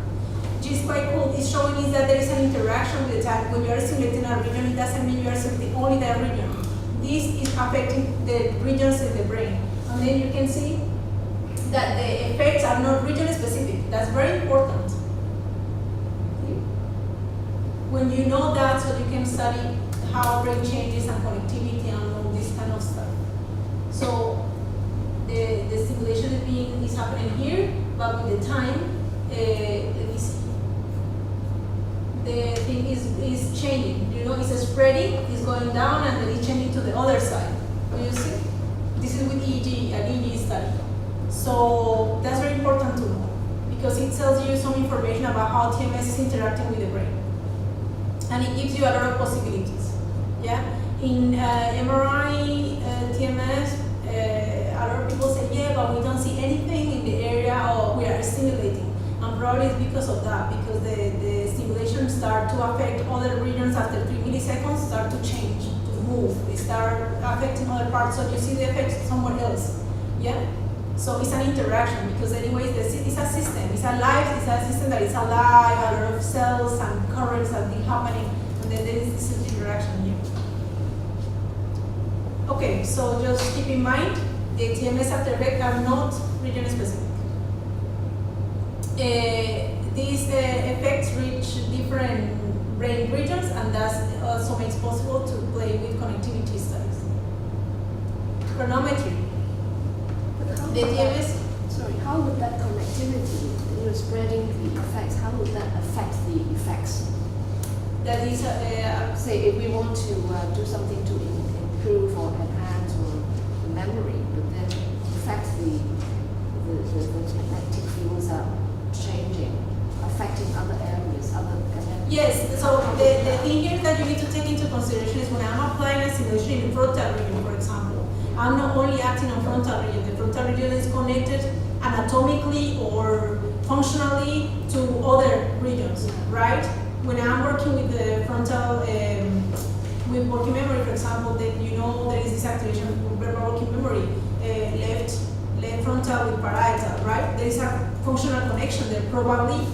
Which is quite cool. It's showing is that there is an interaction with the time. When you are stimulating a region, it doesn't mean you are stimulating only that region. This is affecting the regions in the brain. And then you can see that the effects are not region specific. That's very important. When you know that, so you can study how brain changes and connectivity and all this kind of stuff. So the stimulation is happening here, but with the time, let me see. The thing is changing. You know, it's spreading, it's going down, and then it's changing to the other side. Do you see? This is with EEG, an EEG study. So that's very important to know because it tells you some information about how TMS is interacting with the brain. And it gives you a lot of possibilities. Yeah? In MRI, TMS, a lot of people say, yeah, but we don't see anything in the area or we are stimulating. And probably it's because of that, because the stimulation start to affect other regions after 3 milliseconds, start to change, to move. They start affecting other parts, so you see the effects somewhere else. Yeah? So it's an interaction, because anyways, it's a system. It's a system that is alive, a lot of cells and currents that be happening, and then there is this interaction here. Okay, so just keep in mind, the TMS after effects are not region specific. These effects reach different brain regions, and that also makes possible to play with connectivity studies. Chronometry. The TMS. Sorry, how would that connectivity, spreading the effects, how would that affect the effects? That is, say, if we want to do something to improve or enhance or the memory, but then in fact the magnetic fields are changing, affecting other areas, yes, so the thing here that you need to take into consideration is when I'm applying a stimulation in the frontal region, for example, I'm not only acting on frontal region. The frontal region is connected anatomically or functionally to other regions, right? When I'm working with the frontal, with working memory, for example, then you know there is this activation of working memory, left frontal with parietal, right? There is a functional connection there, probably,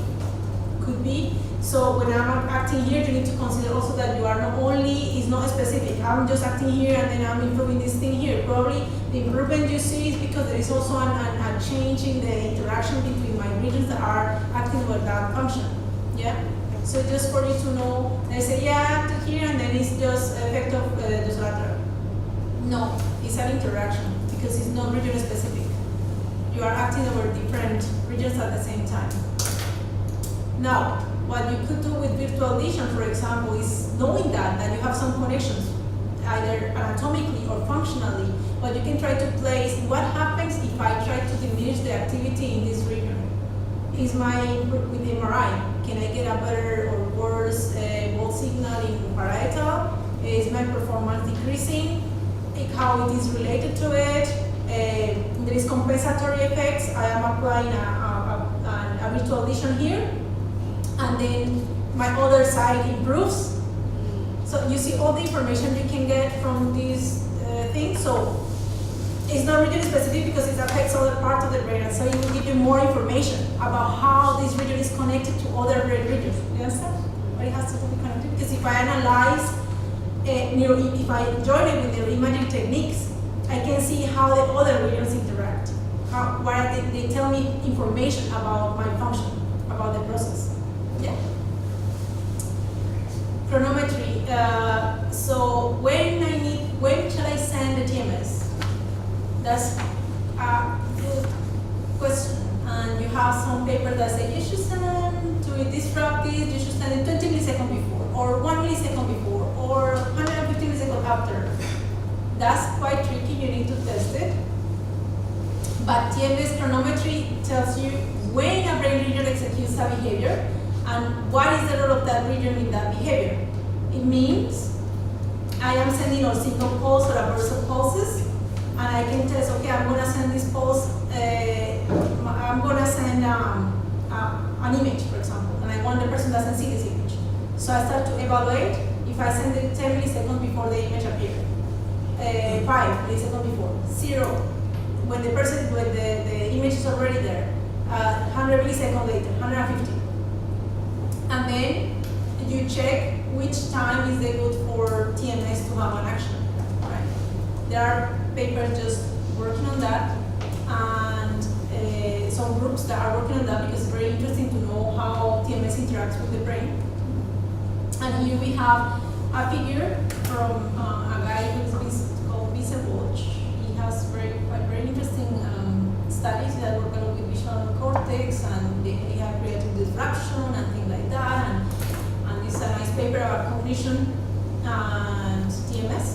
could be. So when I'm acting here, you need to consider also that you are not only, it's not specific, I'm just acting here and then I'm improving this thing here. Probably the improvement you see is because there is also a change in the interaction between my regions that are acting with that function. Yeah? So just for you to know, they say, yeah, I acted here and then it's just effect of dosilateral. No, it's an interaction because it's not region specific. You are acting over different regions at the same time. Now, what you could do with virtual lesion, for example, is knowing that you have some connections, either anatomically or functionally, but you can try to place what happens if I try to diminish the activity in this region. Is with MRI, can I get a better or worse volt signal in parietal? Is my performance decreasing? How it is related to it? There is compensatory effects. I am applying a virtual lesion here, and then my other side improves. So you see all the information you can get from these things. So it's not region specific because it affects other parts of the brain, and so it will give you more information about how this region is connected to other brain regions. You understand? But it has to do with connectivity. Because if I analyze, if I join it with neuroimaging techniques, I can see how the other regions interact. They tell me information about my function, about the process. Yeah. Chronometry. That's a good question. And you have some paper that say you should send to disrupt this, you should send it 20 milliseconds before, or 1 millisecond before, or 150 milliseconds after. That's quite tricky, you need to test it. But TMS chronometry tells you when a brain region executes a behavior and what is the role of that region in that behavior. It means I am sending a single pulse or a burst of pulses, and I can test, okay, I'm going to send this pulse, I'm going to send an image, for example, and I want the person doesn't see this image. So I start to evaluate if I send it 10 milliseconds before the image appears, 5 milliseconds before, 0, when the image is already there, 100 milliseconds later, 150. And then you check which time is it good for TMS to have an action, right? There are papers just working on that, and some groups that are working on that because it's very interesting to know how TMS interacts with the brain. And here we have a figure from a guy who's called Viceboch. He has very interesting studies that work a lot with visual cortex, and they have creative disruption and things like that. And this is a nice paper about cognition and TMS.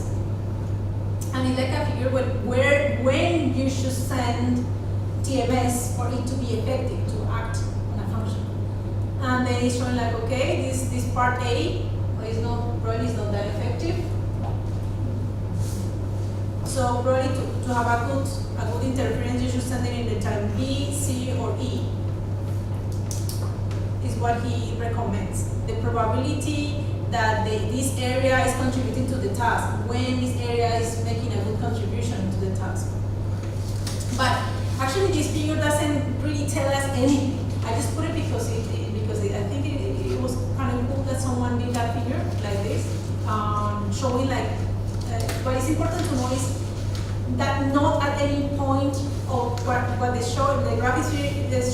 And it's like a figure when you should send TMS for it to be effective, to act on a function. And then it's showing like, okay, this part A probably is not that effective. So probably to have a good interference, you should send it in the time B, C, or E. Is what he recommends. The probability that this area is contributing to the task, when this area is making a good contribution to the task. But actually this figure doesn't really tell us anything. I just put it because I think it was kind of cool that someone did that figure like this, showing like, what is important to know is that not at any point of what the graph is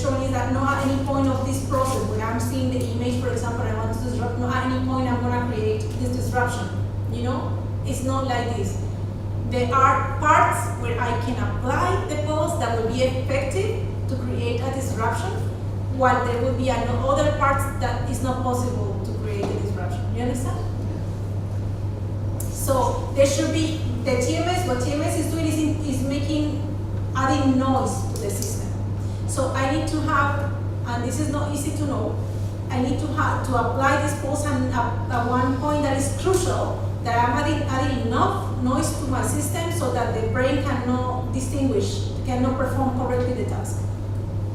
showing is that not at any point of this process, when I'm seeing the image, for example, I want to disrupt, not at any point I'm going to create this disruption. You know, it's not like this. There are parts where I can apply the pulse that will be effective to create a disruption, while there will be other parts that is not possible to create a disruption. You understand? So there should be the TMS. What TMS is doing is adding noise to the system. So I need to have, and this is not easy to know, I need to apply this pulse at one point that is crucial, that I'm adding enough noise to my system so that the brain cannot distinguish, cannot perform correctly the task.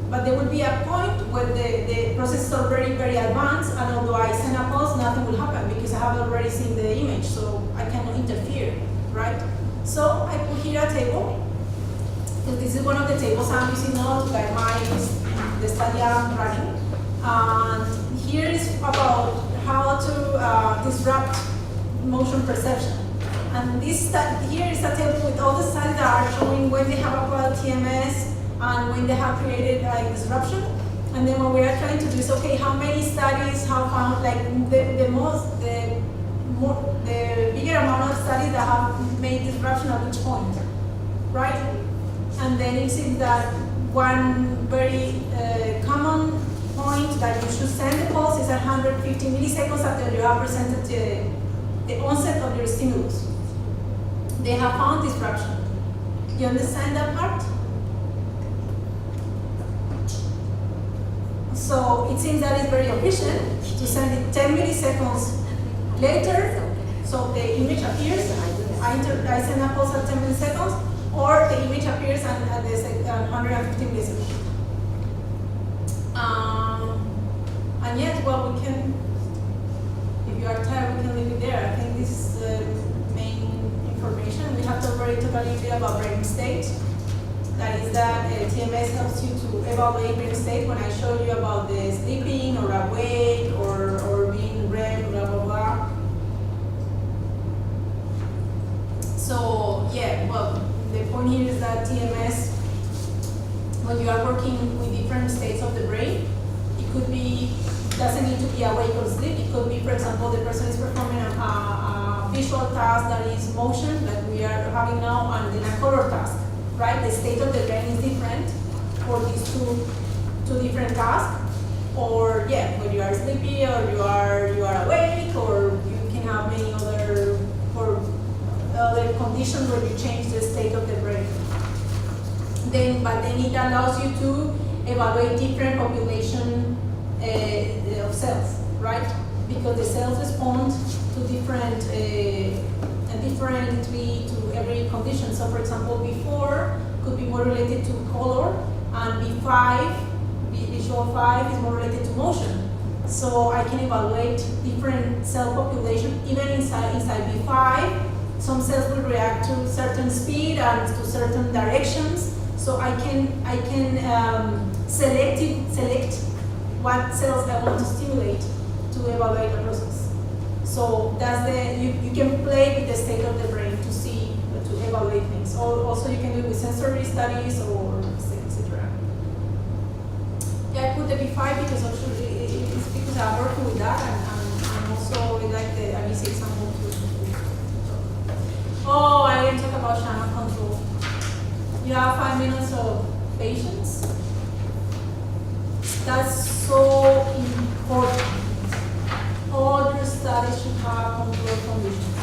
But there will be a point where the process is already very advanced, and although I send a pulse, nothing will happen because I have already seen the image, so I cannot interfere, right? So I put here a table, because this is one of the tables I'm using now to guide the study I'm running. And here is about how to disrupt motion perception. And here is a table with all the studies that are showing when they have applied TMS and when they have created a disruption. And then what we are trying to do is, okay, how many studies have found, like the bigger amount of studies that have made disruption at which point, right? And then it seems that one very common point that you should send the pulse is 150 milliseconds after you have presented the onset of your stimulus. They have found disruption. You understand that part? So it seems that it's very efficient to send it 10 milliseconds later, so the image appears, I send a pulse at 10 milliseconds, or the image appears at 150 milliseconds. And yes, well, we can, if you are tired, we can leave it there. I think this is the main information. We have to already talk a little bit about brain state. That is that TMS helps you to evaluate brain state. When I showed you about the sleeping or awake or being REM, blah, blah, blah. So, yeah, well, the point here is that TMS, when you are working with different states of the brain, it could be, doesn't need to be awake or sleep. It could be, for example, the person is performing a visual task that is motion, like we are having now, and then a color task. right? The state of the brain is different for these two different tasks. Or yeah, when you are sleepy or you are awake, or you can have many other conditions where you change the state of the brain. But then it allows you to evaluate different population of cells, right? Because the cells respond to differently to every condition. So for example, B4 could be more related to color, and B5, visual 5 is more related to motion. So I can evaluate different cell population even inside B5. Some cells will react to certain speed and to certain directions. So I can select what cells I want to stimulate to evaluate the process. So that's you can play with the state of the brain to evaluate things. Or also you can do it with sensory studies or etc. Yeah, I put the B5 because it's because I'm working with that, and also we like the ABC example too. Oh, I didn't talk about channel control. You have 5 minutes of patience. That's so important. All your studies should have control conditions.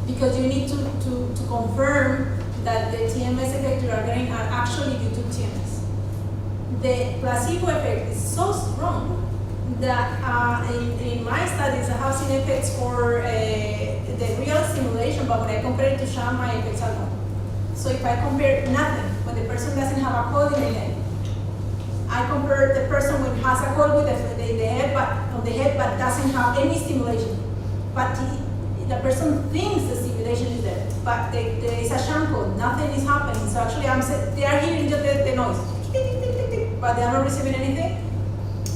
Because you need to confirm that the TMS effect you are getting are actually due to TMS. The placebo effect is so strong that in my studies I have seen effects for the real stimulation, but when I compare it to sham, my effects are gone. So if I compare nothing, when the person doesn't have a coil in the head, I compare the person who has a coil with the head, but doesn't have any stimulation. But the person thinks the stimulation is there, but there is a sham coil, nothing is happening. So actually they are hearing just the noise, but they are not receiving anything.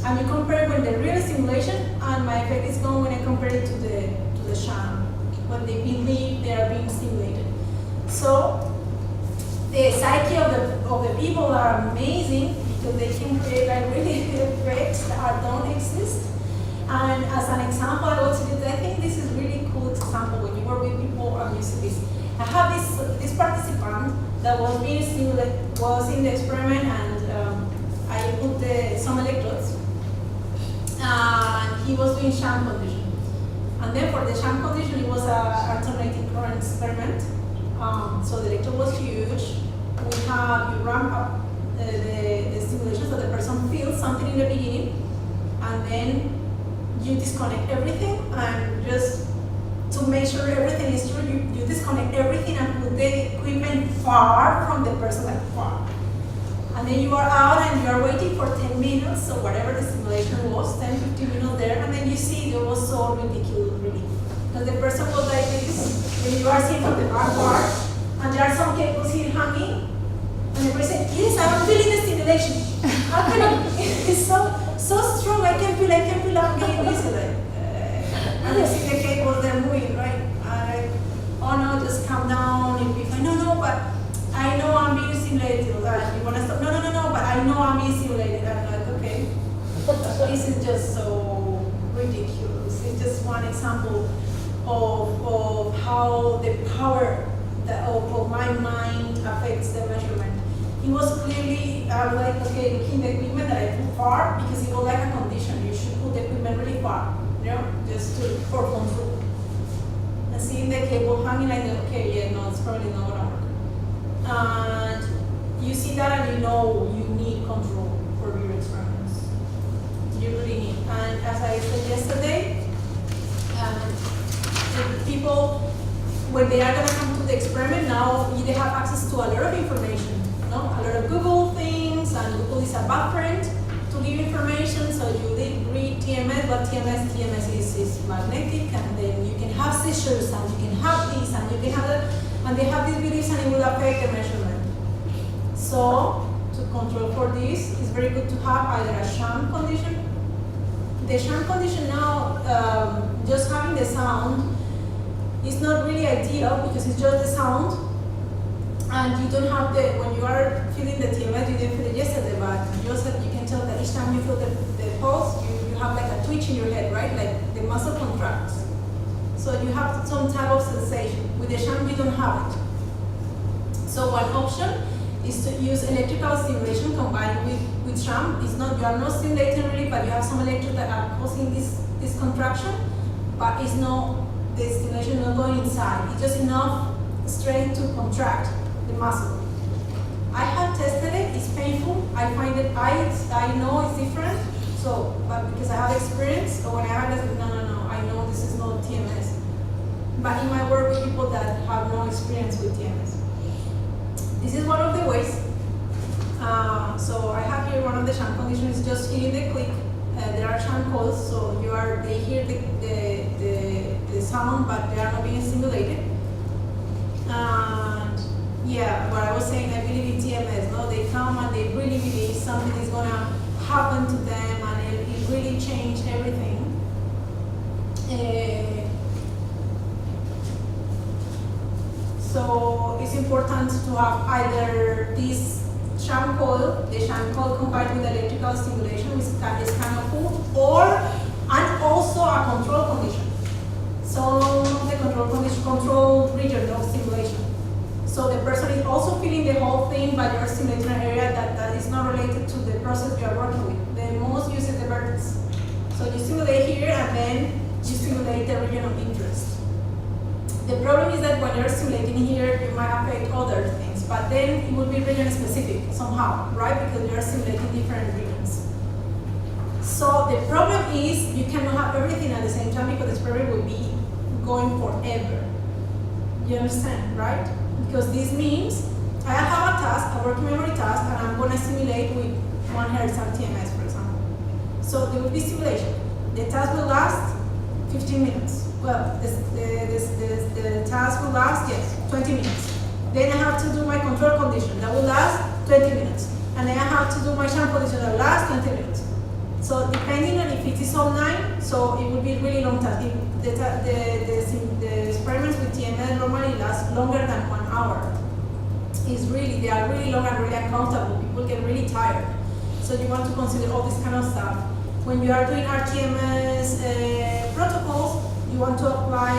And you compare with the real stimulation, and my effect is gone when I compare it to the sham, when they believe they are being stimulated. So the psyche of the people are amazing because they can create like really effects that don't exist. And as an example, I think this is really cool example when you work with people. I'm used to this. I have this participant that was being stimulated, was in the experiment, and I put some electrodes, and he was doing sham condition. And then for the sham condition, it was an alternating current experiment. So the electrode was huge. You ramp up the stimulation so the person feels something in the beginning, and then you disconnect everything, and just to make sure everything is true, you disconnect everything and put the equipment far from the person, like far. And then you are out and you are waiting for 10 minutes, so whatever the stimulation was, 10, 15 minutes there, and then you see it was so ridiculous, really. Because the person was like this, and you are seeing from the back part, and there are some cables here hanging, and the person said, yes, I'm feeling the stimulation. How can I? It's so strong, I can feel I'm getting dizzy. And you see the cables, they're moving, right? Oh no, just calm down. You'll be fine. No, but I know I'm being stimulated. You want to stop? No, but I know I'm being stimulated. I'm like, okay. This is just so ridiculous. It's just one example of how the power of my mind affects the measurement. It was clearly, I was like, okay, looking the equipment that I put far, because it was like a condition. You should put the equipment really far, just for control. And seeing the cable hanging, like, okay, yeah, no, it's probably not gonna work. And you see that, and you know you need control for your experiments. You really need. And as I said yesterday, the people, when they are gonna come to the experiment, now they have access to a lot of information. A lot of Google things, and Google is a bad friend to give information. So you did read TMS, but TMS is magnetic, and then you can have seizures, and you can have this, and you can have that, and they have these beliefs, and it will affect the measurement. So to control for this, it's very good to have either a sham condition. The sham condition now, just having the sound is not really ideal because it's just the sound. And you don't have when you are feeling the TMS, you didn't feel it yesterday, but you can tell that each time you feel the pulse, you have like a twitch in your head, right? Like the muscle contracts. So you have some type of sensation. With the sham, you don't have it. So one option is to use electrical stimulation combined with sham. It's not, you are not stimulating really, but you have some electrodes that are causing this contraction, but it's not, the stimulation not going inside. It's just enough strength to contract the muscle. I have tested it, it's painful. I find it, I know it's different, so, but because I have experience, so when I have this, no, I know this is not TMS. But in my work with people that have no experience with TMS. This is one of the ways. So I have here one of the sham conditions, just hitting the click. There are sham calls, so they hear the sound, but they are not being stimulated. And yeah, what I was saying, I believe in TMS. No, they come and they really believe something is gonna happen to them, and it really change everything. So it's important to have either this sham coil, the sham coil combined with electrical stimulation, which is kind of cool, and also a control condition. So the control region of stimulation. So the person is also feeling the whole thing, but you're stimulating an area that is not related to the process you are working with. The most uses the vertex. So you stimulate here, and then you stimulate the region of interest. The problem is that when you're stimulating here, you might affect other things, but then it will be region specific somehow, right? Because you're stimulating different regions. So the problem is you cannot have everything at the same time, because the experiment will be going forever. You understand, right? Because this means I have a task, a working memory task, and I'm going to simulate with 1 Hz and TMS, for example. So there will be stimulation. The task will last 15 minutes. Well, the task will last, yes, 20 minutes. Then I have to do my control condition. That will last 20 minutes. And then I have to do my sham condition. That will last 20 minutes. So depending on if it is online, so it will be really long time. The experiments with TMS normally last longer than 1 hour. They are really long and really uncomfortable. People get really tired. So you want to consider all this kind of stuff. When you are doing RTMS protocols, you want to apply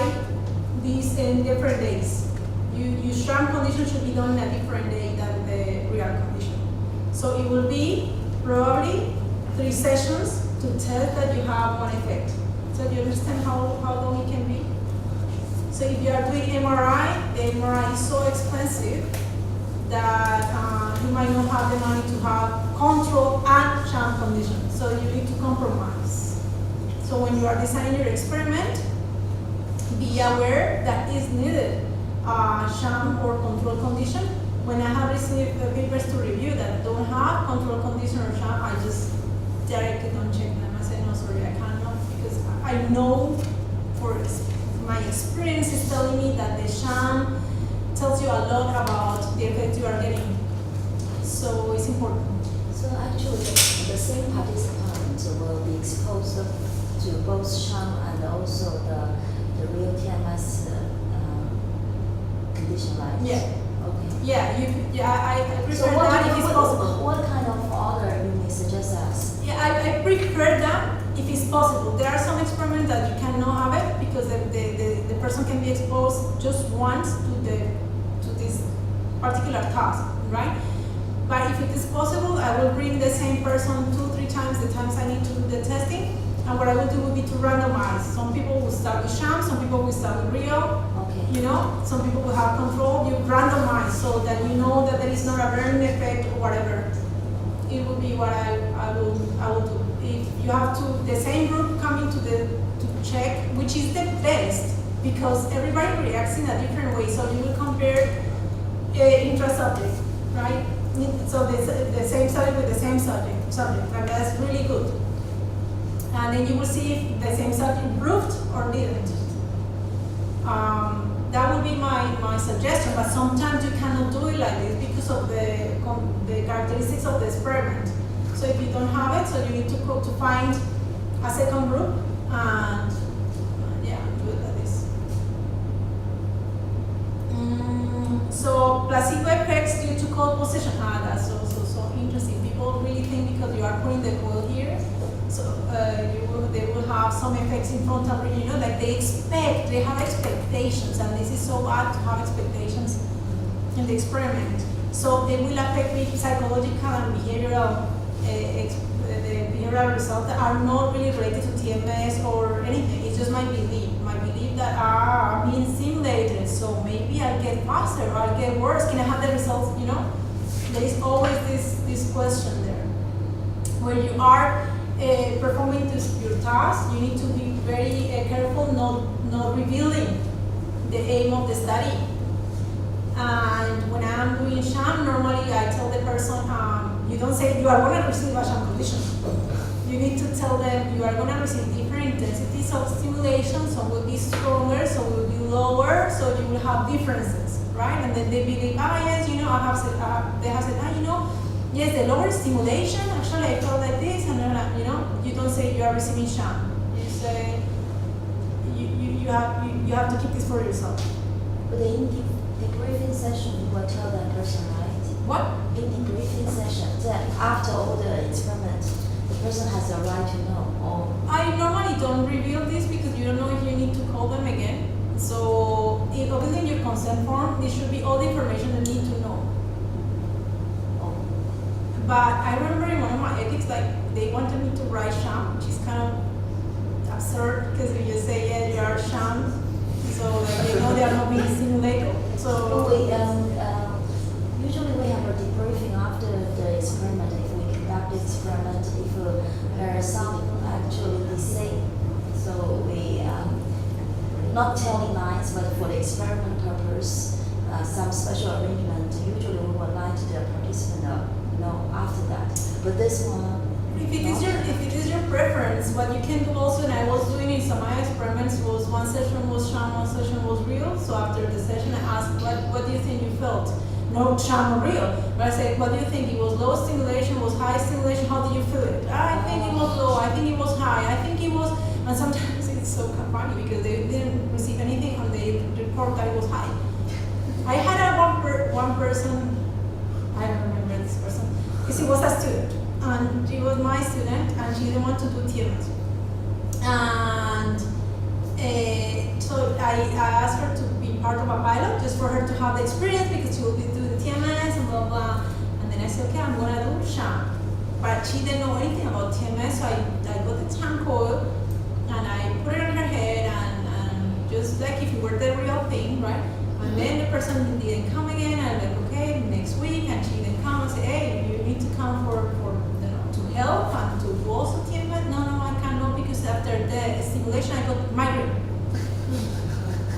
these in different days. Your sham condition should be done in a different day than the real condition. So it will be probably 3 sessions to test that you have one effect. So do you understand how long it can be? So if you are doing MRI, the MRI is so expensive that you might not have the money to have control and sham condition. So you need to compromise. So when you are designing your experiment, be aware that is needed sham or control condition. When I have received papers to review that don't have control condition or sham, I just directly don't check them. I say, no, sorry, I cannot, because I know for my experience is telling me that the sham tells you a lot about the effect you are getting. So it's important. So actually, the same participant will be exposed to both sham and also the real TMS condition, right? Yeah. Okay. I prefer So that if it's possible. what kind of order you may suggest us? Yeah, I prefer that if it's possible. There are some experiments that you cannot have it because the person can be exposed just once to this particular task, right? But if it is possible, I will bring the same person 2-3 times the times I need to do the testing. And what I will do will be to randomize. Some people will start with sham, some people will start with real. Okay. You know, some people will have control. You randomize so that you know that there is not a learning effect or whatever. It will be what I will do. If you have the same group coming to check which is the best, because everybody reacts in a different way. So you will compare intra-subject, right? So the same subject with the same subject, and that's really good. And then you will see if the same subject improved or didn't. That would be my suggestion, but sometimes you cannot do it like this because of the characteristics of the experiment. So if you don't have it, so you need to go to find a second group and do it like this. So placebo effects due to cold position. That's also so interesting. People really think because you are putting the coil here, so they will have some effects in frontal region. You know, like they have expectations, and this is so bad to have expectations in the experiment. So they will affect me psychological and behavioral, the behavioral results that are not really related to TMS or anything. It's just my belief that I'm being stimulated, so maybe I'll get faster or I'll get worse. Can I have the results, you know? There is always this question there. When you are performing your task, you need to be very careful not revealing the aim of the study. And when I'm doing sham, normally I tell the person, you don't say you are going to receive a sham condition. You need to tell them you are going to receive different intensities of stimulation, some will be stronger, some will be lower, so you will have differences, right? And then they believe, yes, you know, they have said, you know, yes, the lower stimulation, actually I felt like this, and then, you know, you don't say you are receiving sham. You say, you have to keep this for yourself. But in the debriefing session, you will tell that person, right? What? In the debriefing session, that after all the experiments, the person has the right to know. Or I normally don't reveal this because you don't know if you need to call them again. So, obviously in your consent form, there should be all the information you need to know. But I remember in one of my ethics, like, they wanted me to write sham, which is kind of absurd because if you say, yeah, you are sham, so like, they know they are not being stimulated. So usually we have a debriefing after the experiment. If we conduct the experiment, if there are some actually the same, so we not telling lies, but for the experiment purpose, some special arrangement. Usually we would like the participant know after that. But this one. If it is your preference, what you can do also, and I was doing in some of my experiments, was one session was sham, one session was real. So after the session, I asked, what do you think you felt? No sham or real. But I said, what do you think? It was low stimulation, was high stimulation, how did you feel it? I think it was low, I think it was high, I think it was, and sometimes it's so funny because they didn't receive anything on the report that it was high. I had one person, I don't remember this person, because he was a student. And she was my student, and she didn't want to do TMS. And so I asked her to be part of a pilot, just for her to have the experience, because she will be doing the TMS and blah, blah. And then I said, okay, I'm gonna do sham. But she didn't know anything about TMS, so I got the sham coil, and I put it on her head, and just like if it were the real thing, right? And then the person didn't come again, and I'm like, okay, next week, and she didn't come and say, hey, you need to come for help and to do also TMS. No, I cannot because after the stimulation I got migraine.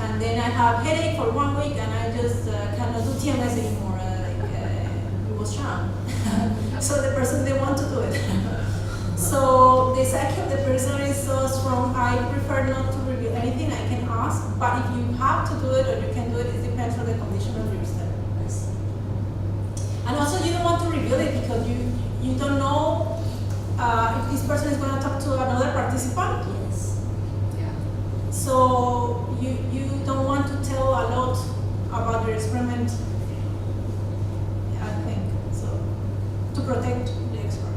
And then I have headache for 1 week and I just cannot do TMS anymore. It was sham. So the person didn't want to do it. So the psyche of the person is so strong, I prefer not to reveal anything. I can ask, but if you have to do it or you can do it, it depends on the condition of your study. And also you don't want to reveal it because you don't know if this person is going to talk to another participant. Yes. Yeah. So you don't want to tell a lot about your experiment, I think, so to protect the expert.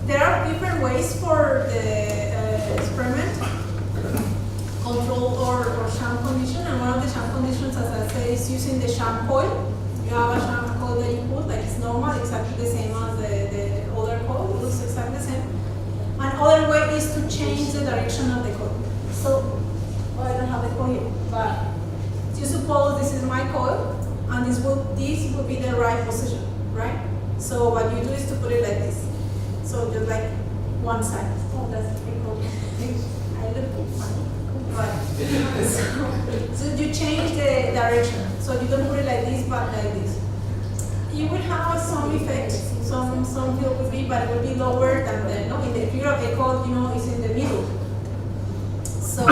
There are different ways for the experiment, control or sham condition, and one of the sham conditions, as I say, is using the sham coil. You have a sham coil that you put, like it's normal, exactly the same as the other coil, it looks exactly the same. Another way is to change the direction of the coil. So, I don't have the coil here, but you suppose this is my coil, and this will be the right position, right? So what you do is to put it like this. So just like one side. Oh, that's pretty cool. I look funny. Right. So you change the direction. So you don't put it like this, but like this. You will have some effect, some feel will be, but it will be lower than in the figure of the coil, is in the middle. So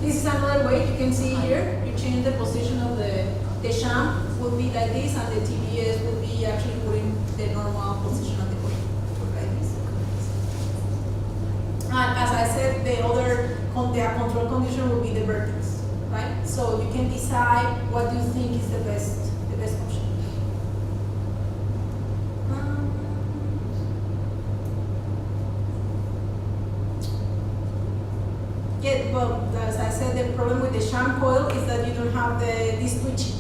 this is another way you can see here. You change the position of the sham will be like this, and the TBS will be actually putting the normal position of the coil, like this. And as I said, the control condition will be the vertex, right? So you can decide what you think is the best option. Yeah, well, as I said, the problem with the sham coil is that you don't have this twitching,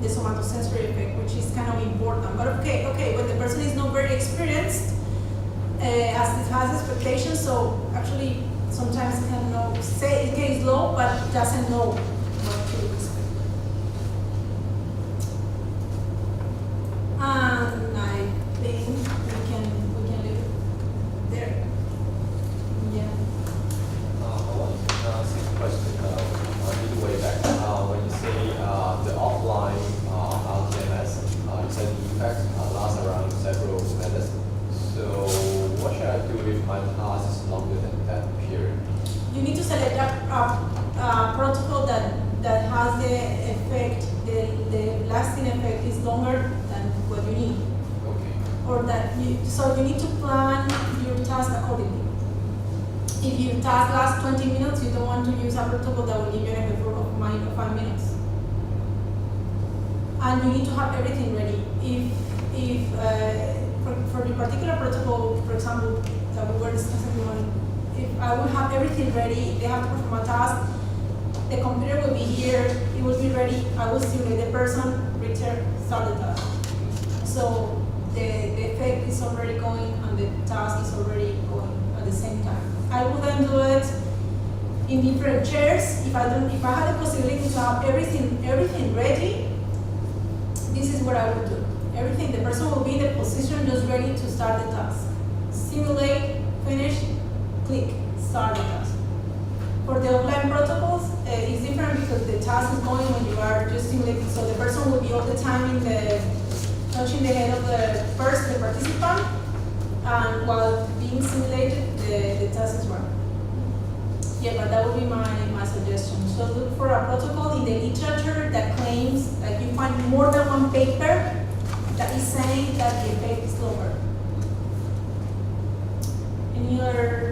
the somatosensory effect, which is kind of important. But okay, when the person is not very experienced, as it has expectations, so actually sometimes it can know, say it is low, but doesn't know what to expect. And I think we can leave it there. Yeah. I want to ask a question either way back. When you say the offline LTMS, you said the effect lasts around several minutes. So what should I do if my task is longer than that period? You need to select a protocol that has the effect, the lasting effect is longer than what you need. Okay. Or that so you need to plan your task accordingly. If your task lasts 20 minutes, you don't want to use a protocol that will give you an effect of 5 minutes. And you need to have everything ready. If for the particular protocol, for example, that we were discussing, if I will have everything ready, they have to perform a task, the computer will be here, it will be ready, I will simulate the person, return, start the task. So the effect is already going and the task is already going at the same time. I will then do it in different chairs. If I had the possibility to have everything ready, this is what I would do. Everything, the person will be in the position just ready to start the task. Simulate, finish, click, start the task. For the offline protocols, it's different because the task is going when you are just simulating. So the person will be all the time touching the head of the participant, and while being simulated, the task is running. Yeah, but that would be my suggestion. So look for a protocol in the literature that claims that you find more than one paper that is saying that the effect is lower. Any other